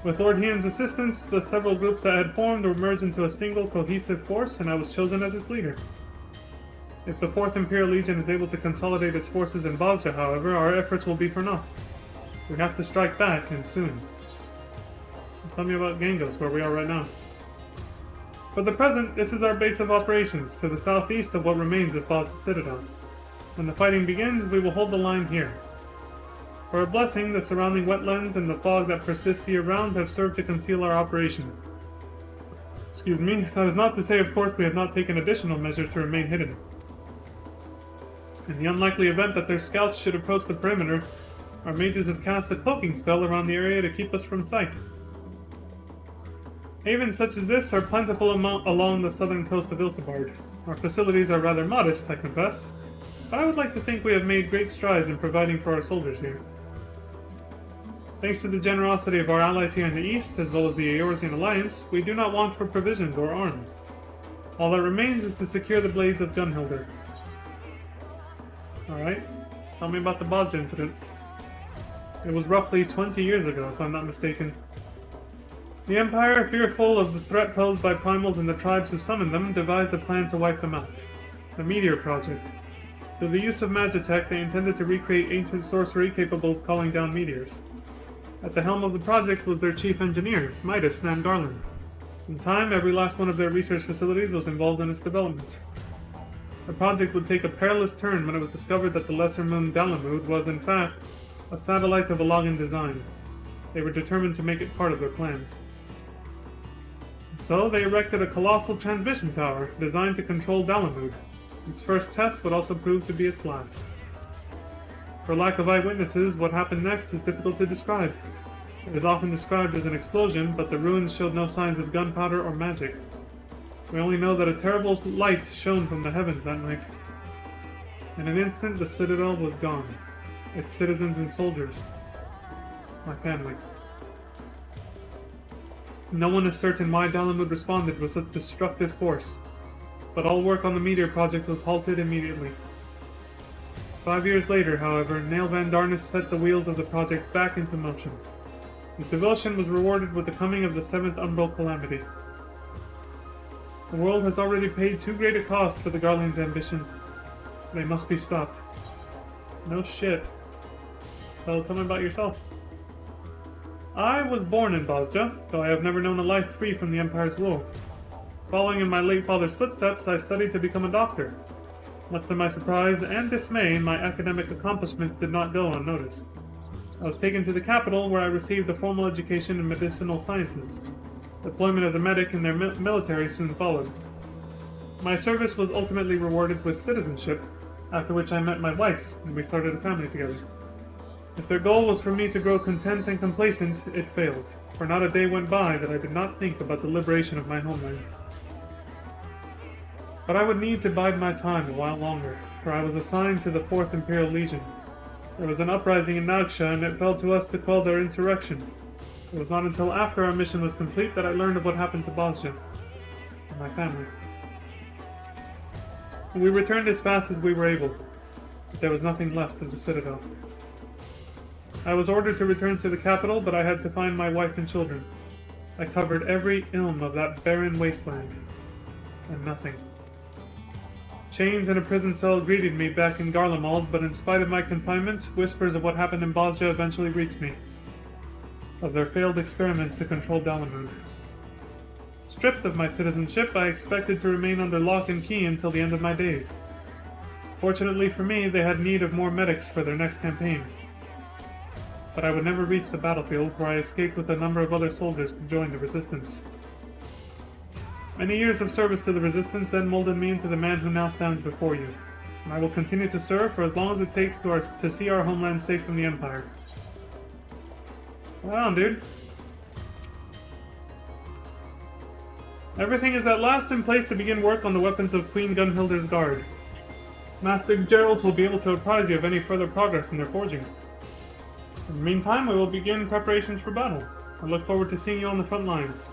With Lord Hien's assistance, the several groups that had formed were merged into a single cohesive force, and I was chosen as its leader. If the 4th Imperial Legion is able to consolidate its forces in Balja, however, our efforts will be for naught. We have to strike back, and soon. Tell me about Gangos, where we are right now. For the present, this is our base of operations, to the southeast of what remains of Balja Citadel. When the fighting begins, we will hold the line here. For a blessing, the surrounding wetlands and the fog that persists year-round have served to conceal our operation. Excuse me, that is not to say, of course, we have not taken additional measures to remain hidden. In the unlikely event that their scouts should approach the perimeter, our mages have cast a cloaking spell around the area to keep us from sight. Havens such as this are plentiful along the southern coast of Ilsabard. Our facilities are rather modest, I confess, but I would like to think we have made great strides in providing for our soldiers here. Thanks to the generosity of our allies here in the east, as well as the Eorzean Alliance, we do not want for provisions or arms. All that remains is to secure the blades of Gunhilder. Alright, tell me about the Balja incident. It was roughly 20 years ago, if I'm not mistaken. The Empire, fearful of the threat posed by primals and the tribes who summoned them, devised a plan to wipe them out. The Meteor Project. Through the use of Magitech, they intended to recreate ancient sorcery capable of calling down meteors. At the helm of the project was their chief engineer, Midas Nan Garland. In time, every last one of their research facilities was involved in its development. The project would take a perilous turn when it was discovered that the lesser moon Dalamud was, in fact, a satellite of Alagan design. They were determined to make it part of their plans. So, they erected a colossal transmission tower designed to control Dalamud. Its first test would also prove to be its last. For lack of eyewitnesses, what happened next is difficult to describe. It is often described as an explosion, but the ruins showed no signs of gunpowder or magic. We only know that a terrible light shone from the heavens that night. In an instant, the citadel was gone. Its citizens and soldiers. My family. No one is certain why Dalamud responded with such destructive force, but all work on the Meteor Project was halted immediately. 5 years later, however, Nail Van Darnus set the wheels of the project back into motion. His devotion was rewarded with the coming of the 7th Umbral Calamity. The world has already paid too great a cost for the Garlean's ambition. They must be stopped. No shit. So tell me about yourself. I was born in Bosja, though I have never known a life free from the Empire's rule. Following in my late father's footsteps, I studied to become a doctor. Much to my surprise and dismay, my academic accomplishments did not go unnoticed. I was taken to the capital, where I received a formal education in medicinal sciences. Deployment as a medic and their military soon followed. My service was ultimately rewarded with citizenship, after which I met my wife, and we started a family together. If their goal was for me to grow content and complacent, it failed, for not a day went by that I did not think about the liberation of my homeland. But I would need to bide my time a while longer, for I was assigned to the 4th Imperial Legion. There was an uprising in Nagsha, and it fell to us to quell their insurrection. It was not until after our mission was complete that I learned of what happened to Bosja and my family. We returned as fast as we were able, but there was nothing left of the Citadel. I was ordered to return to the capital, but I had to find my wife and children. I covered every ilm of that barren wasteland, and nothing. Chains and a prison cell greeted me back in Garlemald, but in spite of my confinement, whispers of what happened in Bosja eventually reached me. Of their failed experiments to control Dalamud. Stripped of my citizenship, I expected to remain under lock and key until the end of my days. Fortunately for me, they had need of more medics for their next campaign. But I would never reach the battlefield, where I escaped with a number of other soldiers to join the resistance. Many years of service to the resistance then molded me into the man who now stands before you. And I will continue to serve for as long as it takes to see our homeland safe from the Empire. Right on, dude. Everything is at last in place to begin work on the weapons of Queen Gunhilda's Guard. Master Geralt will be able to apprise you of any further progress in their forging. In the meantime, we will begin preparations for battle. I look forward to seeing you on the front lines.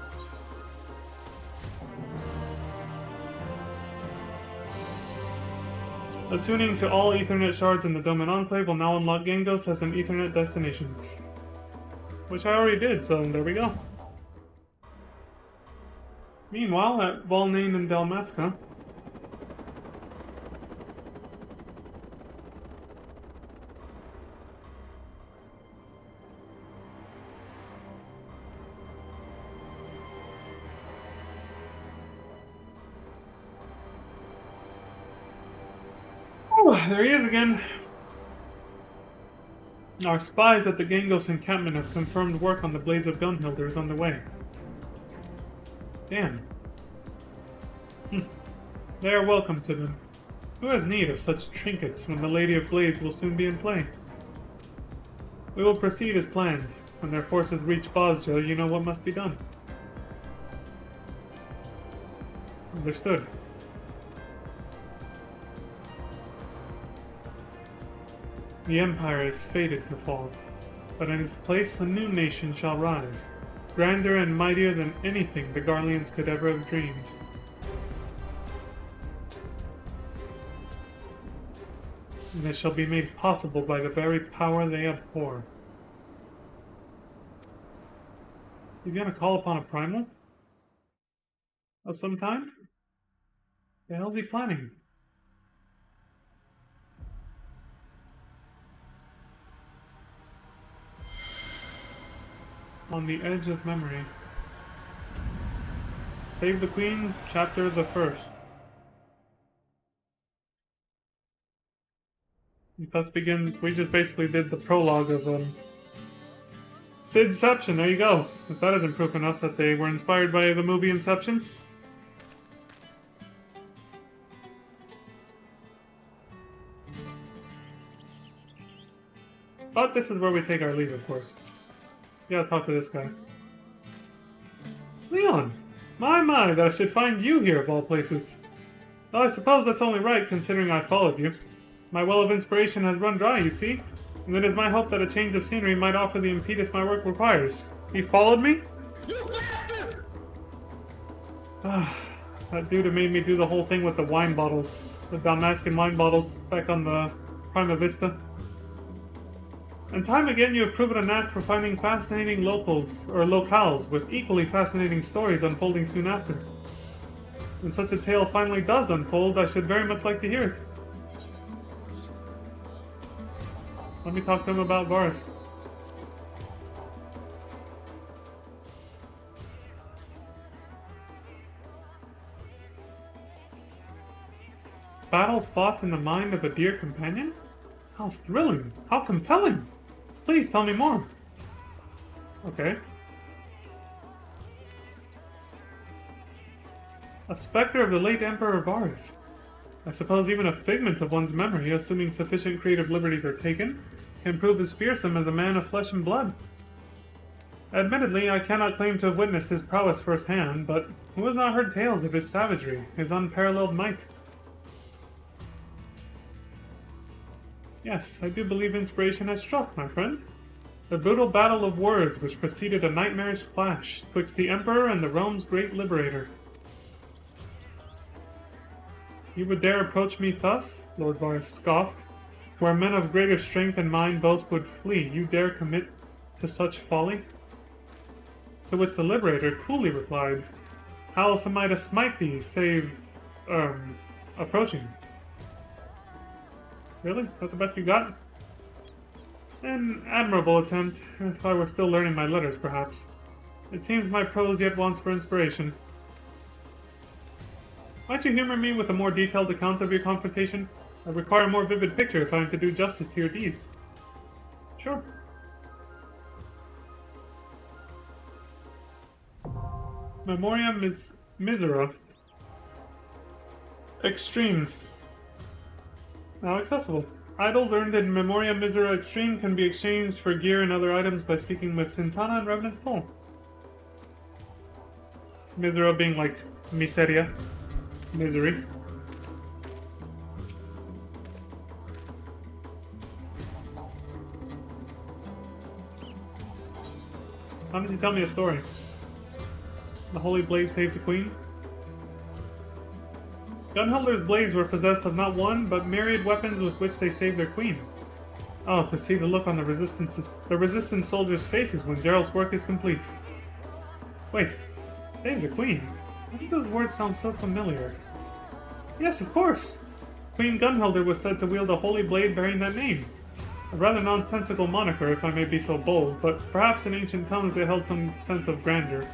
Attuning to all Ethernet shards in the Doman Enclave will now unlock Gangos as an Ethernet destination. Which I already did, so there we go. Meanwhile, at Valnain and Dalmasca, oh, there he is again. Our spies at the Gangos encampment have confirmed work on the Blaze of Gunhilda is underway. Damn. They are welcome to them. Who has need of such trinkets when the Lady of Blades will soon be in play? We will proceed as planned. When their forces reach Bosja, you know what must be done. Understood. The Empire is fated to fall, but in its place a new nation shall rise, grander and mightier than anything the Garleans could ever have dreamed. And it shall be made possible by the very power they abhor. You gonna call upon a primal? Of some kind? The hell's he planning? On the Edge of Memory. Save the Queen, Chapter the First. Thus begins. We just basically did the prologue of Sidception. There you go. If that isn't proof enough that they were inspired by the movie Inception. But this is where we take our leave, of course. Gotta talk to this guy. Leon! My, that I should find you here of all places. Well, I suppose that's only right, considering I followed you. My well of inspiration has run dry, you see, and it is my hope that a change of scenery might offer the impetus my work requires. He followed me? You bastard! That dude who made me do the whole thing with the wine bottles. The Dalmascan wine bottles back on the Prima Vista. And time again you have proven a knack for finding fascinating locales with equally fascinating stories unfolding soon after. When such a tale finally does unfold, I should very much like to hear it. Let me talk to him about Varus. Battle fought in the mind of a dear companion? How thrilling! How compelling! Please tell me more. Okay. A specter of the late Emperor Varus. I suppose even a figment of one's memory, assuming sufficient creative liberties are taken, can prove as fearsome as a man of flesh and blood. Admittedly, I cannot claim to have witnessed his prowess firsthand, but who has not heard tales of his savagery, his unparalleled might? Yes, I do believe inspiration has struck, my friend. The brutal battle of words which preceded a nightmarish clash twixt the Emperor and the realm's great liberator. You would dare approach me thus? Lord Varus scoffed. Where men of greater strength and mind both would flee, you dare commit to such folly? To which the liberator coolly replied, How else am I to smite thee, save, approaching? Really? That's the best you got? An admirable attempt, if I were still learning my letters, perhaps. It seems my prose yet wants for inspiration. Might you humor me with a more detailed account of your confrontation? I require a more vivid picture if I am to do justice to your deeds. Sure. Memoria Misera. Extreme. Now accessible. Idols earned in Memoria Misera Extreme can be exchanged for gear and other items by speaking with Sintana and Revenant's Toll. Misera being like miseria. Misery. How did you tell me a story? The Holy Blade saves the Queen? Gunhilder's blades were possessed of not one, but myriad weapons with which they saved their queen. Oh, to see the look on the resistance soldiers' faces when Geralt's work is complete. Wait, save the queen? Why do those words sound so familiar? Yes, of course! Queen Gunhilder was said to wield a holy blade bearing that name. A rather nonsensical moniker, if I may be so bold, but perhaps in ancient tongues it held some sense of grandeur.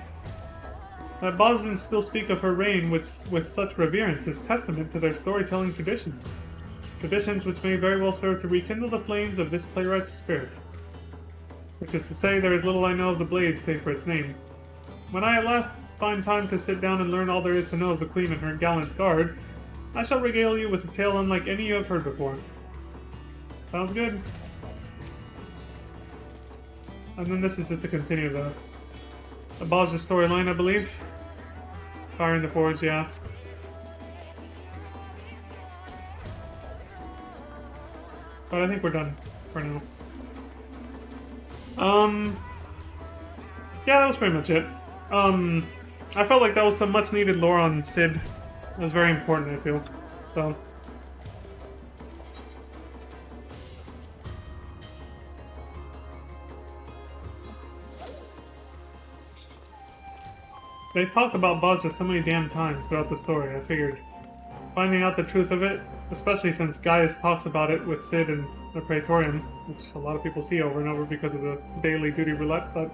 That Bosnians still speak of her reign with such reverence is testament to their storytelling traditions. Traditions which may very well serve to rekindle the flames of this playwright's spirit. Which is to say, there is little I know of the blade save for its name. When I at last find time to sit down and learn all there is to know of the Queen and her gallant guard, I shall regale you with a tale unlike any you have heard before. Sounds good. And then this is just to continue the Abal's storyline, I believe. Fire in the Forge, yeah. But I think we're done for now. Yeah, that was pretty much it. I felt like that was some much needed lore on Cid. It was very important, I feel. So. They've talked about Bodja so many damn times throughout the story, I figured finding out the truth of it, especially since Gaius talks about it with Cid and the Praetorium, which a lot of people see over and over because of the daily duty roulette, but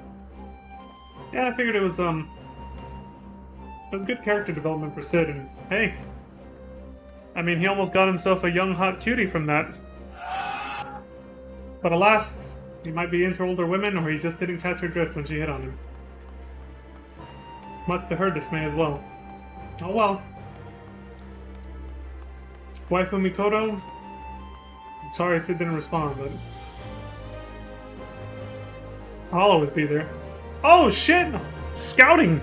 yeah, I figured it was a good character development for Cid, and hey, I mean, he almost got himself a young hot cutie from that. But alas, he might be into older women, or he just didn't catch her drift when she hit on him. Much to her dismay as well. Oh well. Waifu Mikoto? Sorry Sid didn't respond, but I'll always be there. Oh shit! Scouting!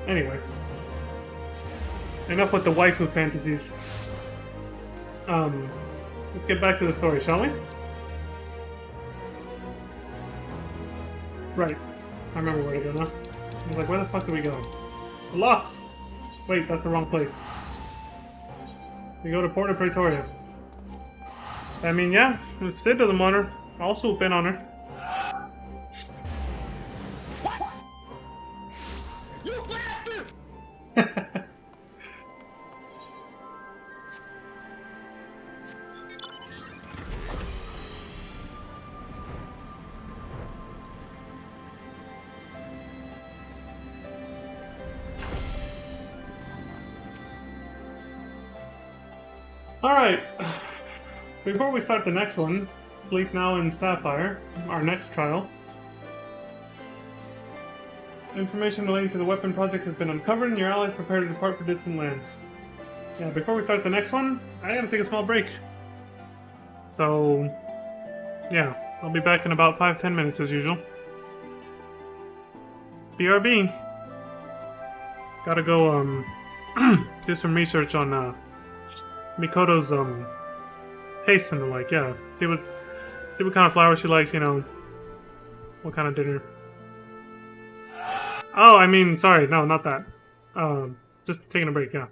Anyway. Enough with the waifu fantasies. Let's get back to the story, shall we? Right. I remember where to go now. I was like, where the fuck do we go? The locks! Wait, that's the wrong place. We go to Port of Pretoria. I mean, yeah, if Sid doesn't want her, I'll swoop in on her. You bastard! Alright. Before we start the next one, Sleep Now in Sapphire, our next trial. Information relating to the weapon project has been uncovered and your allies prepare to depart for distant lands. Yeah, before we start the next one, I gotta take a small break. So, yeah, I'll be back in about 5-10 minutes as usual. BRB. Gotta go, do some research on, Mikoto's, taste and the like, yeah. See what kind of flower she likes, you know. What kind of dinner. Oh, I mean, sorry, no, not that. Just taking a break, yeah.